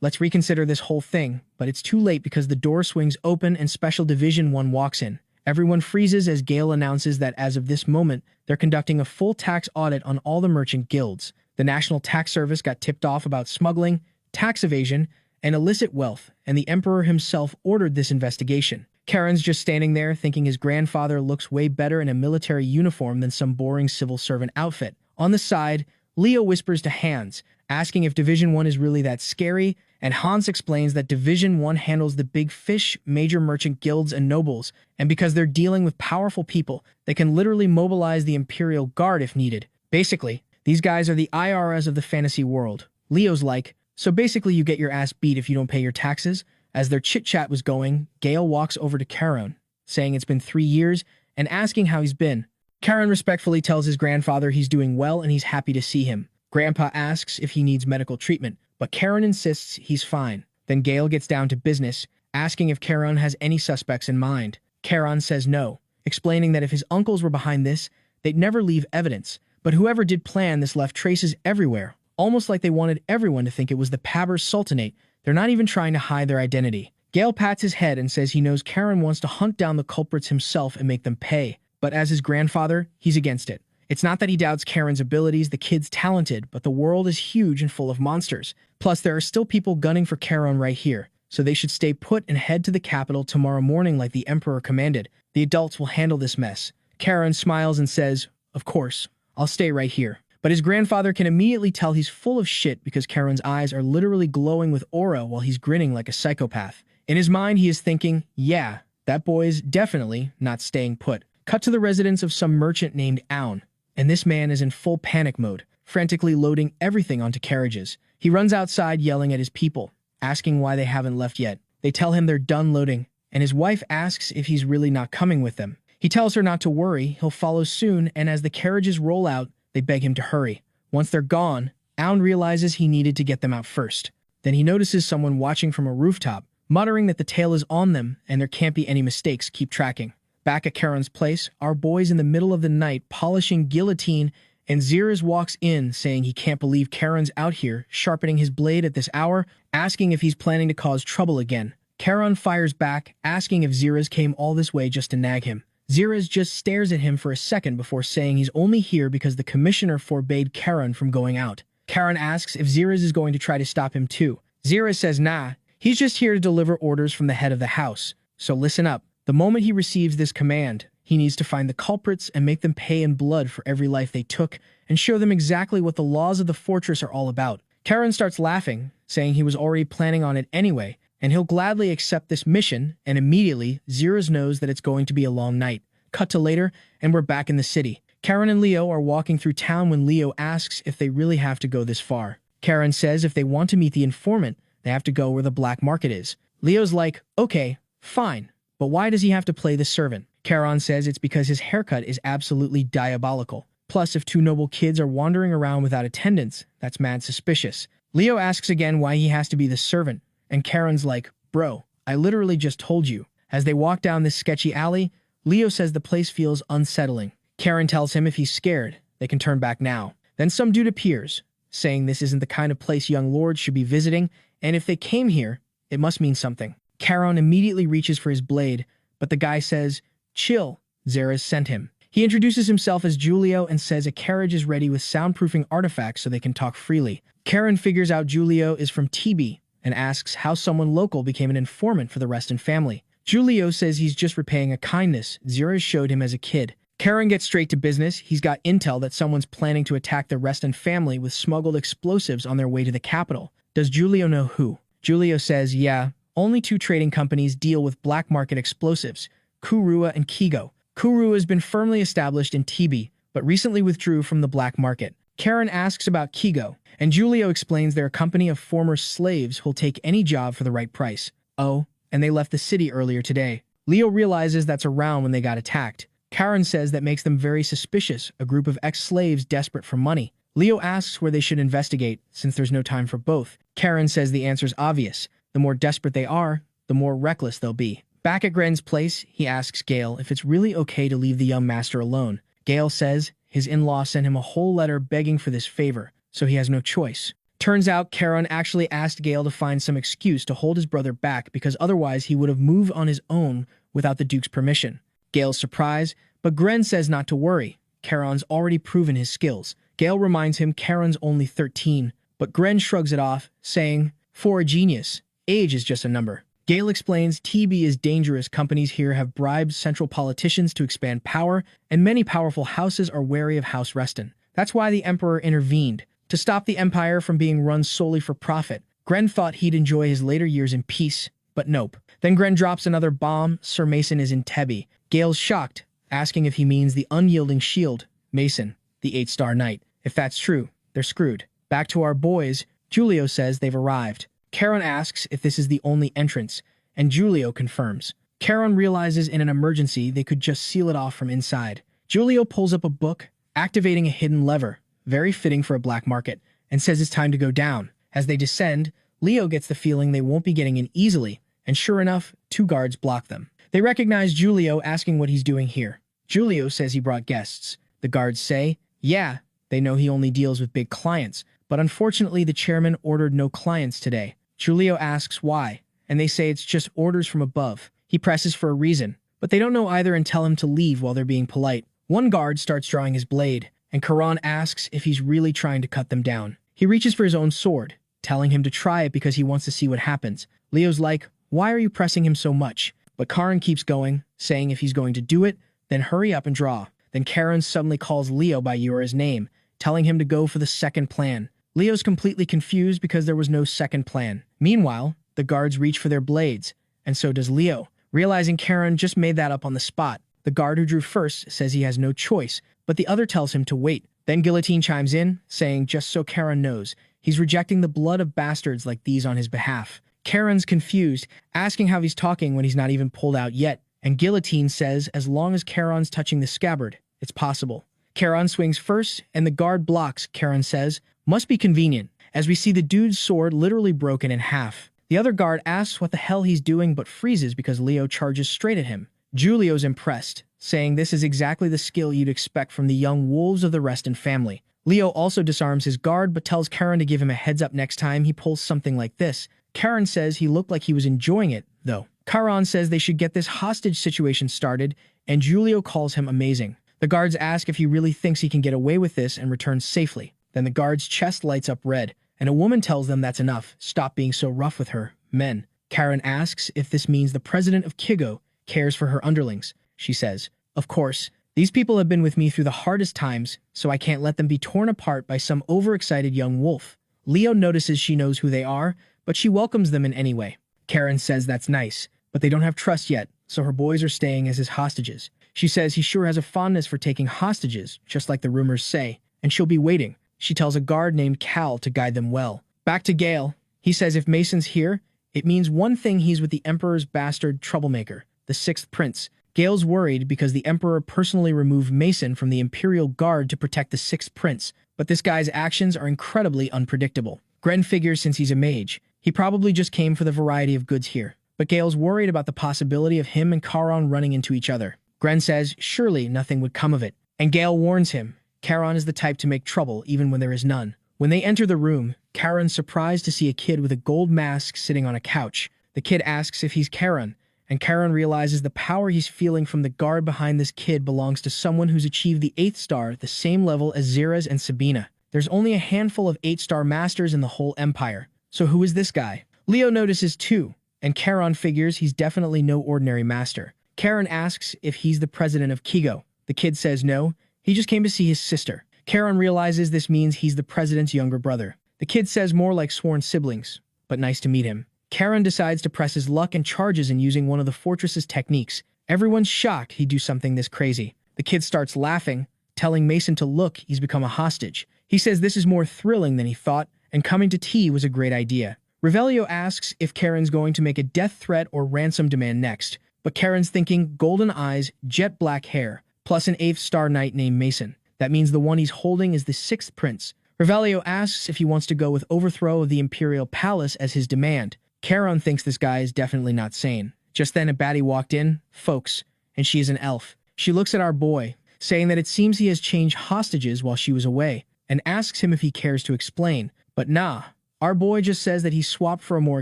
let's reconsider this whole thing, but it's too late because the door swings open and Special Division 1 walks in. Everyone freezes as Gale announces that as of this moment, they're conducting a full tax audit on all the merchant guilds. The National Tax Service got tipped off about smuggling, tax evasion, and illicit wealth, and the Emperor himself ordered this investigation. Charon's just standing there thinking his grandfather looks way better in a military uniform than some boring civil servant outfit. On the side, Leo whispers to Hans, asking if Division 1 is really that scary, and Hans explains that Division 1 handles the big fish, major merchant guilds, and nobles, and because they're dealing with powerful people, they can literally mobilize the Imperial Guard if needed. Basically, these guys are the IRS of the fantasy world. Leo's like, so basically you get your ass beat if you don't pay your taxes? As their chit-chat was going, Gale walks over to Charon, saying it's been 3 years, and asking how he's been. Charon respectfully tells his grandfather he's doing well and he's happy to see him. Grandpa asks if he needs medical treatment, but Charon insists he's fine. Then Gale gets down to business, asking if Charon has any suspects in mind. Charon says no, explaining that if his uncles were behind this, they'd never leave evidence. But whoever did plan this left traces everywhere, almost like they wanted everyone to think it was the Paber Sultanate. They're not even trying to hide their identity. Gale pats his head and says he knows Charon wants to hunt down the culprits himself and make them pay. But as his grandfather, he's against it. It's not that he doubts Charon's abilities, the kid's talented, but the world is huge and full of monsters. Plus, there are still people gunning for Charon right here, so they should stay put and head to the capital tomorrow morning like the Emperor commanded. The adults will handle this mess. Charon smiles and says, of course, I'll stay right here. But his grandfather can immediately tell he's full of shit because Charon's eyes are literally glowing with aura while he's grinning like a psychopath. In his mind, he is thinking, yeah, that boy's definitely not staying put. Cut to the residence of some merchant named Aun, and this man is in full panic mode, frantically loading everything onto carriages. He runs outside yelling at his people, asking why they haven't left yet. They tell him they're done loading, and his wife asks if he's really not coming with them. He tells her not to worry, he'll follow soon, and as the carriages roll out, they beg him to hurry. Once they're gone, Aun realizes he needed to get them out first. Then he notices someone watching from a rooftop, muttering that the tail is on them and there can't be any mistakes, keep tracking. Back at Charon's place, our boy's in the middle of the night polishing guillotine, and Xeris walks in saying he can't believe Charon's out here sharpening his blade at this hour, asking if he's planning to cause trouble again. Charon fires back, asking if Xeris came all this way just to nag him. Xeris just stares at him for a second before saying he's only here because the commissioner forbade Charon from going out. Charon asks if Xeris is going to try to stop him too. Xeris says nah, He's just here to deliver orders from the head of the house. So listen up. The moment he receives this command, he needs to find the culprits and make them pay in blood for every life they took and show them exactly what the laws of the fortress are all about. Charon starts laughing, saying he was already planning on it anyway, and he'll gladly accept this mission, and immediately, Zeros knows that it's going to be a long night. Cut to later, and we're back in the city. Charon and Leo are walking through town when Leo asks if they really have to go this far. Charon says if they want to meet the informant, they have to go where the black market is. Leo's like, okay, fine, but why does he have to play the servant? Charon says it's because his haircut is absolutely diabolical. Plus, if two noble kids are wandering around without attendants, that's mad suspicious. Leo asks again why he has to be the servant, and Charon's like, bro, I literally just told you. As they walk down this sketchy alley, Leo says the place feels unsettling. Charon tells him if he's scared, they can turn back now. Then some dude appears, saying this isn't the kind of place young lords should be visiting, and if they came here, it must mean something. Charon immediately reaches for his blade, but the guy says, chill, Zeres sent him. He introduces himself as Julio and says a carriage is ready with soundproofing artifacts so they can talk freely. Charon figures out Julio is from TB and asks how someone local became an informant for the Reston family. Julio says he's just repaying a kindness Zeres showed him as a kid. Charon gets straight to business. He's got intel that someone's planning to attack the Reston family with smuggled explosives on their way to the capital. Does Julio know who? Julio says, yeah, only two trading companies deal with black market explosives, Kurua and Kigo. Kurua has been firmly established in TB, but recently withdrew from the black market. Charon asks about Kigo, and Julio explains they're a company of former slaves who'll take any job for the right price. Oh, and they left the city earlier today. Leo realizes that's around when they got attacked. Charon says that makes them very suspicious, a group of ex-slaves desperate for money. Leo asks where they should investigate, since there's no time for both. Charon says the answer's obvious. The more desperate they are, the more reckless they'll be. Back at Gren's place, he asks Gale if it's really okay to leave the young master alone. Gale says his in-law sent him a whole letter begging for this favor, so he has no choice. Turns out Charon actually asked Gale to find some excuse to hold his brother back because otherwise he would have moved on his own without the Duke's permission. Gale's surprised, but Gren says not to worry. Charon's already proven his skills. Gale reminds him Charon's only 13, but Gren shrugs it off, saying, for a genius, age is just a number. Gale explains TB is dangerous. Companies here have bribed central politicians to expand power, and many powerful houses are wary of House Reston. That's why the Emperor intervened, to stop the Empire from being run solely for profit. Gren thought he'd enjoy his later years in peace, but nope. Then Gren drops another bomb. Sir Mason is in Tebi. Gale's shocked, asking if he means the unyielding shield, Mason, the 8-star knight. If that's true, they're screwed. Back to our boys, Julio says they've arrived. Charon asks if this is the only entrance, and Julio confirms. Charon realizes in an emergency they could just seal it off from inside. Julio pulls up a book, activating a hidden lever, very fitting for a black market, and says it's time to go down. As they descend, Leo gets the feeling they won't be getting in easily, and sure enough, two guards block them. They recognize Julio, asking what he's doing here. Julio says he brought guests. The guards say, yeah, they know he only deals with big clients, but unfortunately the chairman ordered no clients today. Julio asks why, and they say it's just orders from above. He presses for a reason, but they don't know either and tell him to leave while they're being polite. One guard starts drawing his blade, and Charon asks if he's really trying to cut them down. He reaches for his own sword, telling him to try it because he wants to see what happens. Leo's like, why are you pressing him so much? But Charon keeps going, saying if he's going to do it, then hurry up and draw. Then Charon suddenly calls Leo by Ura's name, telling him to go for the second plan. Leo's completely confused because there was no second plan. Meanwhile, the guards reach for their blades, and so does Leo. Realizing Charon just made that up on the spot, the guard who drew first says he has no choice, but the other tells him to wait. Then Guillotine chimes in, saying just so Charon knows, he's rejecting the blood of bastards like these on his behalf. Charon's confused, asking how he's talking when he's not even pulled out yet, and Guillotine says as long as Charon's touching the scabbard, it's possible. Charon swings first, and the guard blocks. Charon says, must be convenient, as we see the dude's sword literally broken in half. The other guard asks what the hell he's doing but freezes because Leo charges straight at him. Julio's impressed, saying this is exactly the skill you'd expect from the young wolves of the Reston family. Leo also disarms his guard but tells Charon to give him a heads up next time he pulls something like this. Charon says he looked like he was enjoying it, though. Charon says they should get this hostage situation started, and Julio calls him amazing. The guards ask if he really thinks he can get away with this and returns safely. Then the guard's chest lights up red, and a woman tells them that's enough. Stop being so rough with her, men. Karen asks if this means the president of Kigo cares for her underlings. She says, "Of course, these people have been with me through the hardest times, so I can't let them be torn apart by some overexcited young wolf." Leo notices she knows who they are, but she welcomes them in any way. Karen says that's nice, but they don't have trust yet, so her boys are staying as his hostages. She says he sure has a fondness for taking hostages, just like the rumors say, and she'll be waiting. She tells a guard named Cal to guide them well. Back to Gale. He says if Mason's here, it means one thing: he's with the Emperor's bastard troublemaker, the Sixth Prince. Gale's worried because the Emperor personally removed Mason from the Imperial Guard to protect the Sixth Prince, but this guy's actions are incredibly unpredictable. Gren figures since he's a mage, he probably just came for the variety of goods here. But Gale's worried about the possibility of him and Charon running into each other. Gren says surely nothing would come of it, and Gale warns him Charon is the type to make trouble even when there is none. When they enter the room, Charon's surprised to see a kid with a gold mask sitting on a couch. The kid asks if he's Charon, and Charon realizes the power he's feeling from the guard behind this kid belongs to someone who's achieved the 8th star, the same level as Xera's and Sabina. There's only a handful of 8-star masters in the whole empire, so who is this guy? Leo notices too, and Charon figures he's definitely no ordinary master. Charon asks if he's the president of Kigo. The kid says no, he just came to see his sister. Charon realizes this means he's the president's younger brother. The kid says more like sworn siblings, but nice to meet him. Charon decides to press his luck and charges in using one of the fortress's techniques. Everyone's shocked he'd do something this crazy. The kid starts laughing, telling Mason to look, he's become a hostage. He says this is more thrilling than he thought, and coming to tea was a great idea. Revelio asks if Charon's going to make a death threat or ransom demand next, but Charon's thinking golden eyes, jet black hair, plus an 8th star knight named Mason. That means the one he's holding is the 6th prince. Revelio asks if he wants to go with overthrow of the Imperial Palace as his demand. Charon thinks this guy is definitely not sane. Just then a baddie walked in, folks, and she is an elf. She looks at our boy, saying that it seems he has changed hostages while she was away, and asks him if he cares to explain. But nah, our boy just says that he swapped for a more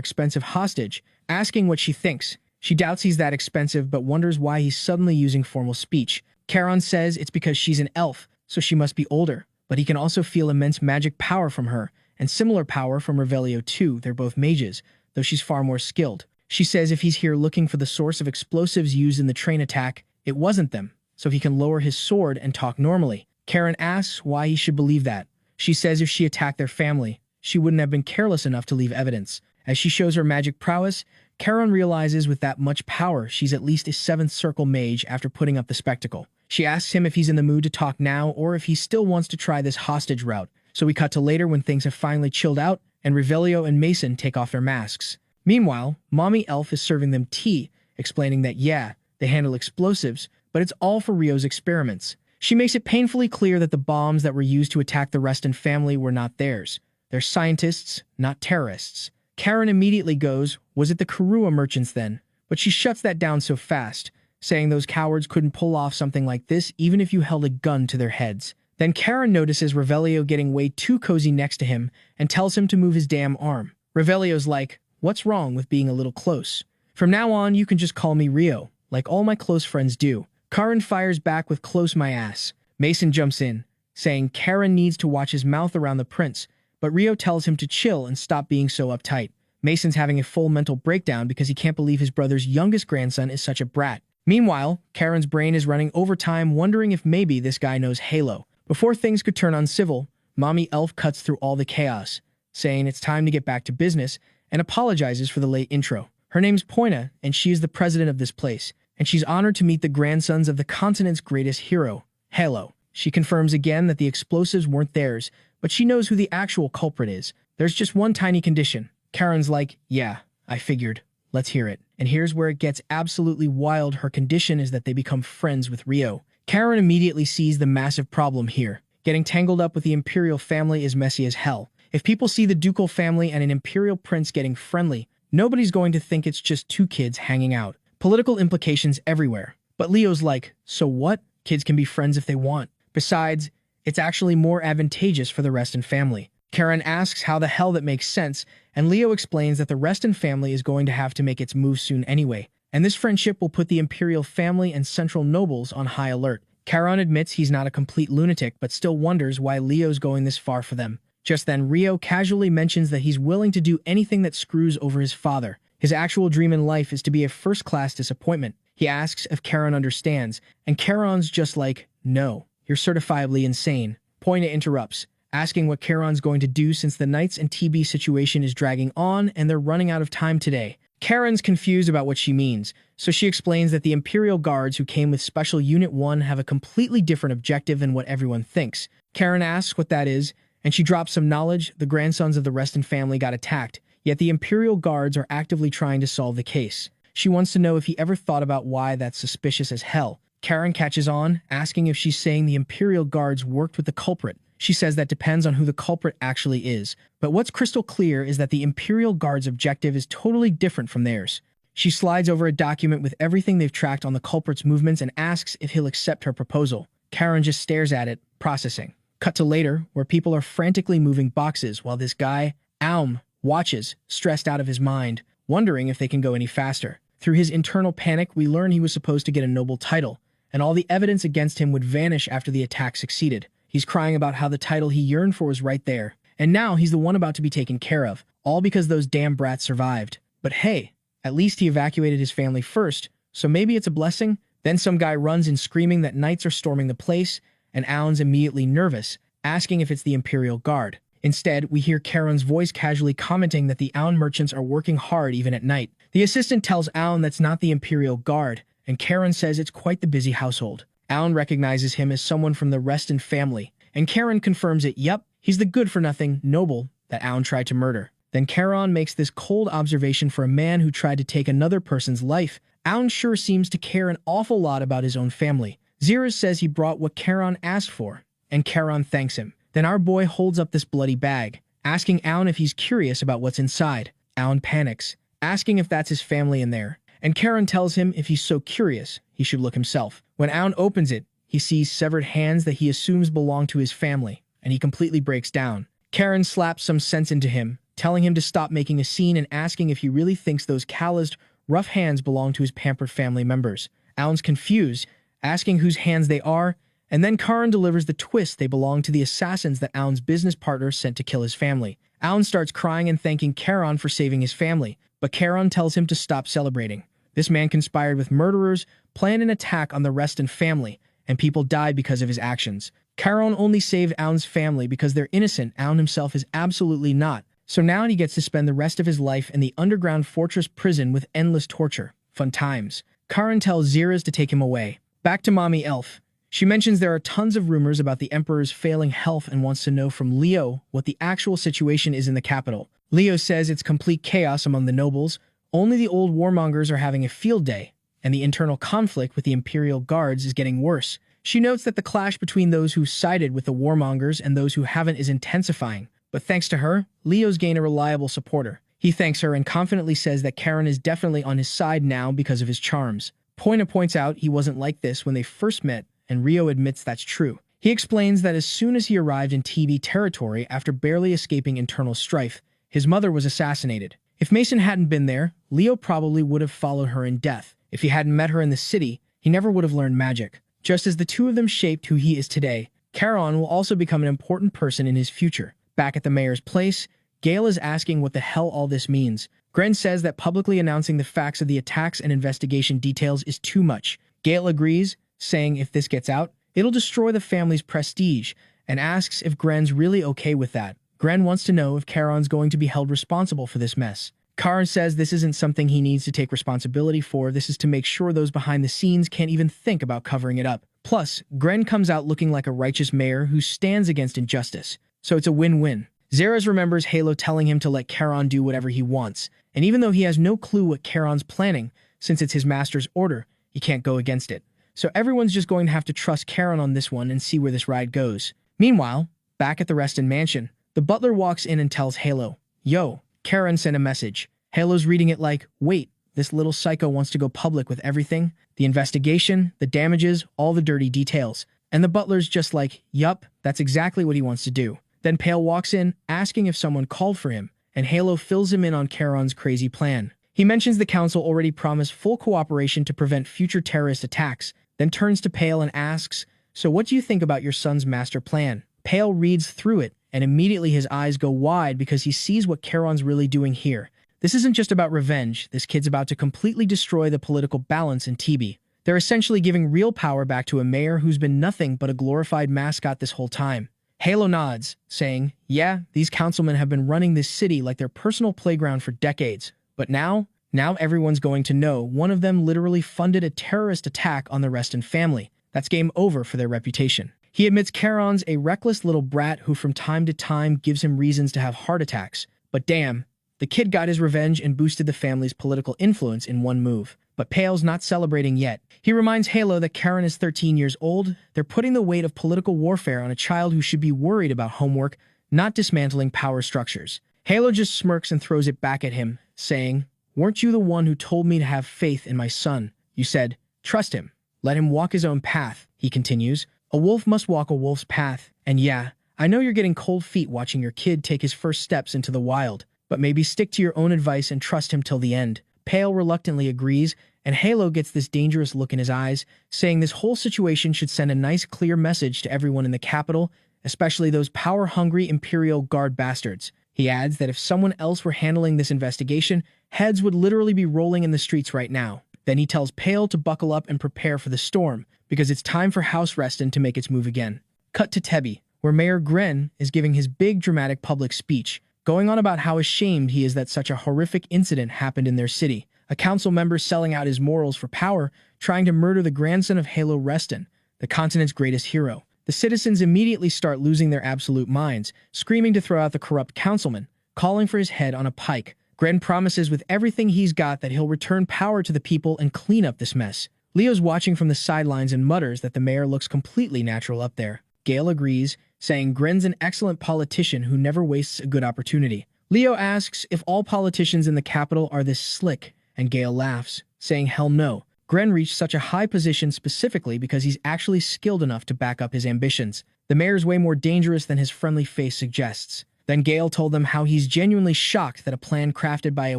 expensive hostage, asking what she thinks. She doubts he's that expensive, but wonders why he's suddenly using formal speech. Charon says it's because she's an elf, so she must be older, but he can also feel immense magic power from her, and similar power from Revelio too. They're both mages, though she's far more skilled. She says if he's here looking for the source of explosives used in the train attack, it wasn't them, so he can lower his sword and talk normally. Charon asks why he should believe that. She says if she attacked their family, she wouldn't have been careless enough to leave evidence. As she shows her magic prowess, Charon realizes with that much power, she's at least a 7th circle mage after putting up the spectacle. She asks him if he's in the mood to talk now or if he still wants to try this hostage route. So we cut to later when things have finally chilled out and Revelio and Mason take off their masks. Meanwhile, Mommy Elf is serving them tea, explaining that yeah, they handle explosives, but it's all for Rio's experiments. She makes it painfully clear that the bombs that were used to attack the Reston family were not theirs. They're scientists, not terrorists. Karen immediately goes, was it the Karua merchants then? But she shuts that down so fast, saying those cowards couldn't pull off something like this even if you held a gun to their heads. Then Karen notices Revelio getting way too cozy next to him and tells him to move his damn arm. Revelio's like, what's wrong with being a little close? From now on, you can just call me Rio, like all my close friends do. Karen fires back with close my ass. Mason jumps in, saying Karen needs to watch his mouth around the prince, but Rio tells him to chill and stop being so uptight. Mason's having a full mental breakdown because he can't believe his brother's youngest grandson is such a brat. Meanwhile, Karen's brain is running overtime, wondering if maybe this guy knows Halo. Before things could turn uncivil, Mommy Elf cuts through all the chaos, saying it's time to get back to business, and apologizes for the late intro. Her name's Poina, and she is the president of this place, and she's honored to meet the grandsons of the continent's greatest hero, Halo. She confirms again that the explosives weren't theirs, but she knows who the actual culprit is. There's just one tiny condition. Karen's like, yeah, I figured. Let's hear it. And here's where it gets absolutely wild. Her condition is that they become friends with Rio. Karen immediately sees the massive problem here. Getting tangled up with the Imperial family is messy as hell. If people see the ducal family and an Imperial prince getting friendly, nobody's going to think it's just two kids hanging out. Political implications everywhere. But Leo's like, so what? Kids can be friends if they want. Besides, it's actually more advantageous for the Reston family. Karen asks how the hell that makes sense, and Leo explains that the Reston family is going to have to make its move soon anyway, and this friendship will put the Imperial family and Central nobles on high alert. Charon admits he's not a complete lunatic, but still wonders why Leo's going this far for them. Just then, Rio casually mentions that he's willing to do anything that screws over his father. His actual dream in life is to be a first-class disappointment. He asks if Charon understands, and Charon's just like, no, you're certifiably insane. Poina interrupts, asking what Charon's going to do since the Knights and TB situation is dragging on and they're running out of time today. Charon's confused about what she means, so she explains that the Imperial Guards who came with Special Unit 1 have a completely different objective than what everyone thinks. Charon asks what that is, and she drops some knowledge. The grandsons of the Reston family got attacked, yet the Imperial Guards are actively trying to solve the case. She wants to know if he ever thought about why that's suspicious as hell. Charon catches on, asking if she's saying the Imperial Guards worked with the culprit. She says that depends on who the culprit actually is, but what's crystal clear is that the Imperial Guard's objective is totally different from theirs. She slides over a document with everything they've tracked on the culprit's movements and asks if he'll accept her proposal. Charon just stares at it, processing. Cut to later, where people are frantically moving boxes while this guy, Aum, watches, stressed out of his mind, wondering if they can go any faster. Through his internal panic, we learn he was supposed to get a noble title, and all the evidence against him would vanish after the attack succeeded. He's crying about how the title he yearned for was right there, and now he's the one about to be taken care of, all because those damn brats survived. But hey, at least he evacuated his family first, so maybe it's a blessing? Then some guy runs in screaming that knights are storming the place, and Aun's immediately nervous, asking if it's the Imperial Guard. Instead, we hear Charon's voice casually commenting that the Aun merchants are working hard even at night. The assistant tells Aun that's not the Imperial Guard, and Charon says it's quite the busy household. Aun recognizes him as someone from the Reston family, and Charon confirms it. Yep, he's the good-for-nothing noble that Aun tried to murder. Then Charon makes this cold observation for a man who tried to take another person's life. Aun sure seems to care an awful lot about his own family. Xeris says he brought what Charon asked for, and Charon thanks him. Then our boy holds up this bloody bag, asking Aun if he's curious about what's inside. Aun panics, asking if that's his family in there, and Charon tells him if he's so curious, he should look himself. When Aun opens it, he sees severed hands that he assumes belong to his family, and he completely breaks down. Charon slaps some sense into him, telling him to stop making a scene and asking if he really thinks those calloused, rough hands belong to his pampered family members. Aun's confused, asking whose hands they are, and then Charon delivers the twist: they belong to the assassins that Aun's business partner sent to kill his family. Aun starts crying and thanking Charon for saving his family, but Charon tells him to stop celebrating. This man conspired with murderers, planned an attack on the Reston family, and people died because of his actions. Charon only saved Aun's family because they're innocent. Aun himself is absolutely not. So now he gets to spend the rest of his life in the underground fortress prison with endless torture. Fun times. Charon tells Xeris to take him away. Back to Mommy Elf. She mentions there are tons of rumors about the Emperor's failing health and wants to know from Leo what the actual situation is in the capital. Leo says it's complete chaos among the nobles. Only the old warmongers are having a field day, and the internal conflict with the Imperial Guards is getting worse. She notes that the clash between those who sided with the warmongers and those who haven't is intensifying. But thanks to her, Leo's gained a reliable supporter. He thanks her and confidently says that Charon is definitely on his side now because of his charms. Poina points out he wasn't like this when they first met, and Rio admits that's true. He explains that as soon as he arrived in TB territory after barely escaping internal strife, his mother was assassinated. If Mason hadn't been there, Leo probably would have followed her in death. If he hadn't met her in the city, he never would have learned magic. Just as the two of them shaped who he is today, Charon will also become an important person in his future. Back at the mayor's place, Gale is asking what the hell all this means. Gren says that publicly announcing the facts of the attacks and investigation details is too much. Gale agrees, saying if this gets out, it'll destroy the family's prestige, and asks if Gren's really okay with that. Gren wants to know if Charon's going to be held responsible for this mess. Charon says this isn't something he needs to take responsibility for. This is to make sure those behind the scenes can't even think about covering it up. Plus, Gren comes out looking like a righteous mayor who stands against injustice. So it's a win-win. Xeris remembers Halo telling him to let Charon do whatever he wants, and even though he has no clue what Charon's planning, since it's his master's order, he can't go against it. So everyone's just going to have to trust Charon on this one and see where this ride goes. Meanwhile, back at the Reston mansion, the butler walks in and tells Halo, "Yo, Charon sent a message." Halo's reading it like, wait, this little psycho wants to go public with everything? The investigation, the damages, all the dirty details. And the butler's just like, yup, that's exactly what he wants to do. Then Pale walks in, asking if someone called for him, and Halo fills him in on Charon's crazy plan. He mentions the council already promised full cooperation to prevent future terrorist attacks, then turns to Pale and asks, "So what do you think about your son's master plan?" Pale reads through it, and immediately his eyes go wide because he sees what Charon's really doing here. This isn't just about revenge. This kid's about to completely destroy the political balance in TB. They're essentially giving real power back to a mayor who's been nothing but a glorified mascot this whole time. Halo nods, saying, yeah, these councilmen have been running this city like their personal playground for decades. But now everyone's going to know one of them literally funded a terrorist attack on the Reston family. That's game over for their reputation. He admits Charon's a reckless little brat who from time to time gives him reasons to have heart attacks. But damn, the kid got his revenge and boosted the family's political influence in one move. But Pale's not celebrating yet. He reminds Halo that Charon is 13 years old. They're putting the weight of political warfare on a child who should be worried about homework, not dismantling power structures. Halo just smirks and throws it back at him, saying, weren't you the one who told me to have faith in my son? You said, trust him. Let him walk his own path, he continues. A wolf must walk a wolf's path. And yeah, I know you're getting cold feet watching your kid take his first steps into the wild, but maybe stick to your own advice and trust him till the end. Pale reluctantly agrees, and Halo gets this dangerous look in his eyes, saying this whole situation should send a nice clear message to everyone in the capital, especially those power-hungry Imperial Guard bastards. He adds that if someone else were handling this investigation, heads would literally be rolling in the streets right now. Then he tells Pale to buckle up and prepare for the storm, because it's time for House Reston to make its move again. Cut to Tebby, where Mayor Gren is giving his big dramatic public speech, going on about how ashamed he is that such a horrific incident happened in their city. A council member selling out his morals for power, trying to murder the grandson of Halo Reston, the continent's greatest hero. The citizens immediately start losing their absolute minds, screaming to throw out the corrupt councilman, calling for his head on a pike. Gren promises with everything he's got that he'll return power to the people and clean up this mess. Leo's watching from the sidelines and mutters that the mayor looks completely natural up there. Gale agrees, saying Gren's an excellent politician who never wastes a good opportunity. Leo asks if all politicians in the capital are this slick, and Gale laughs, saying hell no. Gren reached such a high position specifically because he's actually skilled enough to back up his ambitions. The mayor's way more dangerous than his friendly face suggests. Then Gale told them how he's genuinely shocked that a plan crafted by a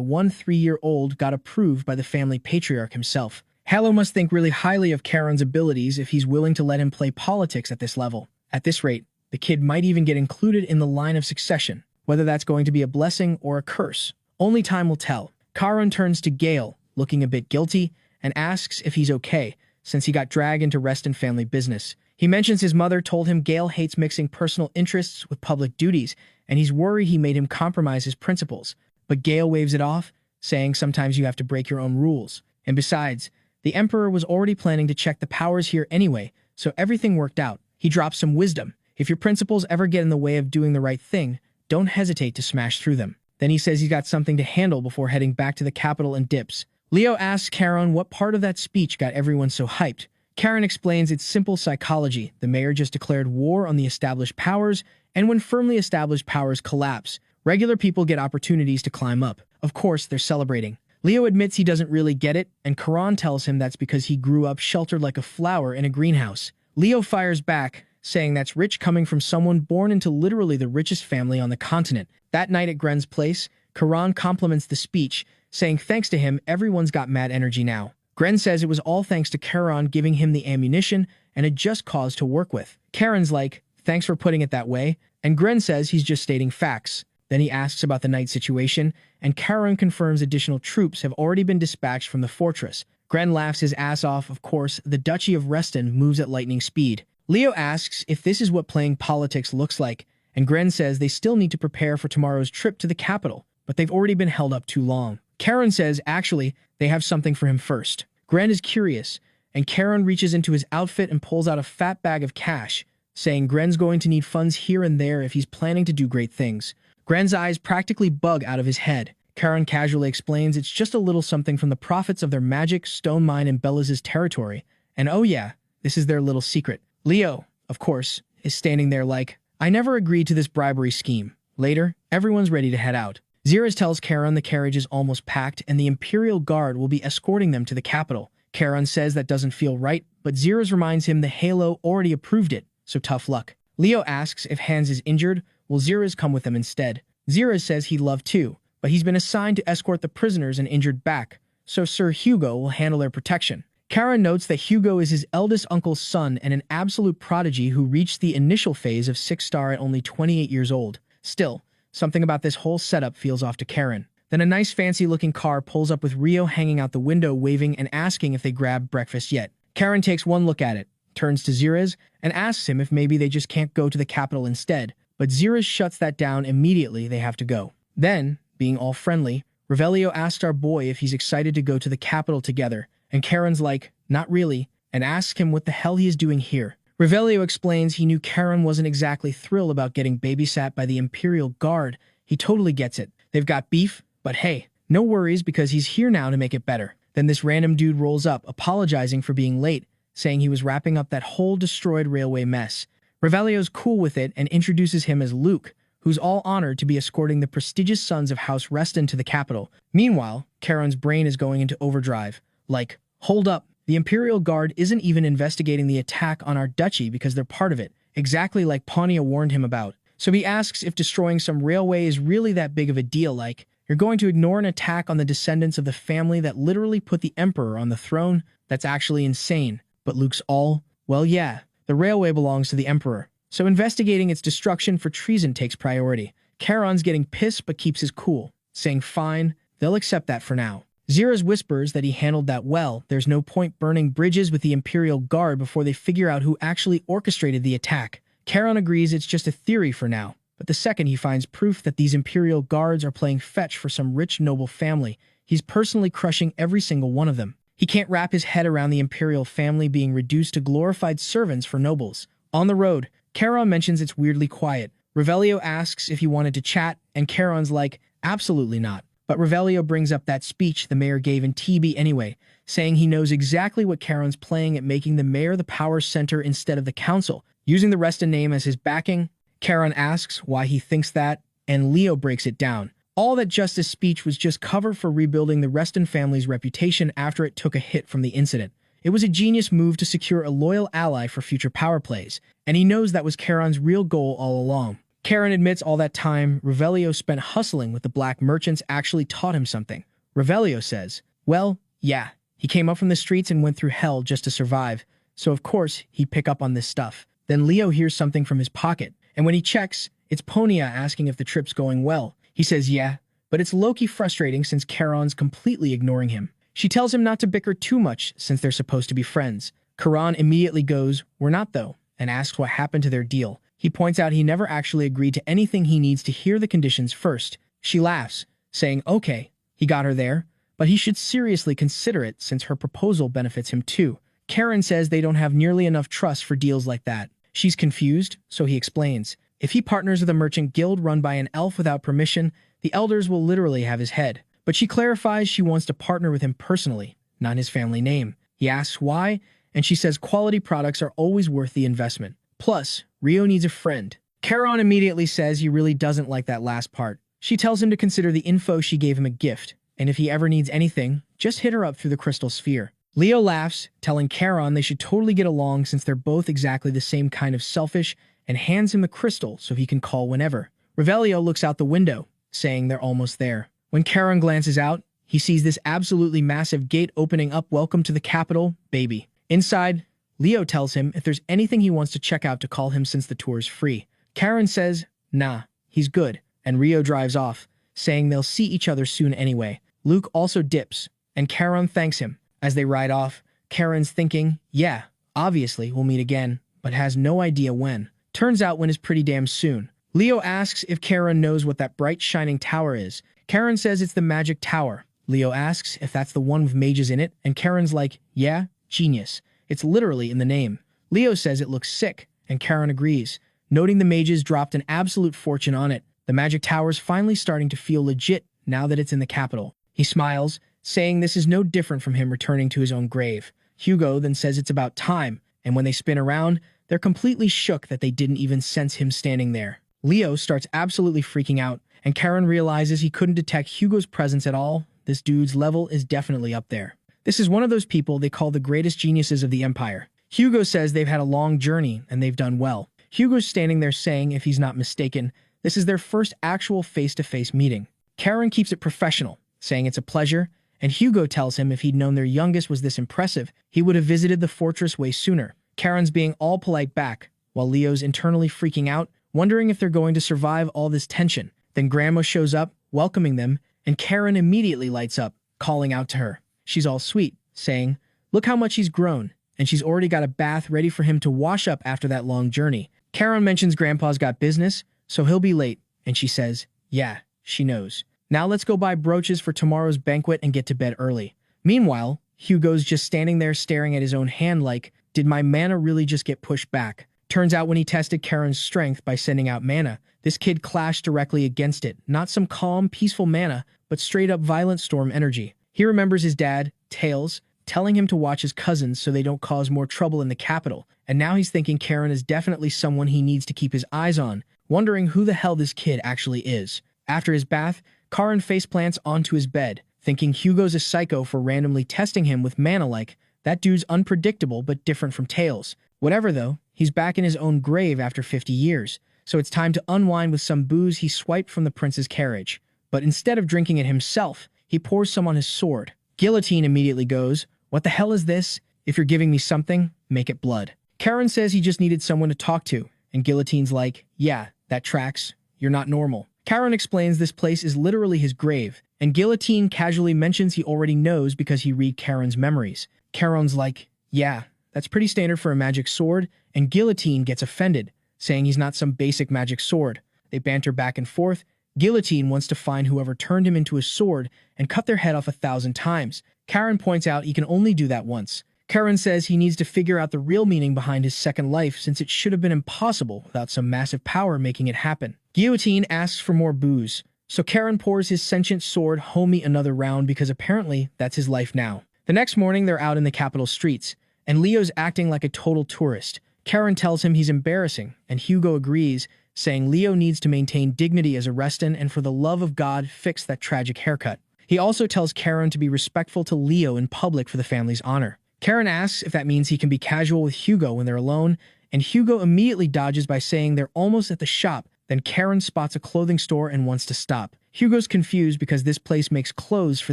3-year-old got approved by the family patriarch himself. Halo must think really highly of Charon's abilities if he's willing to let him play politics at this level. At this rate, the kid might even get included in the line of succession. Whether that's going to be a blessing or a curse, only time will tell. Charon turns to Gale, looking a bit guilty, and asks if he's okay, since he got dragged into Reston family business. He mentions his mother told him Gale hates mixing personal interests with public duties, and he's worried he made him compromise his principles. But Gale waves it off, saying sometimes you have to break your own rules. And besides, the Emperor was already planning to check the powers here anyway, so everything worked out. He drops some wisdom. If your principles ever get in the way of doing the right thing, don't hesitate to smash through them. Then he says he's got something to handle before heading back to the capital and dips. Leo asks Charon what part of that speech got everyone so hyped. Charon explains it's simple psychology. The mayor just declared war on the established powers, and when firmly established powers collapse, regular people get opportunities to climb up. Of course, they're celebrating. Leo admits he doesn't really get it, and Charon tells him that's because he grew up sheltered like a flower in a greenhouse. Leo fires back, saying that's rich coming from someone born into literally the richest family on the continent. That night at Gren's place, Charon compliments the speech, saying thanks to him, everyone's got mad energy now. Gren says it was all thanks to Charon giving him the ammunition and a just cause to work with. Charon's like, thanks for putting it that way, and Gren says he's just stating facts. Then he asks about the night situation, and Charon confirms additional troops have already been dispatched from the fortress. Gren laughs his ass off. Of course, the Duchy of Reston moves at lightning speed. Leo asks if this is what playing politics looks like, and Gren says they still need to prepare for tomorrow's trip to the capital, but they've already been held up too long. Charon says, actually, they have something for him first. Gren is curious, and Charon reaches into his outfit and pulls out a fat bag of cash, saying Gren's going to need funds here and there if he's planning to do great things. Gren's eyes practically bug out of his head. Charon casually explains it's just a little something from the profits of their magic stone mine in Beliz's territory, and oh yeah, this is their little secret. Leo, of course, is standing there like, I never agreed to this bribery scheme. Later, everyone's ready to head out. Xeris tells Charon the carriage is almost packed and the Imperial Guard will be escorting them to the capital. Charon says that doesn't feel right, but Xeris reminds him the Halo already approved it, so tough luck. Leo asks if Hans is injured, will Xeris come with them instead? Xeris says he'd love to, but he's been assigned to escort the prisoners and injured back, so Sir Hugo will handle their protection. Charon notes that Hugo is his eldest uncle's son and an absolute prodigy who reached the initial phase of 6-star at only 28 years old. Still, something about this whole setup feels off to Charon. Then a nice fancy-looking car pulls up with Rio hanging out the window waving and asking if they grabbed breakfast yet. Karen takes one look at it, turns to Zirez, and asks him if maybe they just can't go to the capital instead, but Zirez shuts that down immediately. They have to go. Then, being all friendly, Revelio asks our boy if he's excited to go to the capital together, and Karen's like, not really, and asks him what the hell he is doing here. Revelio explains he knew Karen wasn't exactly thrilled about getting babysat by the Imperial Guard. He totally gets it. They've got beef, but hey, no worries because he's here now to make it better. Then this random dude rolls up, apologizing for being late, saying he was wrapping up that whole destroyed railway mess. Revelio's cool with it and introduces him as Luke, who's all honored to be escorting the prestigious sons of House Reston to the capital. Meanwhile, Karen's brain is going into overdrive. Like, hold up, the Imperial Guard isn't even investigating the attack on our duchy because they're part of it, exactly like Pontia warned him about. So he asks if destroying some railway is really that big of a deal, like, you're going to ignore an attack on the descendants of the family that literally put the Emperor on the throne? That's actually insane. But Luke's all, well, yeah, the railway belongs to the Emperor, so investigating its destruction for treason takes priority. Charon's getting pissed but keeps his cool, saying fine, they'll accept that for now. Zirez whispers that he handled that well. There's no point burning bridges with the Imperial Guard before they figure out who actually orchestrated the attack. Charon agrees it's just a theory for now, but the second he finds proof that these Imperial Guards are playing fetch for some rich noble family, he's personally crushing every single one of them. He can't wrap his head around the Imperial family being reduced to glorified servants for nobles. On the road, Charon mentions it's weirdly quiet. Revelio asks if he wanted to chat, and Charon's like, absolutely not. But Revelio brings up that speech the mayor gave in TB anyway, saying he knows exactly what Charon's playing at making the mayor the power center instead of the council. Using the Reston name as his backing, Charon asks why he thinks that, and Leo breaks it down. All that Justice speech was just cover for rebuilding the Reston family's reputation after it took a hit from the incident. It was a genius move to secure a loyal ally for future power plays, and he knows that was Charon's real goal all along. Charon admits all that time Revelio spent hustling with the black merchants actually taught him something. Revelio says, well, yeah, he came up from the streets and went through hell just to survive, so of course he'd pick up on this stuff. Then Leo hears something from his pocket, and when he checks, it's Pontia asking if the trip's going well. He says yeah, but it's low-key frustrating since Charon's completely ignoring him. She tells him not to bicker too much since they're supposed to be friends. Charon immediately goes, we're not though, and asks what happened to their deal. He points out he never actually agreed to anything. He needs to hear the conditions first. She laughs, saying okay, he got her there, but he should seriously consider it since her proposal benefits him too. Karen says they don't have nearly enough trust for deals like that. She's confused, so he explains. If he partners with a merchant guild run by an elf without permission, the elders will literally have his head. But she clarifies she wants to partner with him personally, not his family name. He asks why, and she says quality products are always worth the investment. Plus, Rio needs a friend. Charon immediately says he really doesn't like that last part. She tells him to consider the info she gave him a gift, and if he ever needs anything, just hit her up through the crystal sphere. Leo laughs, telling Charon they should totally get along since they're both exactly the same kind of selfish, and hands him the crystal so he can call whenever. Revelio looks out the window, saying they're almost there. When Charon glances out, he sees this absolutely massive gate opening up. Welcome to the capital, baby. Inside, Leo tells him if there's anything he wants to check out to call him since the tour's free. Charon says, nah, he's good, and Rio drives off, saying they'll see each other soon anyway. Luke also dips, and Charon thanks him. As they ride off, Charon's thinking, yeah, obviously we'll meet again, but has no idea when. Turns out when is pretty damn soon. Leo asks if Charon knows what that bright shining tower is. Charon says it's the magic tower. Leo asks if that's the one with mages in it, and Charon's like, yeah, genius. It's literally in the name. Leo says it looks sick, and Charon agrees, noting the mages dropped an absolute fortune on it. The magic tower's finally starting to feel legit now that it's in the capital. He smiles, saying this is no different from him returning to his own grave. Hugo then says it's about time, and when they spin around, they're completely shook that they didn't even sense him standing there. Leo starts absolutely freaking out, and Charon realizes he couldn't detect Hugo's presence at all. This dude's level is definitely up there. This is one of those people they call the greatest geniuses of the Empire. Hugo says they've had a long journey, and they've done well. Hugo's standing there saying, if he's not mistaken, this is their first actual face-to-face meeting. Charon keeps it professional, saying it's a pleasure, and Hugo tells him if he'd known their youngest was this impressive, he would have visited the fortress way sooner. Charon's being all polite back, while Leo's internally freaking out, wondering if they're going to survive all this tension. Then Grandma shows up, welcoming them, and Karen immediately lights up, calling out to her. She's all sweet, saying, "Look how much he's grown," and she's already got a bath ready for him to wash up after that long journey. Karen mentions Grandpa's got business, so he'll be late, and she says, yeah, she knows. Now let's go buy brooches for tomorrow's banquet and get to bed early. Meanwhile, Hugo's just standing there staring at his own hand like, did my mana really just get pushed back? Turns out when he tested Karen's strength by sending out mana, this kid clashed directly against it. Not some calm, peaceful mana, but straight up violent storm energy. He remembers his dad, Tails, telling him to watch his cousins so they don't cause more trouble in the capital, and now he's thinking Karen is definitely someone he needs to keep his eyes on, wondering who the hell this kid actually is. After his bath, Karen faceplants onto his bed, thinking Hugo's a psycho for randomly testing him with mana like, that dude's unpredictable but different from Tails. Whatever though, he's back in his own grave after 50 years, so it's time to unwind with some booze he swiped from the prince's carriage. But instead of drinking it himself, he pours some on his sword. Guillotine immediately goes, "What the hell is this? If you're giving me something, make it blood." Karen says he just needed someone to talk to, and Guillotine's like, yeah, that tracks. You're not normal. Karen explains this place is literally his grave, and Guillotine casually mentions he already knows because he read Karen's memories. Karen's like, yeah, that's pretty standard for a magic sword, and Guillotine gets offended, saying he's not some basic magic sword. They banter back and forth. Guillotine wants to find whoever turned him into a sword and cut their head off 1,000 times. Karen points out he can only do that once. Karen says he needs to figure out the real meaning behind his second life since it should have been impossible without some massive power making it happen. Guillotine asks for more booze, so Karen pours his sentient sword homie another round because apparently that's his life now. The next morning they're out in the capital streets, and Leo's acting like a total tourist. Karen tells him he's embarrassing, and Hugo agrees, saying Leo needs to maintain dignity as a Reston and for the love of God fix that tragic haircut. He also tells Karen to be respectful to Leo in public for the family's honor. Karen asks if that means he can be casual with Hugo when they're alone, and Hugo immediately dodges by saying they're almost at the shop. Then Karen spots a clothing store and wants to stop. Hugo's confused because this place makes clothes for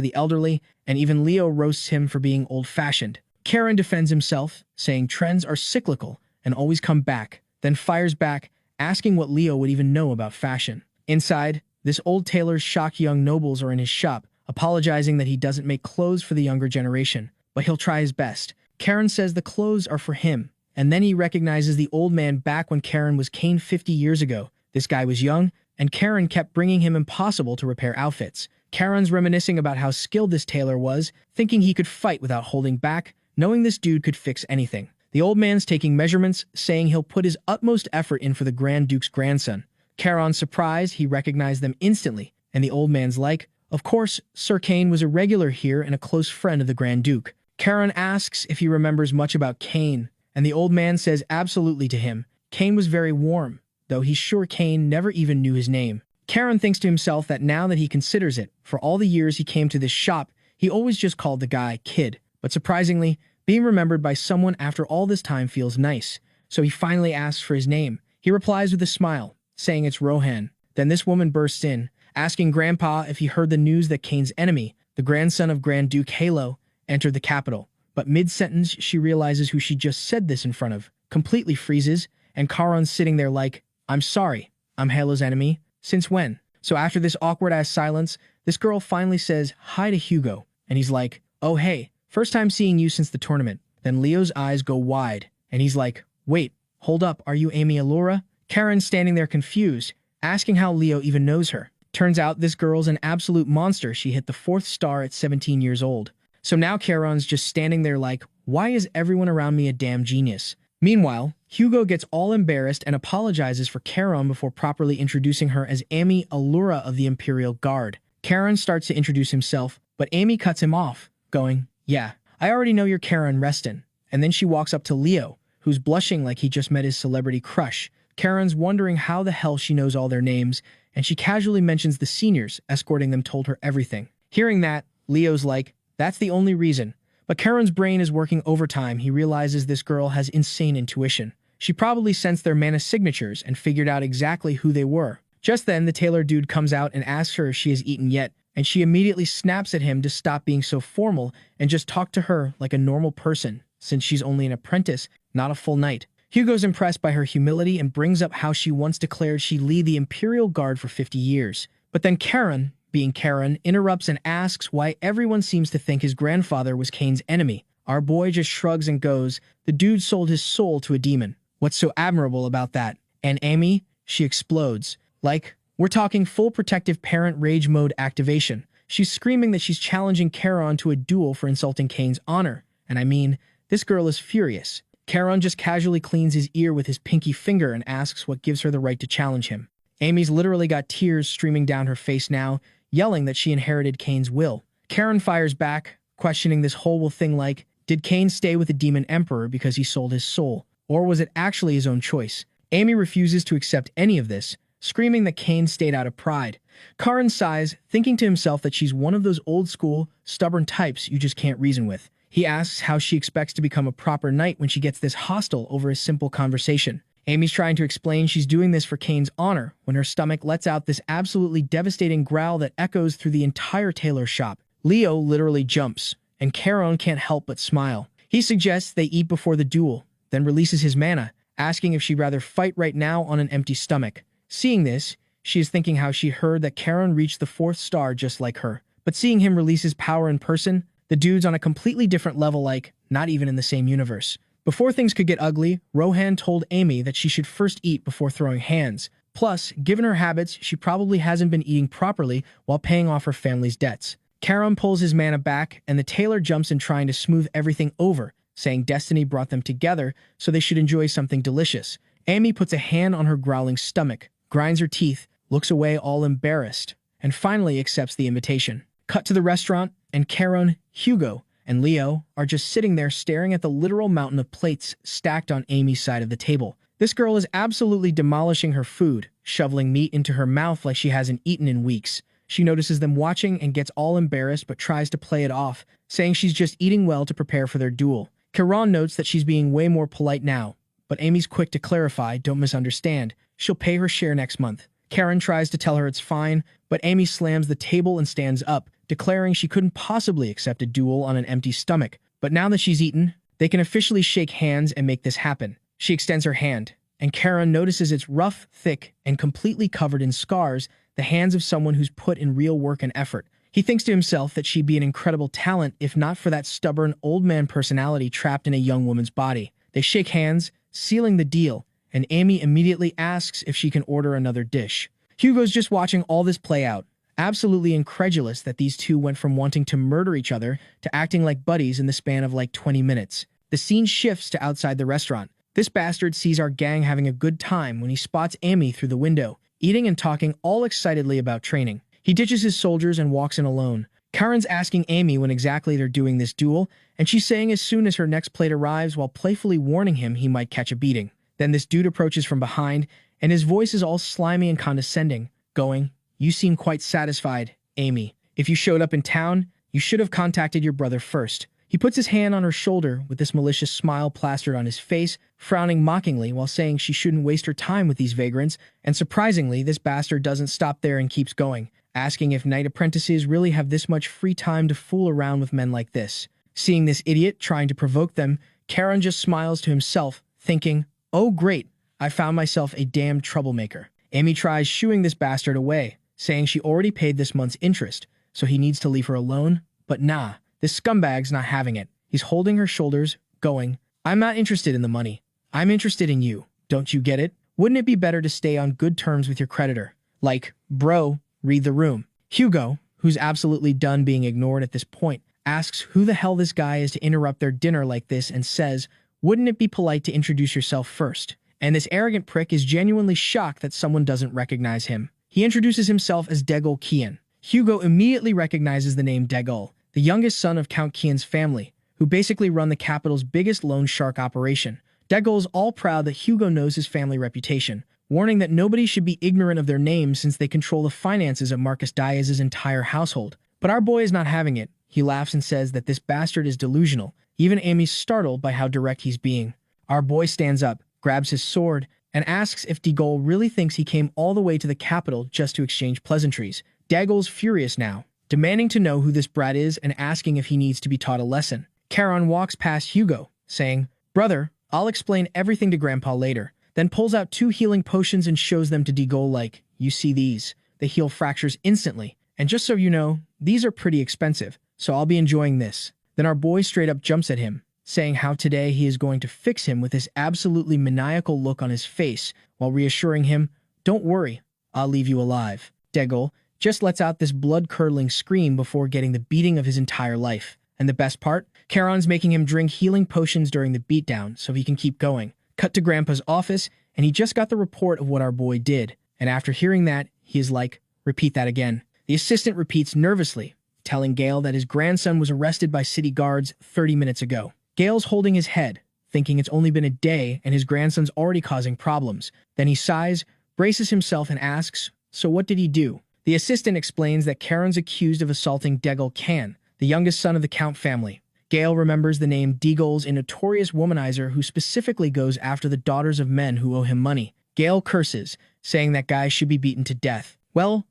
the elderly, and even Leo roasts him for being old-fashioned. Karen defends himself, saying trends are cyclical and always come back, then fires back, asking what Leo would even know about fashion. Inside, this old tailor's shocked young nobles are in his shop, apologizing that he doesn't make clothes for the younger generation, but he'll try his best. Karen says the clothes are for him, and then he recognizes the old man back when Karen was caned 50 years ago. This guy was young, and Karen kept bringing him impossible to repair outfits. Karen's reminiscing about how skilled this tailor was, thinking he could fight without holding back, knowing this dude could fix anything. The old man's taking measurements, saying he'll put his utmost effort in for the Grand Duke's grandson. Karen's surprised he recognized them instantly, and the old man's like, of course, Sir Kane was a regular here and a close friend of the Grand Duke. Karen asks if he remembers much about Kane, and the old man says absolutely to him. Kane was very warm, though he's sure Kane never even knew his name. Karen thinks to himself that now that he considers it, for all the years he came to this shop, he always just called the guy Kid. But surprisingly, being remembered by someone after all this time feels nice, so he finally asks for his name. He replies with a smile, saying it's Rohan. Then this woman bursts in, asking Grandpa if he heard the news that Kane's enemy, the grandson of Grand Duke Halo, entered the capital. But mid-sentence, she realizes who she just said this in front of, completely freezes, and Karen's sitting there like, I'm sorry, I'm Halo's enemy. Since when? So after this awkward-ass silence, this girl finally says hi to Hugo, and he's like, oh hey, first time seeing you since the tournament. Then Leo's eyes go wide, and he's like, wait, hold up, are you Amy Allura? Karen's standing there confused, asking how Leo even knows her. Turns out this girl's an absolute monster. She hit the 4th star at 17 years old. So now Karen's just standing there like, why is everyone around me a damn genius? Meanwhile, Hugo gets all embarrassed and apologizes for Karen before properly introducing her as Amy Allura of the Imperial Guard. Karen starts to introduce himself, but Amy cuts him off, going, yeah, I already know you're Karen Reston. And then she walks up to Leo, who's blushing like he just met his celebrity crush. Karen's wondering how the hell she knows all their names, and she casually mentions the seniors escorting them told her everything. Hearing that, Leo's like, that's the only reason. But Karen's brain is working overtime. He realizes this girl has insane intuition. She probably sensed their mana signatures and figured out exactly who they were. Just then, the tailor dude comes out and asks her if she has eaten yet, and she immediately snaps at him to stop being so formal and just talk to her like a normal person, since she's only an apprentice, not a full knight. Hugo's impressed by her humility and brings up how she once declared she'd lead the Imperial Guard for 50 years. But then Karen being Karen, interrupts and asks why everyone seems to think his grandfather was Cain's enemy. Our boy just shrugs and goes, "The dude sold his soul to a demon. What's so admirable about that?" And Amy, she explodes. Like, we're talking full protective parent rage mode activation. She's screaming that she's challenging Karen to a duel for insulting Cain's honor. And I mean, this girl is furious. Karen just casually cleans his ear with his pinky finger and asks what gives her the right to challenge him. Amy's literally got tears streaming down her face now, yelling that she inherited Cain's will. Karen fires back, questioning this whole thing like, did Cain stay with the demon emperor because he sold his soul? Or was it actually his own choice? Amy refuses to accept any of this, screaming that Cain stayed out of pride. Karen sighs, thinking to himself that she's one of those old-school, stubborn types you just can't reason with. He asks how she expects to become a proper knight when she gets this hostile over a simple conversation. Amy's trying to explain she's doing this for Cain's honor when her stomach lets out this absolutely devastating growl that echoes through the entire tailor shop. Leo literally jumps, and Karen can't help but smile. He suggests they eat before the duel, then releases his mana, asking if she'd rather fight right now on an empty stomach. Seeing this, she is thinking how she heard that Karen reached the 4th star just like her. But seeing him release his power in person, the dude's on a completely different level, like, not even in the same universe. Before things could get ugly, Rohan told Amy that she should first eat before throwing hands. Plus, given her habits, she probably hasn't been eating properly while paying off her family's debts. Karen pulls his mana back, and the tailor jumps in trying to smooth everything over, saying destiny brought them together, so they should enjoy something delicious. Amy puts a hand on her growling stomach, grinds her teeth, looks away all embarrassed, and finally accepts the invitation. Cut to the restaurant, and Karen, Hugo, and Leo are just sitting there staring at the literal mountain of plates stacked on Amy's side of the table. This girl is absolutely demolishing her food, shoveling meat into her mouth like she hasn't eaten in weeks. She notices them watching and gets all embarrassed but tries to play it off, saying she's just eating well to prepare for their duel. Karen notes that she's being way more polite now, but Amy's quick to clarify, don't misunderstand, she'll pay her share next month. Karen tries to tell her it's fine, but Amy slams the table and stands up, declaring she couldn't possibly accept a duel on an empty stomach. But now that she's eaten, they can officially shake hands and make this happen. She extends her hand, and Karen notices it's rough, thick, and completely covered in scars, the hands of someone who's put in real work and effort. He thinks to himself that she'd be an incredible talent if not for that stubborn old man personality trapped in a young woman's body. They shake hands, sealing the deal, and Amy immediately asks if she can order another dish. Hugo's just watching all this play out, absolutely incredulous that these two went from wanting to murder each other to acting like buddies in the span of like 20 minutes. The scene shifts to outside the restaurant. This bastard sees our gang having a good time when he spots Amy through the window, eating and talking all excitedly about training. He ditches his soldiers and walks in alone. Karen's asking Amy when exactly they're doing this duel, and she's saying as soon as her next plate arrives while playfully warning him he might catch a beating. Then this dude approaches from behind, and his voice is all slimy and condescending, going, "You seem quite satisfied, Amy. If you showed up in town, you should have contacted your brother first." He puts his hand on her shoulder with this malicious smile plastered on his face, frowning mockingly while saying she shouldn't waste her time with these vagrants, and surprisingly, this bastard doesn't stop there and keeps going, asking if knight apprentices really have this much free time to fool around with men like this. Seeing this idiot trying to provoke them, Karen just smiles to himself, thinking, "Oh great, I found myself a damned troublemaker." Amy tries shooing this bastard away, saying she already paid this month's interest, so he needs to leave her alone, but nah, this scumbag's not having it. He's holding her shoulders, going, "I'm not interested in the money. I'm interested in you. Don't you get it? Wouldn't it be better to stay on good terms with your creditor? Like, bro, read the room." Hugo, who's absolutely done being ignored at this point, asks who the hell this guy is to interrupt their dinner like this and says, "Wouldn't it be polite to introduce yourself first?" And this arrogant prick is genuinely shocked that someone doesn't recognize him. He introduces himself as Degul Kian. Hugo immediately recognizes the name Degul, the youngest son of Count Kian's family, who basically run the capital's biggest loan shark operation. Degul's all proud that Hugo knows his family reputation, warning that nobody should be ignorant of their names since they control the finances of Marcus Diaz's entire household. But our boy is not having it. He laughs and says that this bastard is delusional. Even Amy's startled by how direct he's being. Our boy stands up, grabs his sword, and asks if Degul really thinks he came all the way to the capital just to exchange pleasantries. Degul's furious now, demanding to know who this brat is and asking if he needs to be taught a lesson. Karen walks past Hugo, saying, "Brother, I'll explain everything to Grandpa later," then pulls out 2 healing potions and shows them to Degul like, "You see these? They heal fractures instantly, And just so you know, these are pretty expensive, so I'll be enjoying this. Then our boy straight up jumps at him, saying how today he is going to fix him with this absolutely maniacal look on his face, while reassuring him, "Don't worry, I'll leave you alive." Degel just lets out this blood-curdling scream before getting the beating of his entire life. And the best part? Charon's making him drink healing potions during the beatdown so he can keep going. Cut to Grandpa's office, and he just got the report of what our boy did. And after hearing that, he is like, "Repeat that again." The assistant repeats nervously, telling Gale that his grandson was arrested by city guards 30 minutes ago. Gale's holding his head, thinking it's only been a day and his grandson's already causing problems. Then he sighs, braces himself, and asks, "So what did he do?" The assistant explains that Charon's accused of assaulting Degel Khan, the youngest son of the Count family. Gale remembers the name Deagle's a notorious womanizer who specifically goes after the daughters of men who owe him money. Gale curses, saying that guy should be beaten to death. Well,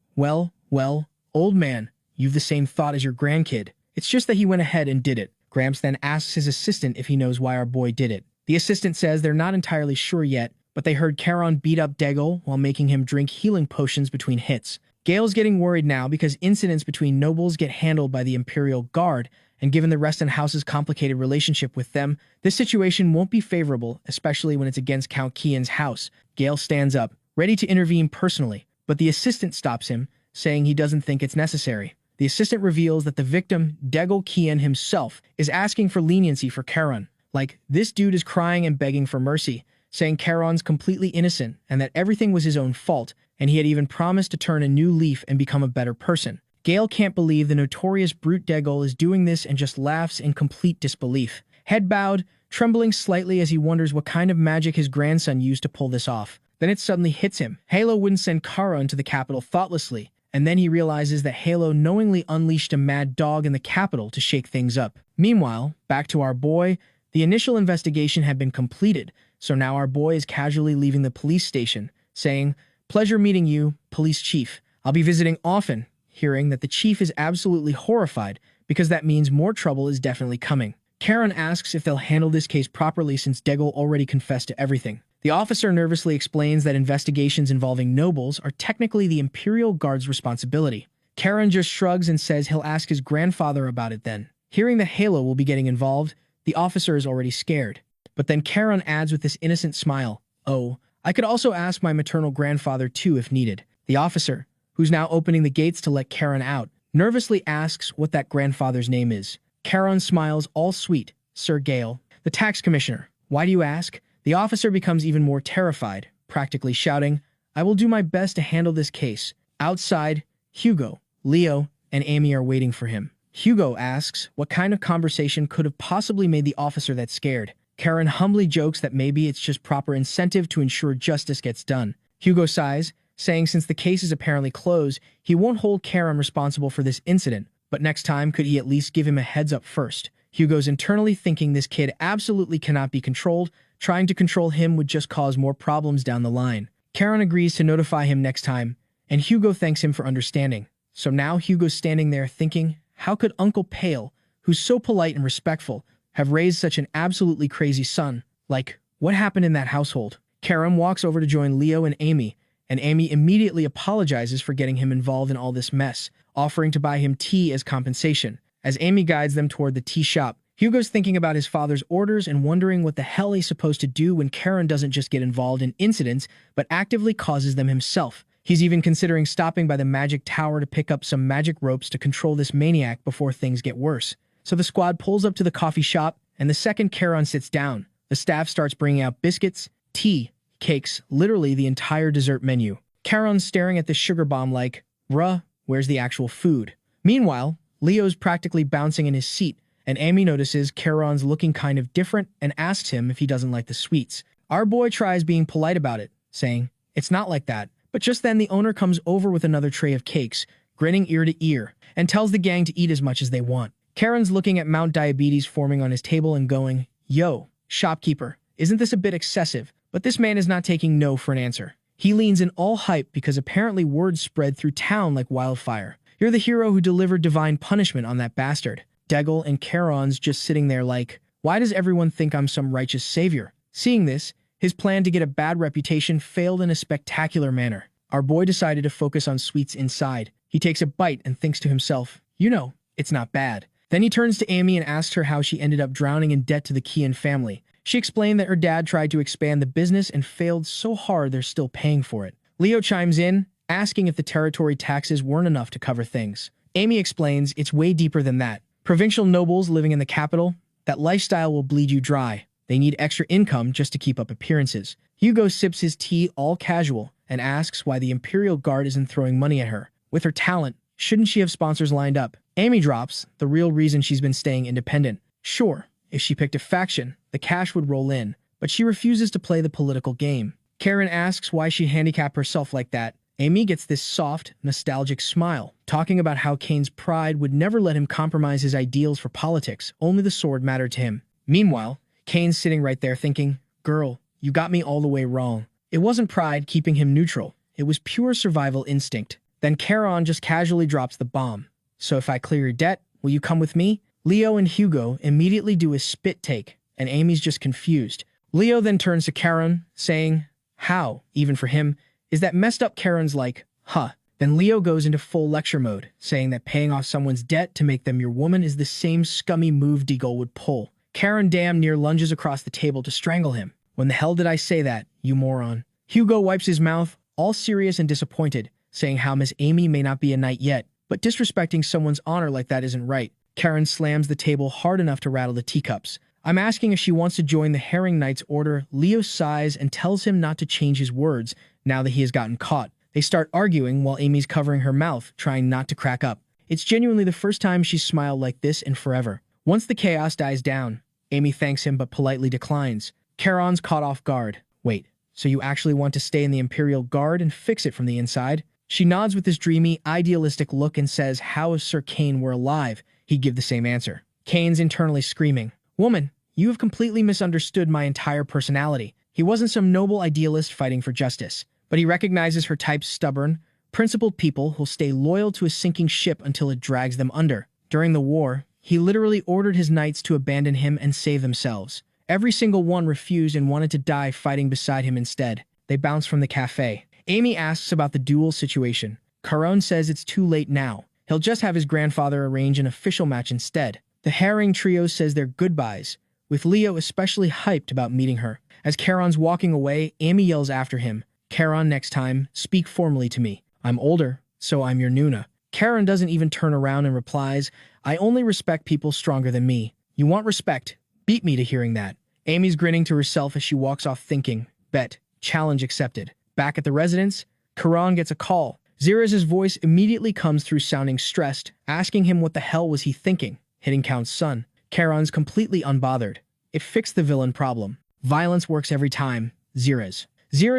old man, you've the same thought as your grandkid. It's just that he went ahead and did it. Gramps then asks his assistant if he knows why our boy did it. The assistant says they're not entirely sure yet, but they heard Charon beat up Degel while making him drink healing potions between hits. Gale's getting worried now because incidents between nobles get handled by the Imperial Guard, and given the Reston House's complicated relationship with them, this situation won't be favorable, especially when it's against Count Kian's house. Gale stands up, ready to intervene personally, but the assistant stops him, saying he doesn't think it's necessary. The assistant reveals that the victim, Degel Kian himself, is asking for leniency for Charon. Like, this dude is crying and begging for mercy, saying Charon's completely innocent and that everything was his own fault, and he had even promised to turn a new leaf and become a better person. Gale can't believe the notorious brute Degel is doing this and just laughs in complete disbelief. Head bowed, trembling slightly as he wonders what kind of magic his grandson used to pull this off. Then it suddenly hits him. Halo wouldn't send Charon to the capital thoughtlessly, and then he realizes that Halo knowingly unleashed a mad dog in the capital to shake things up. Meanwhile, back to our boy, the initial investigation had been completed, so now our boy is casually leaving the police station, saying, "Pleasure meeting you, police chief. I'll be visiting often," hearing that the chief is absolutely horrified because that means more trouble is definitely coming. Charon asks if they'll handle this case properly since Degel already confessed to everything. The officer nervously explains that investigations involving nobles are technically the Imperial Guard's responsibility. Charon just shrugs and says he'll ask his grandfather about it then. Hearing that Halo will be getting involved, the officer is already scared. But then Charon adds with this innocent smile, "Oh, I could also ask my maternal grandfather too if needed." The officer, who's now opening the gates to let Charon out, nervously asks what that grandfather's name is. Charon smiles all sweet, "Sir Gale, the tax commissioner. Why do you ask?" The officer becomes even more terrified, practically shouting, "I will do my best to handle this case." Outside, Hugo, Leo, and Amy are waiting for him. Hugo asks what kind of conversation could have possibly made the officer that scared. Charon humbly jokes that maybe it's just proper incentive to ensure justice gets done. Hugo sighs, saying since the case is apparently closed, he won't hold Charon responsible for this incident, but next time could he at least give him a heads up first. Hugo's internally thinking this kid absolutely cannot be controlled. Trying to control him would just cause more problems down the line. Charon agrees to notify him next time, and Hugo thanks him for understanding. So now Hugo's standing there thinking, how could Uncle Pale, who's so polite and respectful, have raised such an absolutely crazy son? Like, what happened in that household? Charon walks over to join Leo and Amy immediately apologizes for getting him involved in all this mess, offering to buy him tea as compensation. As Amy guides them toward the tea shop, Hugo's thinking about his father's orders and wondering what the hell he's supposed to do when Charon doesn't just get involved in incidents, but actively causes them himself. He's even considering stopping by the magic tower to pick up some magic ropes to control this maniac before things get worse. So the squad pulls up to the coffee shop, and the second Charon sits down, the staff starts bringing out biscuits, tea, cakes, literally the entire dessert menu. Charon's staring at this sugar bomb like, "Bruh, where's the actual food?" Meanwhile, Leo's practically bouncing in his seat, and Amy notices Charon's looking kind of different and asks him if he doesn't like the sweets. Our boy tries being polite about it, saying, "It's not like that." But just then the owner comes over with another tray of cakes, grinning ear to ear, and tells the gang to eat as much as they want. Charon's looking at Mount Diabetes forming on his table and going, "Yo, shopkeeper, isn't this a bit excessive?" But this man is not taking no for an answer. He leans in all hype because apparently word spread through town like wildfire. "You're the hero who delivered divine punishment on that bastard." Degel and Charon's just sitting there like, why does everyone think I'm some righteous savior? Seeing this, his plan to get a bad reputation failed in a spectacular manner. Our boy decided to focus on sweets inside, He takes a bite and thinks to himself, it's not bad. Then he turns to Amy and asks her how she ended up drowning in debt to the Kian family. She explained that her dad tried to expand the business and failed so hard they're still paying for it. Leo chimes in, asking if the territory taxes weren't enough to cover things. Amy explains it's way deeper than that. Provincial nobles living in the capital, that lifestyle will bleed you dry. They need extra income just to keep up appearances. Hugo sips his tea all casual and asks why the Imperial Guard isn't throwing money at her. With her talent, shouldn't she have sponsors lined up? Amy drops the real reason she's been staying independent. Sure, if she picked a faction, the cash would roll in, but she refuses to play the political game. Karen asks why she'd handicap herself like that. Amy gets this soft, nostalgic smile, talking about how Kane's pride would never let him compromise his ideals for politics, only the sword mattered to him. Meanwhile, Kane's sitting right there thinking, girl, you got me all the way wrong. It wasn't pride keeping him neutral, it was pure survival instinct. Then Charon just casually drops the bomb. So if I clear your debt, will you come with me? Leo and Hugo immediately do a spit take, and Amy's just confused. Leo then turns to Charon, saying, how, even for him, is that messed up? Charon's like, huh. Then Leo goes into full lecture mode, saying that paying off someone's debt to make them your woman is the same scummy move Deagle would pull. Charon damn near lunges across the table to strangle him. When the hell did I say that, you moron? Hugo wipes his mouth, all serious and disappointed, saying how Miss Amy may not be a knight yet, but disrespecting someone's honor like that isn't right. Charon slams the table hard enough to rattle the teacups. I'm asking if she wants to join the Herring Knights Order. Leo sighs and tells him not to change his words now that he has gotten caught. They start arguing while Amy's covering her mouth, trying not to crack up. It's genuinely the first time she's smiled like this in forever. Once the chaos dies down, Amy thanks him but politely declines. Charon's caught off guard. Wait, so you actually want to stay in the Imperial Guard and fix it from the inside? She nods with this dreamy, idealistic look and says how if Sir Kane were alive, he'd give the same answer. Kane's internally screaming, woman, you have completely misunderstood my entire personality. He wasn't some noble idealist fighting for justice, but he recognizes her type's stubborn, principled people who'll stay loyal to a sinking ship until it drags them under. During the war, he literally ordered his knights to abandon him and save themselves. Every single one refused and wanted to die fighting beside him instead. They bounce from the cafe. Amy asks about the duel situation. Charon says it's too late now. He'll just have his grandfather arrange an official match instead. The Herring trio says their goodbyes, with Leo especially hyped about meeting her. As Charon's walking away, Amy yells after him, Charon, next time, speak formally to me. I'm older, so I'm your Nuna. Charon doesn't even turn around and replies, I only respect people stronger than me. You want respect? Beat me to hearing that. Amy's grinning to herself as she walks off thinking, bet, challenge accepted. Back at the residence, Charon gets a call. Xeraz's voice immediately comes through sounding stressed, asking him what the hell was he thinking, hitting Count's son. Charon's completely unbothered. It fixed the villain problem. Violence works every time. Xeraz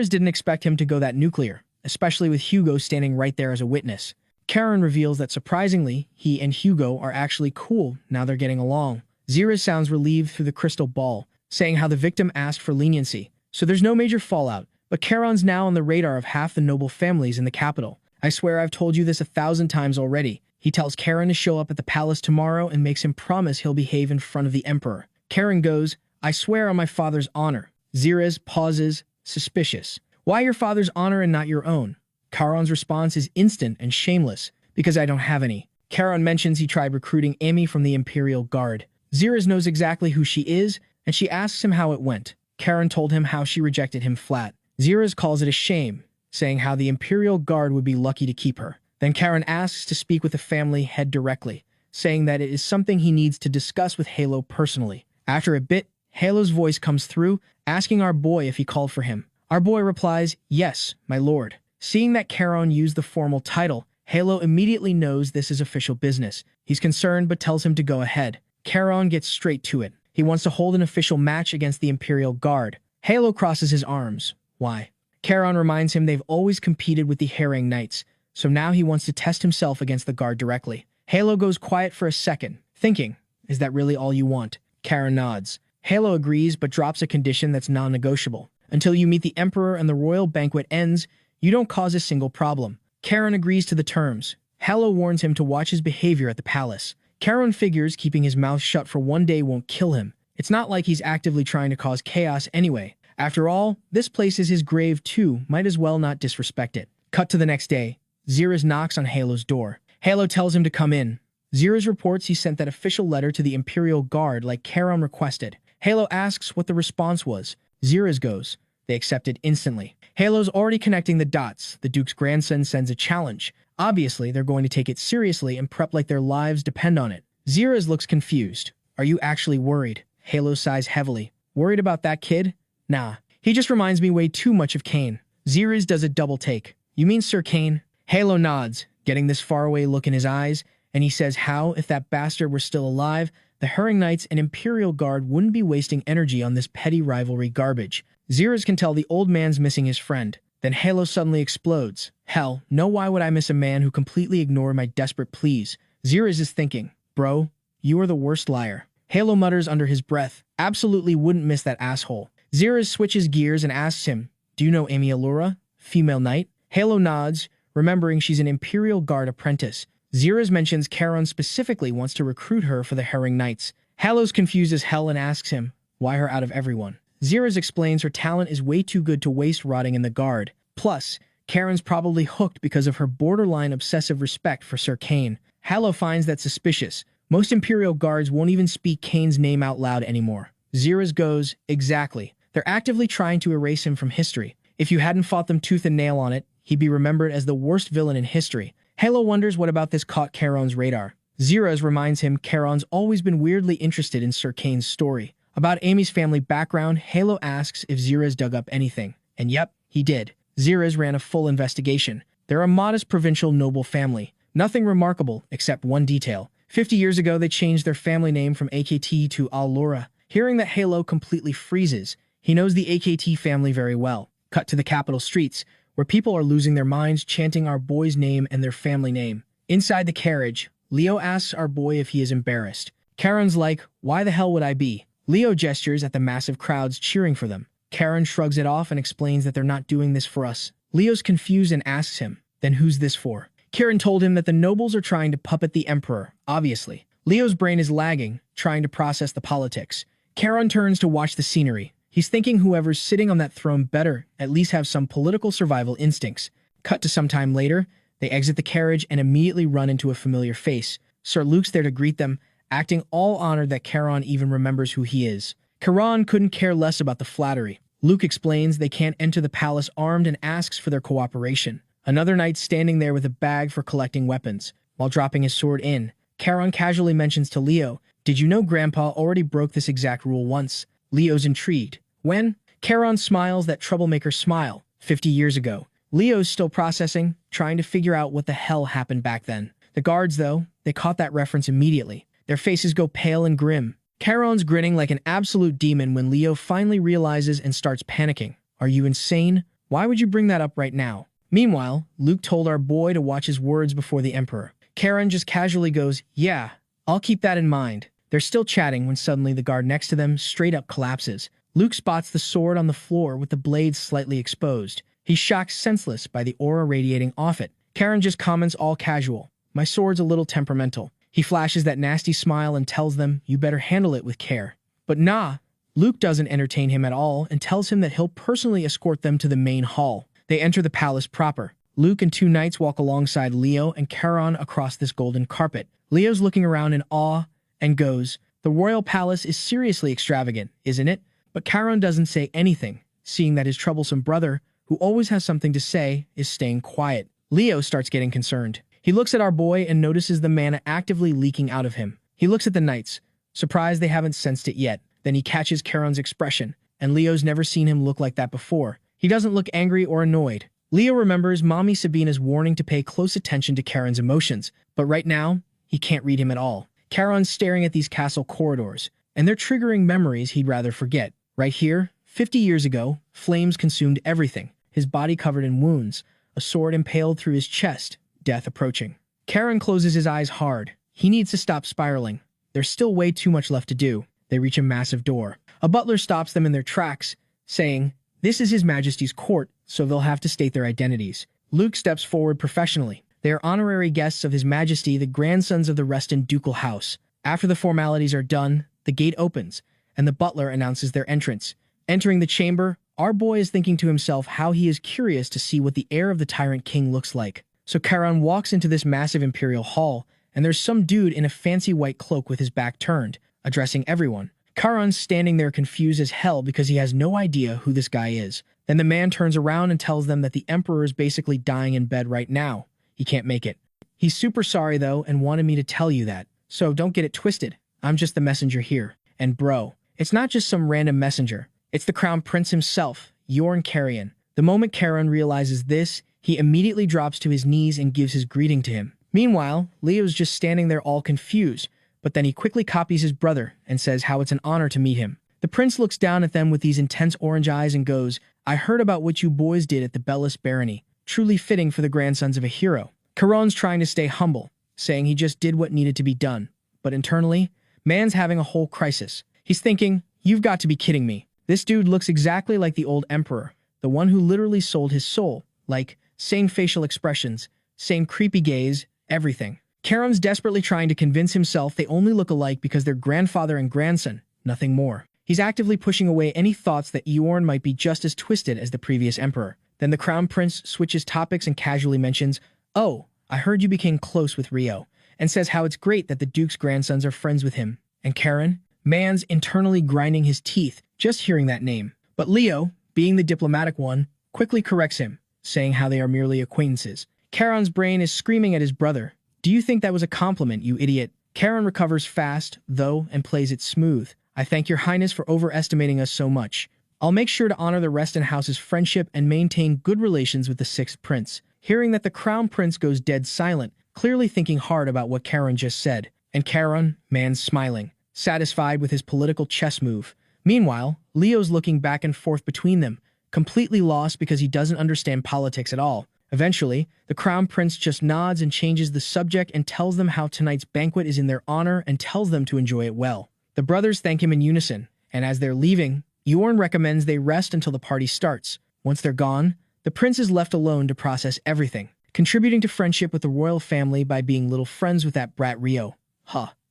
didn't expect him to go that nuclear, especially with Hugo standing right there as a witness. Charon reveals that surprisingly, he and Hugo are actually cool now they're getting along. Xeraz sounds relieved through the crystal ball, saying how the victim asked for leniency, so there's no major fallout. But Charon's now on the radar of half the noble families in the capital. I swear I've told you this 1,000 times already. He tells Charon to show up at the palace tomorrow and makes him promise he'll behave in front of the emperor. Charon goes, I swear on my father's honor. Xeraz pauses, suspicious. Why your father's honor and not your own? Charon's response is instant and shameless, because I don't have any. Charon mentions he tried recruiting Amy from the Imperial Guard. Xeraz knows exactly who she is, and she asks him how it went. Charon told him how she rejected him flat. Xeraz calls it a shame, saying how the Imperial Guard would be lucky to keep her. Then Charon asks to speak with the family head directly, saying that it is something he needs to discuss with Halo personally. After a bit, Halo's voice comes through, asking our boy if he called for him. Our boy replies, yes, my lord. Seeing that Charon used the formal title, Halo immediately knows this is official business. He's concerned but tells him to go ahead. Charon gets straight to it. He wants to hold an official match against the Imperial Guard. Halo crosses his arms. Why? Charon reminds him they've always competed with the Herring Knights, so now he wants to test himself against the Guard directly. Halo goes quiet for a second, thinking, is that really all you want? Charon nods. Halo agrees but drops a condition that's non-negotiable. Until you meet the Emperor and the royal banquet ends, you don't cause a single problem. Charon agrees to the terms. Halo warns him to watch his behavior at the palace. Charon figures keeping his mouth shut for one day won't kill him. It's not like he's actively trying to cause chaos anyway. After all, this place is his grave too, might as well not disrespect it. Cut to the next day. Zirez knocks on Halo's door. Halo tells him to come in. Zirez reports he sent that official letter to the Imperial Guard like Charon requested. Halo asks what the response was. Zirez goes. They accept it instantly. Halo's already connecting the dots. The Duke's grandson sends a challenge. Obviously, they're going to take it seriously and prep like their lives depend on it. Zirez looks confused. Are you actually worried? Halo sighs heavily. Worried about that kid? Nah. He just reminds me way too much of Kane. Zirez does a double take. You mean Sir Kane? Halo nods, getting this faraway look in his eyes, and he says how, if that bastard were still alive, the Herring Knights and Imperial Guard wouldn't be wasting energy on this petty rivalry garbage. Zirez can tell the old man's missing his friend. Then Halo suddenly explodes. Hell, no, why would I miss a man who completely ignored my desperate pleas? Zirez is thinking, bro, you are the worst liar. Halo mutters under his breath, absolutely wouldn't miss that asshole. Zirez switches gears and asks him, do you know Amy Allura, female knight? Halo nods, remembering she's an Imperial Guard apprentice. Zirez mentions Charon specifically wants to recruit her for the Herring Knights. Halo's confused as hell and asks him, why her out of everyone? Zirez explains her talent is way too good to waste rotting in the Guard. Plus, Charon's probably hooked because of her borderline obsessive respect for Sir Kane. Halo finds that suspicious. Most Imperial Guards won't even speak Kane's name out loud anymore. Zirez goes, exactly. They're actively trying to erase him from history. If you hadn't fought them tooth and nail on it, he'd be remembered as the worst villain in history. Halo wonders what about this caught Charon's radar. Zirez reminds him Charon's always been weirdly interested in Sir Kane's story. About Amy's family background, Halo asks if Zirez dug up anything. And yep, he did. Zirez ran a full investigation. They're a modest provincial noble family. Nothing remarkable, except one detail. 50 years ago, they changed their family name from AKT to Allura. Hearing that, Halo completely freezes. He knows the AKT family very well. Cut to the capital streets, where people are losing their minds chanting our boy's name and their family name. Inside the carriage, Leo asks our boy if he is embarrassed. Charon's like, why the hell would I be? Leo gestures at the massive crowds cheering for them. Charon shrugs it off and explains that they're not doing this for us. Leo's confused and asks him, then who's this for? Charon told him that the nobles are trying to puppet the emperor, obviously. Leo's brain is lagging, trying to process the politics. Charon turns to watch the scenery. He's thinking whoever's sitting on that throne better at least have some political survival instincts. Cut to some time later, they exit the carriage and immediately run into a familiar face. Sir Luke's there to greet them, acting all honored that Charon even remembers who he is. Charon couldn't care less about the flattery. Luke explains they can't enter the palace armed and asks for their cooperation. Another knight standing there with a bag for collecting weapons. While dropping his sword in, Charon casually mentions to Leo, did you know Grandpa already broke this exact rule once? Leo's intrigued. When? Charon smiles that troublemaker smile. 50 years ago. Leo's still processing, trying to figure out what the hell happened back then. The guards, though, they caught that reference immediately. Their faces go pale and grim. Charon's grinning like an absolute demon when Leo finally realizes and starts panicking. Are you insane? Why would you bring that up right now? Meanwhile, Luke told our boy to watch his words before the Emperor. Charon just casually goes, yeah, I'll keep that in mind. They're still chatting when suddenly the guard next to them straight up collapses. Luke spots the sword on the floor with the blade slightly exposed. He's shocked senseless by the aura radiating off it. Charon just comments all casual. My sword's a little temperamental. He flashes that nasty smile and tells them, you better handle it with care. But nah, Luke doesn't entertain him at all and tells him that he'll personally escort them to the main hall. They enter the palace proper. Luke and two knights walk alongside Leo and Charon across this golden carpet. Leo's looking around in awe and goes, the royal palace is seriously extravagant, isn't it? But Charon doesn't say anything, seeing that his troublesome brother, who always has something to say, is staying quiet. Leo starts getting concerned. He looks at our boy and notices the mana actively leaking out of him. He looks at the knights, surprised they haven't sensed it yet. Then he catches Charon's expression, and Leo's never seen him look like that before. He doesn't look angry or annoyed. Leo remembers Mommy Sabina's warning to pay close attention to Charon's emotions, but right now, he can't read him at all. Charon's staring at these castle corridors, and they're triggering memories he'd rather forget. Right here, 50 years ago, flames consumed everything, his body covered in wounds, a sword impaled through his chest, death approaching. Charon closes his eyes hard. He needs to stop spiraling. There's still way too much left to do. They reach a massive door. A butler stops them in their tracks, saying, this is His Majesty's court, so they'll have to state their identities. Luke steps forward professionally. They are honorary guests of His Majesty, the grandsons of the Reston ducal house. After the formalities are done, the gate opens, and the butler announces their entrance. Entering the chamber, our boy is thinking to himself how he is curious to see what the heir of the Tyrant King looks like. So Charon walks into this massive imperial hall, and there's some dude in a fancy white cloak with his back turned, addressing everyone. Charon's standing there confused as hell because he has no idea who this guy is. Then the man turns around and tells them that the emperor is basically dying in bed right now. He can't make it. He's super sorry though and wanted me to tell you that. So don't get it twisted. I'm just the messenger here. And bro, it's not just some random messenger. It's the crown prince himself, Yorn Carrion. The moment Charon realizes this, he immediately drops to his knees and gives his greeting to him. Meanwhile, Leo's just standing there all confused, but then he quickly copies his brother and says how it's an honor to meet him. The prince looks down at them with these intense orange eyes and goes, I heard about what you boys did at the Bellis Barony. Truly fitting for the grandsons of a hero. Charon's trying to stay humble, saying he just did what needed to be done. But internally, man's having a whole crisis. He's thinking, you've got to be kidding me. This dude looks exactly like the old emperor, the one who literally sold his soul. Like, same facial expressions, same creepy gaze, everything. Charon's desperately trying to convince himself they only look alike because they're grandfather and grandson, nothing more. He's actively pushing away any thoughts that Yorn might be just as twisted as the previous emperor. Then the crown prince switches topics and casually mentions, oh, I heard you became close with Rio, and says how it's great that the duke's grandsons are friends with him. And Charon? Man's internally grinding his teeth just hearing that name. But Leo, being the diplomatic one, quickly corrects him, saying how they are merely acquaintances. Charon's brain is screaming at his brother. Do you think that was a compliment, you idiot? Charon recovers fast, though, and plays it smooth. I thank your highness for overestimating us so much. I'll make sure to honor the Reston House's friendship and maintain good relations with the sixth prince. Hearing that the crown prince goes dead silent, clearly thinking hard about what Charon just said. And Charon, man's smiling, satisfied with his political chess move. Meanwhile, Leo's looking back and forth between them, completely lost because he doesn't understand politics at all. Eventually, the crown prince just nods and changes the subject and tells them how tonight's banquet is in their honor and tells them to enjoy it well. The brothers thank him in unison, and as they're leaving, Yorn recommends they rest until the party starts. Once they're gone, the prince is left alone to process everything, contributing to friendship with the royal family by being little friends with that brat Rio.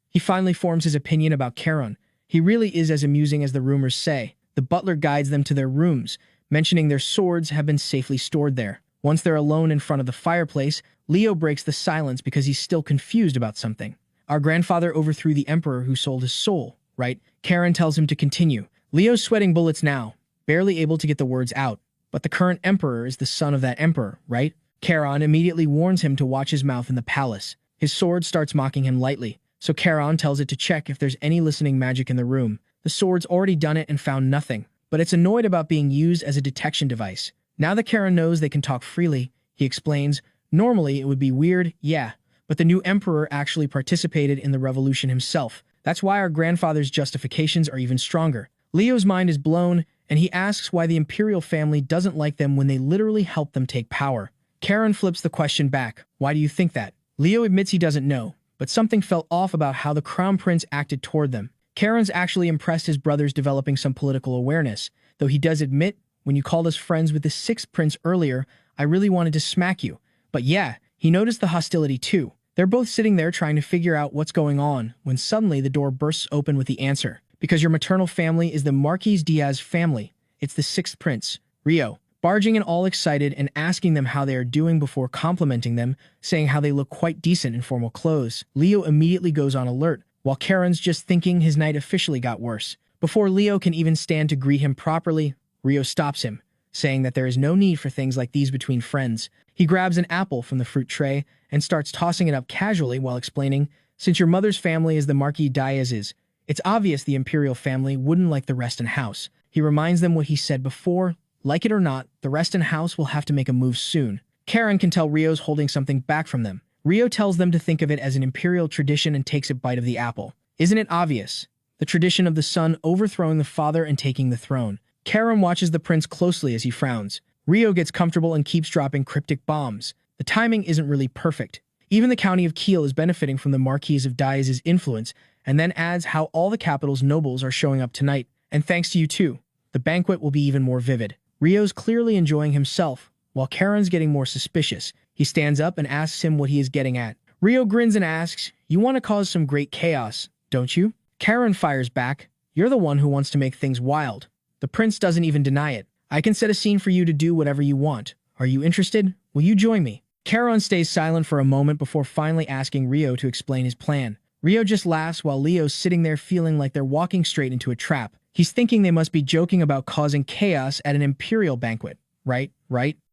He finally forms his opinion about Charon. He really is as amusing as the rumors say. The butler guides them to their rooms, mentioning their swords have been safely stored there. Once they're alone in front of the fireplace, Leo breaks the silence because he's still confused about something. Our grandfather overthrew the emperor who sold his soul, right? Charon tells him to continue. Leo's sweating bullets now, barely able to get the words out. But the current emperor is the son of that emperor, right? Charon immediately warns him to watch his mouth in the palace. His sword starts mocking him lightly, so Charon tells it to check if there's any listening magic in the room. The sword's already done it and found nothing, but it's annoyed about being used as a detection device. Now that Charon knows they can talk freely, he explains, normally it would be weird, yeah, but the new emperor actually participated in the revolution himself. That's why our grandfather's justifications are even stronger. Leo's mind is blown, and he asks why the imperial family doesn't like them when they literally helped them take power. Charon flips the question back. Why do you think that? Leo admits he doesn't know, but something felt off about how the crown prince acted toward them. Charon's actually impressed his brothers developing some political awareness, though he does admit, when you called us friends with the sixth prince earlier, I really wanted to smack you. But yeah, he noticed the hostility too. They're both sitting there trying to figure out what's going on when suddenly the door bursts open with the answer. Because your maternal family is the Marquis Diaz family. It's the sixth prince, Rio, barging in all excited and asking them how they are doing before complimenting them, saying how they look quite decent in formal clothes. Leo immediately goes on alert, while Charon's just thinking his night officially got worse. Before Leo can even stand to greet him properly, Rio stops him, saying that there is no need for things like these between friends. He grabs an apple from the fruit tray and starts tossing it up casually while explaining, since your mother's family is the Marquis Diaz's, it's obvious the imperial family wouldn't like the Reston House. He reminds them what he said before. Like it or not, the Reston House will have to make a move soon. Charon can tell Rio's holding something back from them. Rio tells them to think of it as an imperial tradition and takes a bite of the apple. Isn't it obvious? The tradition of the son overthrowing the father and taking the throne. Charon watches the prince closely as he frowns. Rio gets comfortable and keeps dropping cryptic bombs. The timing isn't really perfect. Even the county of Kiel is benefiting from the Marquis of Diaz's influence, and then adds how all the capital's nobles are showing up tonight. And thanks to you too, the banquet will be even more vivid. Rio's clearly enjoying himself, while Charon's getting more suspicious. He stands up and asks him what he is getting at. Rio grins and asks, you want to cause some great chaos, don't you? Charon fires back, you're the one who wants to make things wild. The prince doesn't even deny it. I can set a scene for you to do whatever you want. Are you interested? Will you join me? Charon stays silent for a moment before finally asking Rio to explain his plan. Rio just laughs while Leo's sitting there feeling like they're walking straight into a trap. He's thinking they must be joking about causing chaos at an imperial banquet. Right?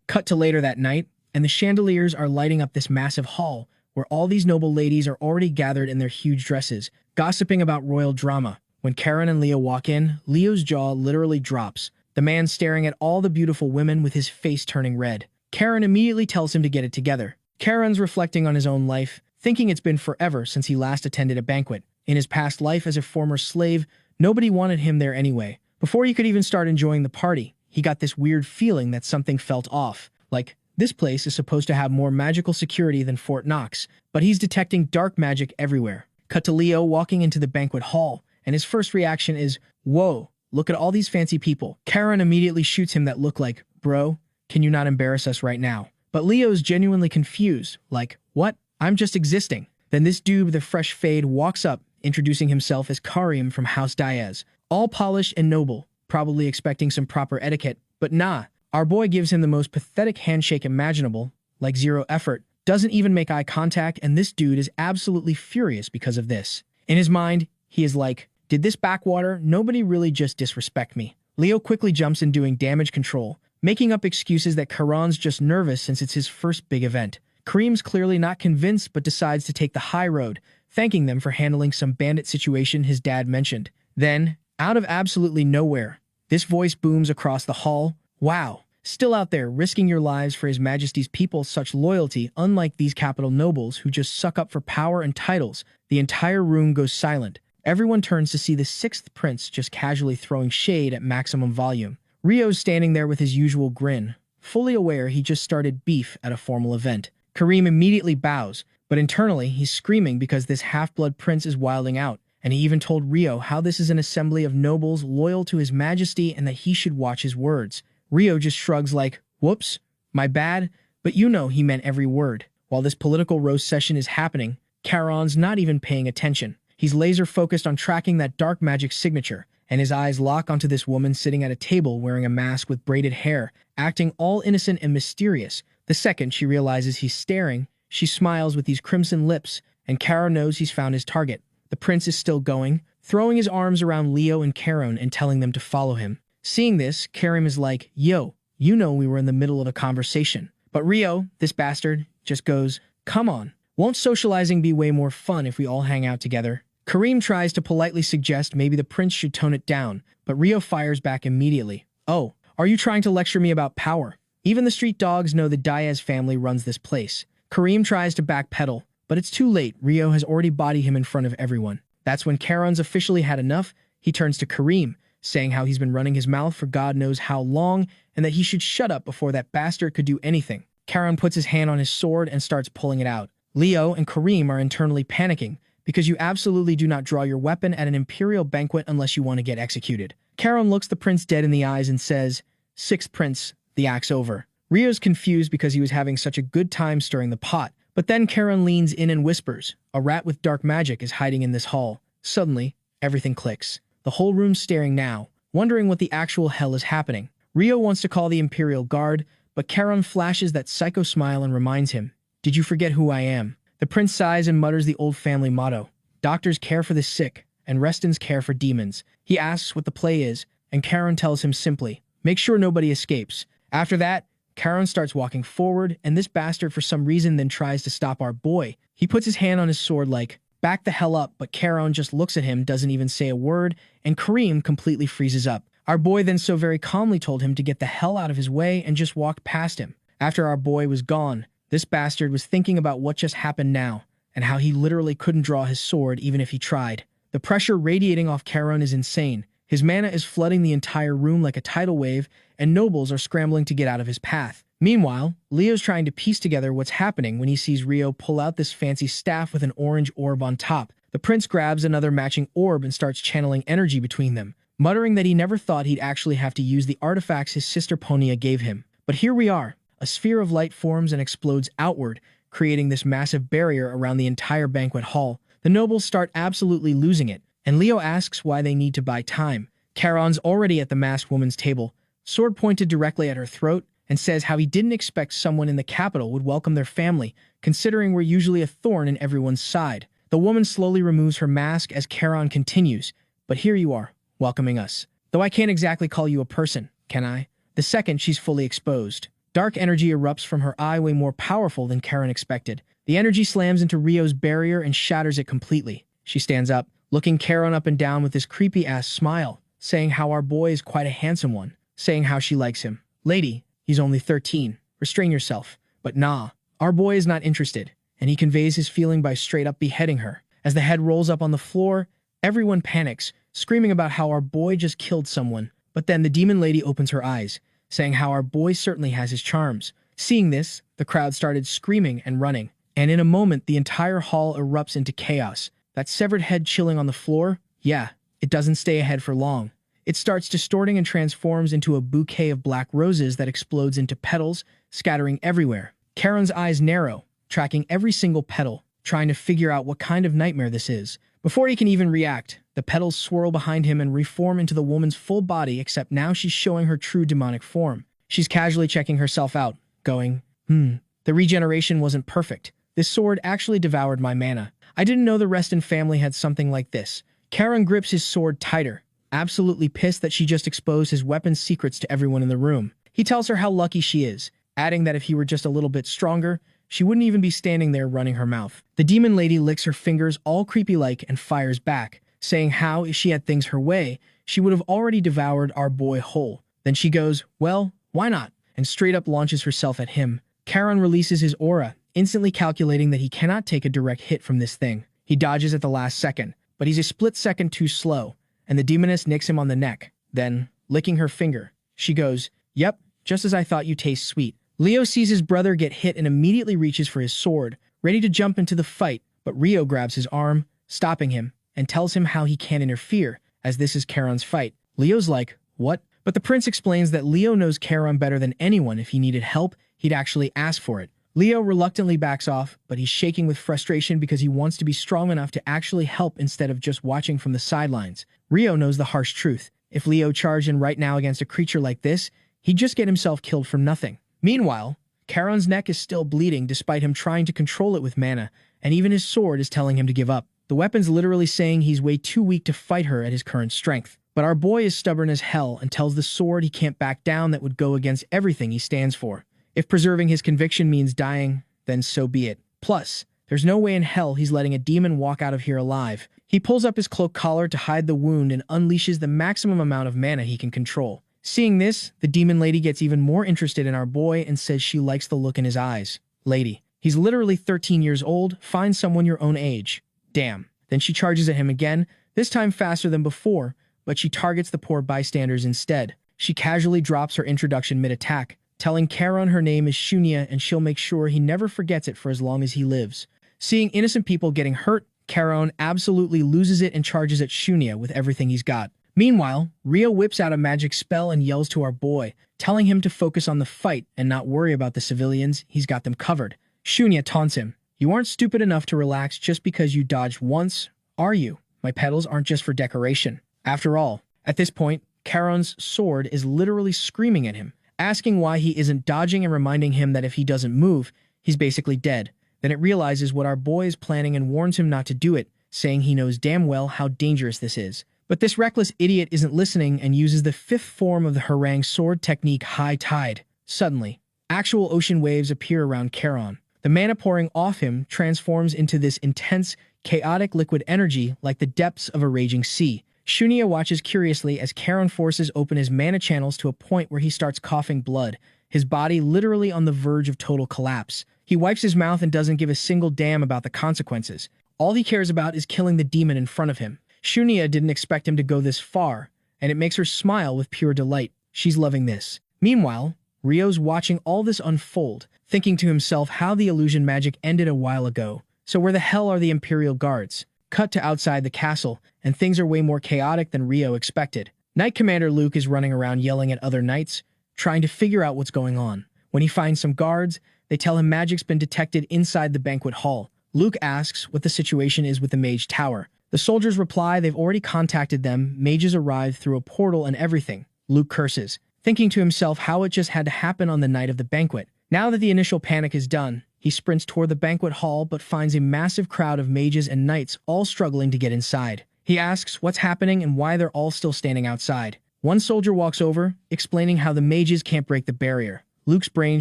Cut to later that night, and the chandeliers are lighting up this massive hall where all these noble ladies are already gathered in their huge dresses, gossiping about royal drama. When Charon and Leo walk in, Leo's jaw literally drops, the man staring at all the beautiful women with his face turning red. Charon immediately tells him to get it together. Charon's reflecting on his own life, thinking it's been forever since he last attended a banquet. In his past life as a former slave, nobody wanted him there anyway. Before he could even start enjoying the party, he got this weird feeling that something felt off. Like, this place is supposed to have more magical security than Fort Knox, but he's detecting dark magic everywhere. Cut to Leo walking into the banquet hall, and his first reaction is, "Whoa, look at all these fancy people." Charon immediately shoots him that look like, "Bro, can you not embarrass us right now?" But Leo's genuinely confused, like, "What? I'm just existing." Then this dude with a fresh fade walks up, introducing himself as Karim from House Diaz, all polished and noble, probably expecting some proper etiquette, but nah. Our boy gives him the most pathetic handshake imaginable, like zero effort, doesn't even make eye contact, and this dude is absolutely furious because of this. In his mind, he is like, "Did this backwater nobody really just disrespect me?" Leo quickly jumps in doing damage control, making up excuses that Charon's just nervous since it's his first big event. Kareem's clearly not convinced but decides to take the high road, thanking them for handling some bandit situation his dad mentioned. Then, out of absolutely nowhere, this voice booms across the hall. "Wow, still out there risking your lives for His Majesty's people, such loyalty, unlike these capital nobles who just suck up for power and titles." The entire room goes silent. Everyone turns to see the sixth prince just casually throwing shade at maximum volume. Rio's standing there with his usual grin, fully aware he just started beef at a formal event. Kareem immediately bows, but internally he's screaming because this half-blood prince is wilding out, and he even told Rio how this is an assembly of nobles loyal to His Majesty and that he should watch his words. Rio just shrugs like, "Whoops, my bad," but you know he meant every word. While this political roast session is happening, Charon's not even paying attention. He's laser-focused on tracking that dark magic signature, and his eyes lock onto this woman sitting at a table wearing a mask with braided hair, acting all innocent and mysterious. The second she realizes he's staring, she smiles with these crimson lips, and Charon knows he's found his target. The prince is still going, throwing his arms around Leo and Charon and telling them to follow him. Seeing this, Karim is like, "Yo, you know we were in the middle of a conversation." But Rio, this bastard, just goes, "Come on, won't socializing be way more fun if we all hang out together?" Karim tries to politely suggest maybe the prince should tone it down, but Rio fires back immediately. "Oh, are you trying to lecture me about power? Even the street dogs know the Diaz family runs this place." Karim tries to backpedal, but it's too late. Rio has already bodied him in front of everyone. That's when Charon's officially had enough. He turns to Karim, saying how he's been running his mouth for God knows how long, and that he should shut up before that bastard could do anything. Charon puts his hand on his sword and starts pulling it out. Leo and Karim are internally panicking, because you absolutely do not draw your weapon at an imperial banquet unless you want to get executed. Charon looks the prince dead in the eyes and says, "Sixth prince, the act's over." Rio's confused because he was having such a good time stirring the pot, but then Charon leans in and whispers, "A rat with dark magic is hiding in this hall." Suddenly, everything clicks. The whole room's staring now, wondering what the actual hell is happening. Rio wants to call the Imperial Guard, but Charon flashes that psycho smile and reminds him, "Did you forget who I am?" The prince sighs and mutters the old family motto, "Doctors care for the sick, and Restons care for demons." He asks what the play is, and Charon tells him simply, "Make sure nobody escapes." After that, Charon starts walking forward, and this bastard for some reason then tries to stop our boy. He puts his hand on his sword like, "Back the hell up," but Charon just looks at him, doesn't even say a word, and Karim completely freezes up. Our boy then so very calmly told him to get the hell out of his way and just walked past him. After our boy was gone, this bastard was thinking about what just happened now, and how he literally couldn't draw his sword even if he tried. The pressure radiating off Charon is insane. His mana is flooding the entire room like a tidal wave, and nobles are scrambling to get out of his path. Meanwhile, Leo's trying to piece together what's happening when he sees Rio pull out this fancy staff with an orange orb on top. The prince grabs another matching orb and starts channeling energy between them, muttering that he never thought he'd actually have to use the artifacts his sister Ponia gave him. But here we are. A sphere of light forms and explodes outward, creating this massive barrier around the entire banquet hall. The nobles start absolutely losing it, and Leo asks why they need to buy time. Charon's already at the masked woman's table, sword pointed directly at her throat, and says how he didn't expect someone in the capital would welcome their family, considering we're usually a thorn in everyone's side. The woman slowly removes her mask as Charon continues, "But here you are, welcoming us. Though I can't exactly call you a person, can I?" The second she's fully exposed. Dark energy erupts from her eye, way more powerful than Charon expected. The energy slams into Rio's barrier and shatters it completely. She stands up, looking Charon up and down with this creepy-ass smile, saying how our boy is quite a handsome one, saying how she likes him. "Lady, he's only 13. Restrain yourself." But nah, our boy is not interested, and he conveys his feeling by straight-up beheading her. As the head rolls up on the floor, everyone panics, screaming about how our boy just killed someone. But then the demon lady opens her eyes, saying how our boy certainly has his charms. Seeing this, the crowd started screaming and running, and in a moment the entire hall erupts into chaos. That severed head chilling on the floor, yeah, it doesn't stay a head for long. It starts distorting and transforms into a bouquet of black roses that explodes into petals, scattering everywhere. Charon's eyes narrow, tracking every single petal, trying to figure out what kind of nightmare this is. Before he can even react, the petals swirl behind him and reform into the woman's full body, except now she's showing her true demonic form. She's casually checking herself out, going, the regeneration wasn't perfect. This sword actually devoured my mana. I didn't know the Reston family had something like this. Charon grips his sword tighter, absolutely pissed that she just exposed his weapon's secrets to everyone in the room. He tells her how lucky she is, adding that if he were just a little bit stronger, she wouldn't even be standing there running her mouth. The demon lady licks her fingers all creepy-like and fires back, saying how, if she had things her way, she would have already devoured our boy whole. Then she goes, "Well, why not?" and straight up launches herself at him. Charon releases his aura, instantly calculating that he cannot take a direct hit from this thing. He dodges at the last second, but he's a split second too slow, and the demoness nicks him on the neck. Then, licking her finger, she goes, "Yep, just as I thought, you taste sweet." Leo sees his brother get hit and immediately reaches for his sword, ready to jump into the fight, but Rio grabs his arm, stopping him, and tells him how he can't interfere, as this is Charon's fight. Leo's like, "What?" But the prince explains that Leo knows Charon better than anyone. If he needed help, he'd actually ask for it. Leo reluctantly backs off, but he's shaking with frustration because he wants to be strong enough to actually help instead of just watching from the sidelines. Rio knows the harsh truth. If Leo charged in right now against a creature like this, he'd just get himself killed for nothing. Meanwhile, Charon's neck is still bleeding despite him trying to control it with mana, and even his sword is telling him to give up. The weapon's literally saying he's way too weak to fight her at his current strength. But our boy is stubborn as hell and tells the sword he can't back down. That would go against everything he stands for. If preserving his conviction means dying, then so be it. Plus, there's no way in hell he's letting a demon walk out of here alive. He pulls up his cloak collar to hide the wound and unleashes the maximum amount of mana he can control. Seeing this, the demon lady gets even more interested in our boy and says she likes the look in his eyes. "Lady, he's literally 13 years old. Find someone your own age." Damn. Then she charges at him again, this time faster than before, but she targets the poor bystanders instead. She casually drops her introduction mid-attack, telling Charon her name is Shunya and she'll make sure he never forgets it for as long as he lives. Seeing innocent people getting hurt, Charon absolutely loses it and charges at Shunya with everything he's got. Meanwhile, Rio whips out a magic spell and yells to our boy, telling him to focus on the fight and not worry about the civilians. He's got them covered. Shunya taunts him, "You aren't stupid enough to relax just because you dodged once, are you? My petals aren't just for decoration." After all, at this point, Charon's sword is literally screaming at him, asking why he isn't dodging and reminding him that if he doesn't move, he's basically dead. Then it realizes what our boy is planning and warns him not to do it, saying he knows damn well how dangerous this is. But this reckless idiot isn't listening and uses the fifth form of the harangue sword technique, High Tide. Suddenly, actual ocean waves appear around Charon. The mana pouring off him transforms into this intense, chaotic liquid energy like the depths of a raging sea. Shunya watches curiously as Charon forces open his mana channels to a point where he starts coughing blood, his body literally on the verge of total collapse. He wipes his mouth and doesn't give a single damn about the consequences. All he cares about is killing the demon in front of him. Shunya didn't expect him to go this far, and it makes her smile with pure delight. She's loving this. Meanwhile, Rio's watching all this unfold, thinking to himself how the illusion magic ended a while ago. So where the hell are the Imperial Guards? Cut to outside the castle, and things are way more chaotic than Rio expected. Knight Commander Luke is running around yelling at other knights, trying to figure out what's going on. When he finds some guards, they tell him magic's been detected inside the banquet hall. Luke asks what the situation is with the Mage Tower. The soldiers reply they've already contacted them, mages arrived through a portal and everything. Luke curses, thinking to himself how it just had to happen on the night of the banquet. Now that the initial panic is done, he sprints toward the banquet hall but finds a massive crowd of mages and knights all struggling to get inside. He asks what's happening and why they're all still standing outside. One soldier walks over, explaining how the mages can't break the barrier. Luke's brain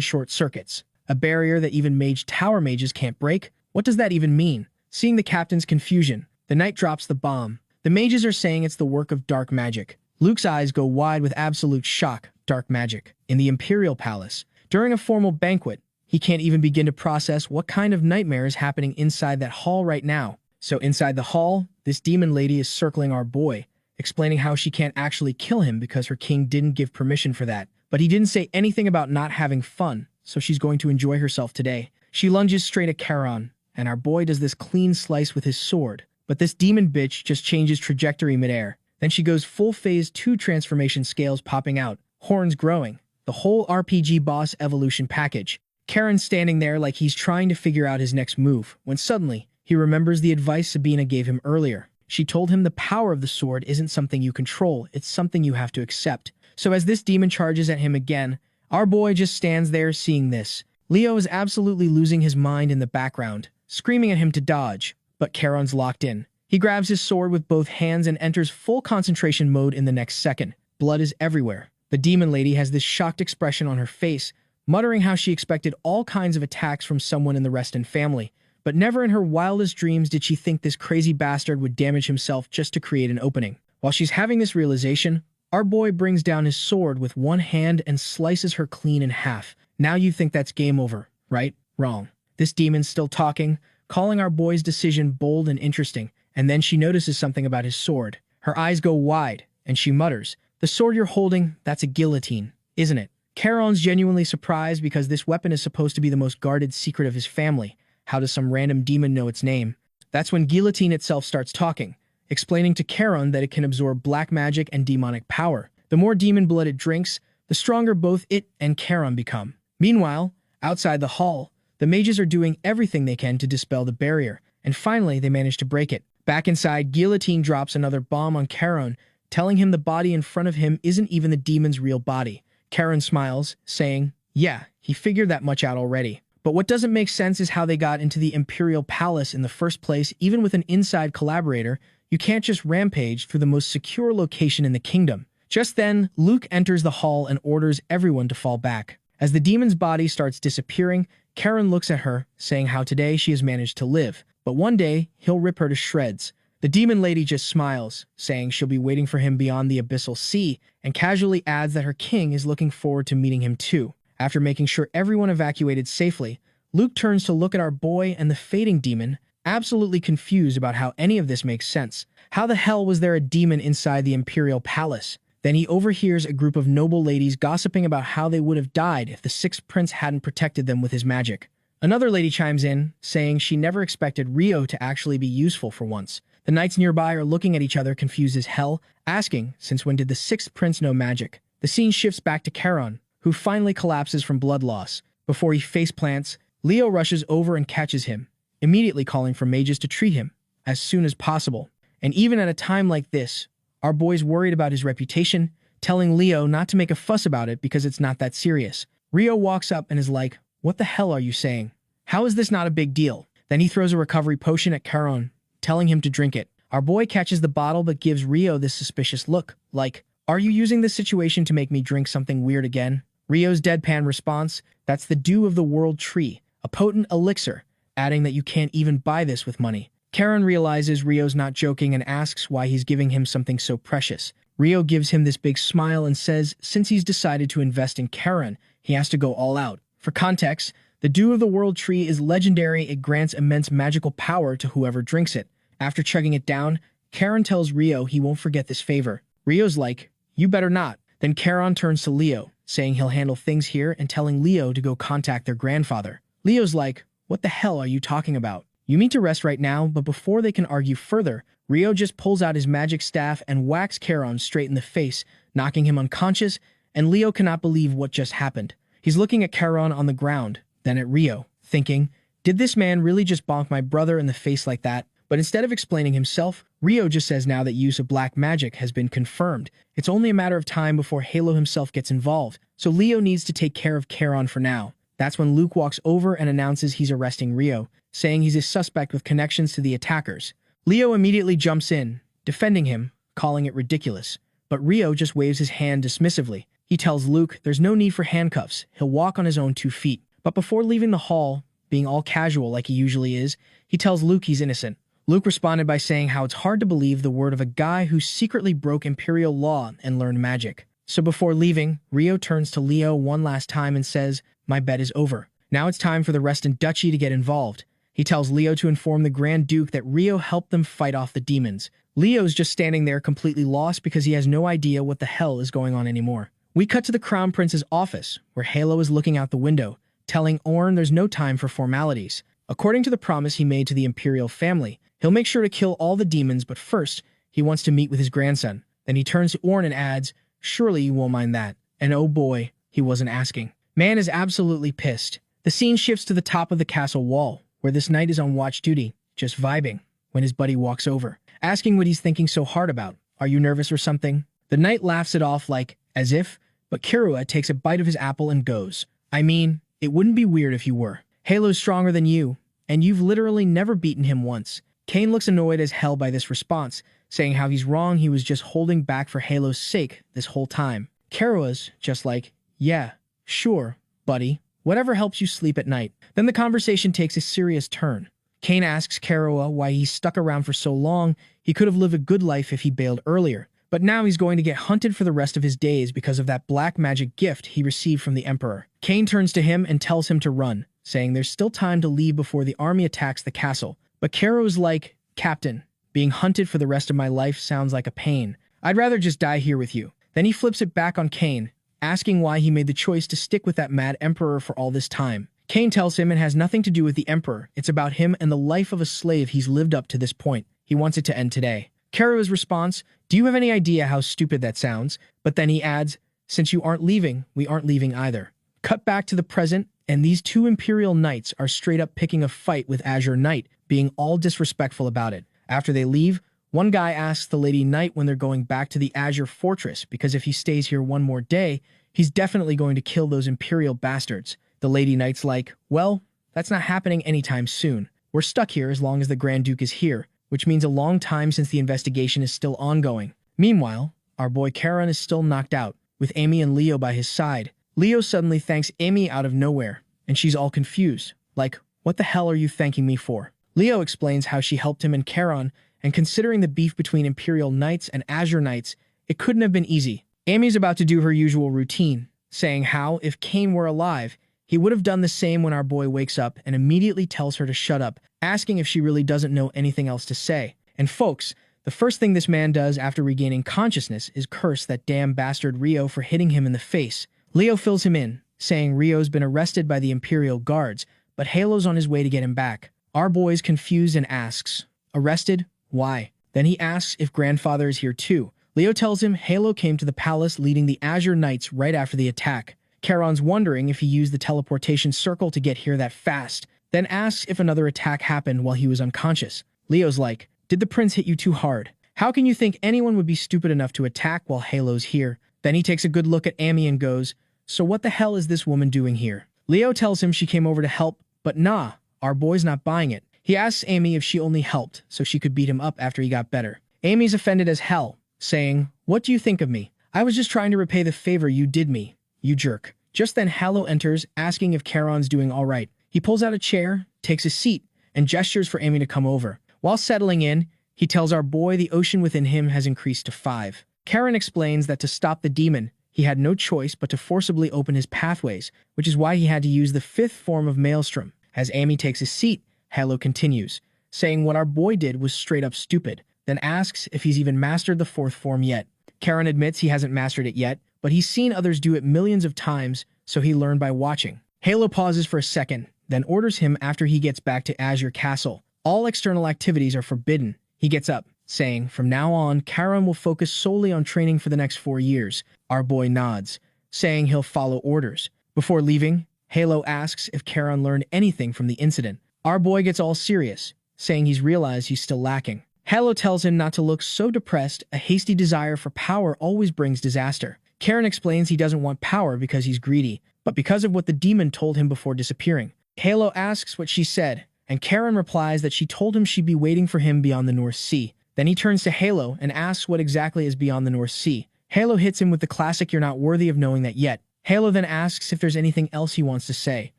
short-circuits. A barrier that even Mage Tower mages can't break? What does that even mean? Seeing the captain's confusion, the knight drops the bomb. The mages are saying it's the work of dark magic. Luke's eyes go wide with absolute shock. Dark magic. In the Imperial Palace. During a formal banquet, he can't even begin to process what kind of nightmare is happening inside that hall right now. So inside the hall, this demon lady is circling our boy, explaining how she can't actually kill him because her king didn't give permission for that. But he didn't say anything about not having fun, so she's going to enjoy herself today. She lunges straight at Charon, and our boy does this clean slice with his sword. But this demon bitch just changes trajectory midair. Then she goes full phase 2 transformation, scales popping out, horns growing, the whole RPG boss evolution package. Charon's standing there like he's trying to figure out his next move, when suddenly, he remembers the advice Sabina gave him earlier. She told him the power of the sword isn't something you control, it's something you have to accept. So as this demon charges at him again, our boy just stands there seeing this. Leo is absolutely losing his mind in the background, screaming at him to dodge, but Charon's locked in. He grabs his sword with both hands and enters full concentration mode in the next second. Blood is everywhere. The demon lady has this shocked expression on her face, muttering how she expected all kinds of attacks from someone in the Reston family. But never in her wildest dreams did she think this crazy bastard would damage himself just to create an opening. While she's having this realization, our boy brings down his sword with one hand and slices her clean in half. Now you think that's game over, right? Wrong. This demon's still talking, calling our boy's decision bold and interesting, and then she notices something about his sword. Her eyes go wide, and she mutters, "The sword you're holding, that's a guillotine, isn't it?" Charon's genuinely surprised because this weapon is supposed to be the most guarded secret of his family. How does some random demon know its name? That's when Guillotine itself starts talking, explaining to Charon that it can absorb black magic and demonic power. The more demon blood it drinks, the stronger both it and Charon become. Meanwhile, outside the hall, the mages are doing everything they can to dispel the barrier, and finally they manage to break it. Back inside, Guillotine drops another bomb on Charon, telling him the body in front of him isn't even the demon's real body. Charon smiles, saying, "Yeah, he figured that much out already." But what doesn't make sense is how they got into the Imperial Palace in the first place. Even with an inside collaborator, you can't just rampage through the most secure location in the kingdom. Just then, Luke enters the hall and orders everyone to fall back. As the demon's body starts disappearing, Charon looks at her, saying how today she has managed to live, but one day he'll rip her to shreds. The demon lady just smiles, saying she'll be waiting for him beyond the abyssal sea, and casually adds that her king is looking forward to meeting him too. After making sure everyone evacuated safely, Luke turns to look at our boy and the fading demon, absolutely confused about how any of this makes sense. How the hell was there a demon inside the Imperial Palace? Then he overhears a group of noble ladies gossiping about how they would have died if the sixth prince hadn't protected them with his magic. Another lady chimes in, saying she never expected Rio to actually be useful for once. The knights nearby are looking at each other confused as hell, asking, since when did the sixth prince know magic? The scene shifts back to Charon, who finally collapses from blood loss. Before he faceplants, Leo rushes over and catches him, immediately calling for mages to treat him as soon as possible. And even at a time like this, our boy's worried about his reputation, telling Leo not to make a fuss about it because it's not that serious. Rio walks up and is like, "What the hell are you saying? How is this not a big deal?" Then he throws a recovery potion at Charon, telling him to drink it. Our boy catches the bottle but gives Rio this suspicious look, like, "Are you using this situation to make me drink something weird again?" Rio's deadpan response, "That's the dew of the world tree, a potent elixir," adding that you can't even buy this with money. Charon realizes Rio's not joking and asks why he's giving him something so precious. Rio gives him this big smile and says since he's decided to invest in Charon, he has to go all out. For context, the dew of the world tree is legendary. It grants immense magical power to whoever drinks it. After chugging it down, Charon tells Rio he won't forget this favor. Rio's like, "You better not." Then Charon turns to Leo, saying he'll handle things here and telling Leo to go contact their grandfather. Leo's like, "What the hell are you talking about? You mean to rest right now?" But before they can argue further, Rio just pulls out his magic staff and whacks Charon straight in the face, knocking him unconscious, and Leo cannot believe what just happened. He's looking at Charon on the ground, then at Rio, thinking, did this man really just bonk my brother in the face like that? But instead of explaining himself, Rio just says now that use of black magic has been confirmed. It's only a matter of time before Halo himself gets involved, so Leo needs to take care of Charon for now. That's when Luke walks over and announces he's arresting Rio, saying he's a suspect with connections to the attackers. Leo immediately jumps in, defending him, calling it ridiculous. But Rio just waves his hand dismissively. He tells Luke there's no need for handcuffs, he'll walk on his own 2 feet. But before leaving the hall, being all casual like he usually is, he tells Luke he's innocent. Luke responded by saying how it's hard to believe the word of a guy who secretly broke Imperial law and learned magic. So before leaving, Rio turns to Leo one last time and says, "My bet is over. Now it's time for the rest and Duchy to get involved." He tells Leo to inform the Grand Duke that Rio helped them fight off the demons. Leo's just standing there completely lost because he has no idea what the hell is going on anymore. We cut to the Crown Prince's office, where Halo is looking out the window, telling Orn there's no time for formalities. According to the promise he made to the Imperial family, he'll make sure to kill all the demons, but first, he wants to meet with his grandson. Then he turns to Orn and adds, "Surely you won't mind that." And oh boy, he wasn't asking. Man is absolutely pissed. The scene shifts to the top of the castle wall, where this knight is on watch duty, just vibing, when his buddy walks over, asking what he's thinking so hard about. "Are you nervous or something?" The knight laughs it off like, as if, but Kirua takes a bite of his apple and goes, "I mean, it wouldn't be weird if you were. Halo's stronger than you, and you've literally never beaten him once." Kane looks annoyed as hell by this response, saying how he's wrong, he was just holding back for Halo's sake this whole time. Kirua's just like, "Yeah, sure, buddy. Whatever helps you sleep at night." Then the conversation takes a serious turn. Kane asks Kirua why he stuck around for so long. He could have lived a good life if he bailed earlier. But now he's going to get hunted for the rest of his days because of that black magic gift he received from the Emperor. Kane turns to him and tells him to run, saying there's still time to leave before the army attacks the castle. But Kirua's like, "Captain, being hunted for the rest of my life sounds like a pain. I'd rather just die here with you." Then he flips it back on Kane, asking why he made the choice to stick with that mad Emperor for all this time. Kane tells him it has nothing to do with the Emperor, it's about him and the life of a slave he's lived up to this point. He wants it to end today. Kirua's response, "Do you have any idea how stupid that sounds?" But then he adds, "Since you aren't leaving, we aren't leaving either." Cut back to the present, and these 2 Imperial Knights are straight up picking a fight with Azure Knight, being all disrespectful about it. After they leave, one guy asks the Lady Knight when they're going back to the Azure Fortress, because if he stays here one more day, he's definitely going to kill those Imperial bastards. The Lady Knight's like, "Well, that's not happening anytime soon. We're stuck here as long as the Grand Duke is here," which means a long time since the investigation is still ongoing. Meanwhile, our boy Charon is still knocked out, with Amy and Leo by his side. Leo suddenly thanks Amy out of nowhere, and she's all confused. Like, "What the hell are you thanking me for?" Leo explains how she helped him and Charon, and considering the beef between Imperial Knights and Azure Knights, it couldn't have been easy. Amy's about to do her usual routine, saying how, if Kane were alive, he would have done the same when our boy wakes up and immediately tells her to shut up, asking if she really doesn't know anything else to say. And folks, the first thing this man does after regaining consciousness is curse that damn bastard Rio for hitting him in the face. Leo fills him in, saying Rio's been arrested by the Imperial Guards, but Halo's on his way to get him back. Our boy's confused and asks, "Arrested? Why?" Then he asks if grandfather is here too. Leo tells him Halo came to the palace leading the Azure Knights right after the attack. Charon's wondering if he used the teleportation circle to get here that fast, then asks if another attack happened while he was unconscious. Leo's like, "Did the prince hit you too hard? How can you think anyone would be stupid enough to attack while Halo's here?" Then he takes a good look at Amy and goes, "So what the hell is this woman doing here?" Leo tells him she came over to help, but nah, our boy's not buying it. He asks Amy if she only helped so she could beat him up after he got better. Amy's offended as hell, saying, "What do you think of me? I was just trying to repay the favor you did me, you jerk." Just then Halo enters, asking if Charon's doing all right. He pulls out a chair, takes a seat, and gestures for Amy to come over. While settling in, he tells our boy the ocean within him has increased to 5. Charon explains that to stop the demon, he had no choice but to forcibly open his pathways, which is why he had to use the 5th form of Maelstrom. As Amy takes a seat, Halo continues, saying what our boy did was straight up stupid, then asks if he's even mastered the 4th form yet. Charon admits he hasn't mastered it yet, but he's seen others do it millions of times, so he learned by watching. Halo pauses for a second, then orders him after he gets back to Azure Castle. All external activities are forbidden. He gets up, saying, from now on, Charon will focus solely on training for the next 4 years. Our boy nods, saying he'll follow orders. Before leaving, Halo asks if Charon learned anything from the incident. Our boy gets all serious. saying he's realized he's still lacking. Halo tells him not to look so depressed. A hasty desire for power always brings disaster. Karen explains he doesn't want power because he's greedy, but because of what the demon told him before disappearing. Halo asks what she said, and Karen replies that she told him she'd be waiting for him beyond the North Sea. Then he turns to Halo and asks what exactly is beyond the North Sea. Halo hits him with the classic "you're not worthy of knowing that yet." Halo then asks if there's anything else he wants to say.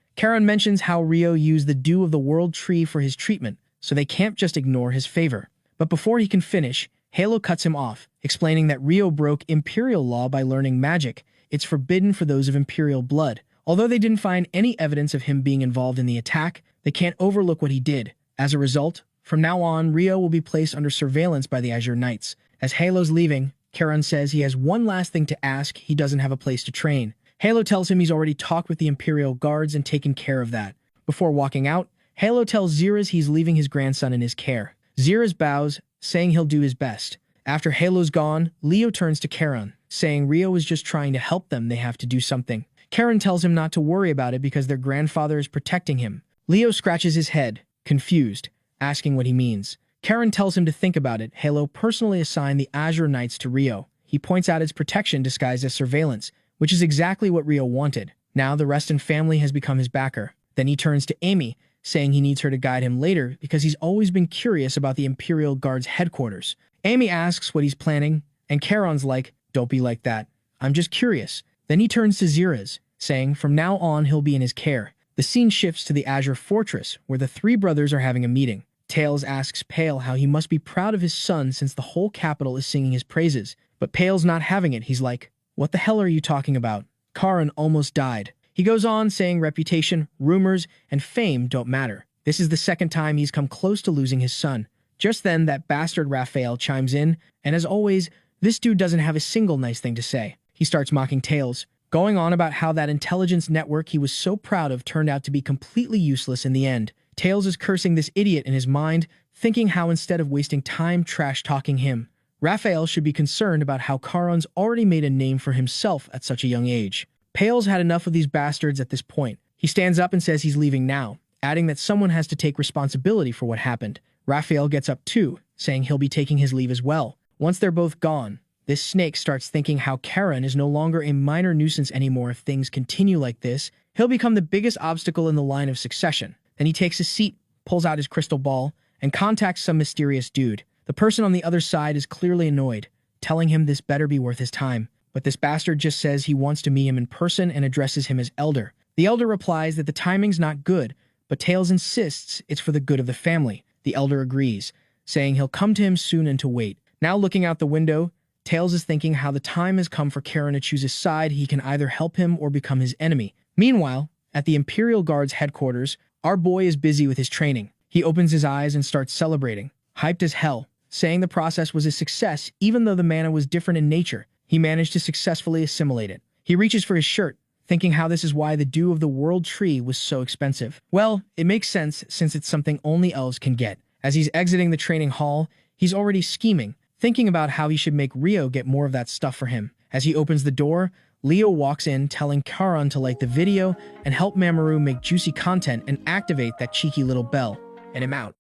Karen mentions how Rio used the dew of the world tree for his treatment, so they can't just ignore his favor. But before he can finish, Halo cuts him off, explaining that Rio broke Imperial law by learning magic. It's forbidden for those of Imperial blood. Although they didn't find any evidence of him being involved in the attack, they can't overlook what he did. As a result, from now on, Rio will be placed under surveillance by the Azure Knights. As Halo's leaving, Karen says he has one last thing to ask. He doesn't have a place to train. Halo tells him he's already talked with the Imperial guards and taken care of that. Before walking out, Halo tells Ziraz he's leaving his grandson in his care. Ziraz bows, saying he'll do his best. After Halo's gone, Leo turns to Karen, saying Rio is just trying to help them. They have to do something. Karen tells him not to worry about it because their grandfather is protecting him. Leo scratches his head, confused, asking what he means. Karen tells him to think about it. Halo personally assigned the Azure Knights to Rio. He points out its protection disguised as surveillance, which is exactly what Rio wanted. Now the Reston family has become his backer. Then he turns to Amy, saying he needs her to guide him later because he's always been curious about the Imperial Guard's headquarters. Amy asks what he's planning, and Karen's like, "Don't be like that. I'm just curious." Then he turns to Ziraz, saying from now on he'll be in his care. The scene shifts to the Azure Fortress, where the three brothers are having a meeting. Tails asks Pale how he must be proud of his son since the whole capital is singing his praises. But Pale's not having it. He's like, "What the hell are you talking about? Karen almost died." He goes on saying reputation, rumors, and fame don't matter. This is the second time he's come close to losing his son. Just then, that bastard Raphael chimes in, and as always, this dude doesn't have a single nice thing to say. He starts mocking Tails, going on about how that intelligence network he was so proud of turned out to be completely useless in the end. Tails is cursing this idiot in his mind, thinking how instead of wasting time trash-talking him, Raphael should be concerned about how Karen's already made a name for himself at such a young age. Pale's had enough of these bastards at this point. He stands up and says he's leaving now, adding that someone has to take responsibility for what happened. Raphael gets up too, saying he'll be taking his leave as well. Once they're both gone, this snake starts thinking how Karen is no longer a minor nuisance anymore. If things continue like this, he'll become the biggest obstacle in the line of succession. Then he takes a seat, pulls out his crystal ball, and contacts some mysterious dude. The person on the other side is clearly annoyed, telling him this better be worth his time. But this bastard just says he wants to meet him in person and addresses him as Elder. The Elder replies that the timing's not good, but Tails insists it's for the good of the family. The Elder agrees, saying he'll come to him soon and to wait. Now looking out the window, Tails is thinking how the time has come for Karen to choose his side. He can either help him or become his enemy. Meanwhile, at the Imperial Guard's headquarters, our boy is busy with his training. He opens his eyes and starts celebrating, hyped as hell, saying the process was a success even though the mana was different in nature. He managed to successfully assimilate it. He reaches for his shirt, thinking how this is why the dew of the world tree was so expensive. Well, it makes sense since it's something only elves can get. As he's exiting the training hall, he's already scheming, thinking about how he should make Rio get more of that stuff for him. As he opens the door, Leo walks in, telling Karen to like the video and help Mamoru make juicy content and activate that cheeky little bell. And I'm out.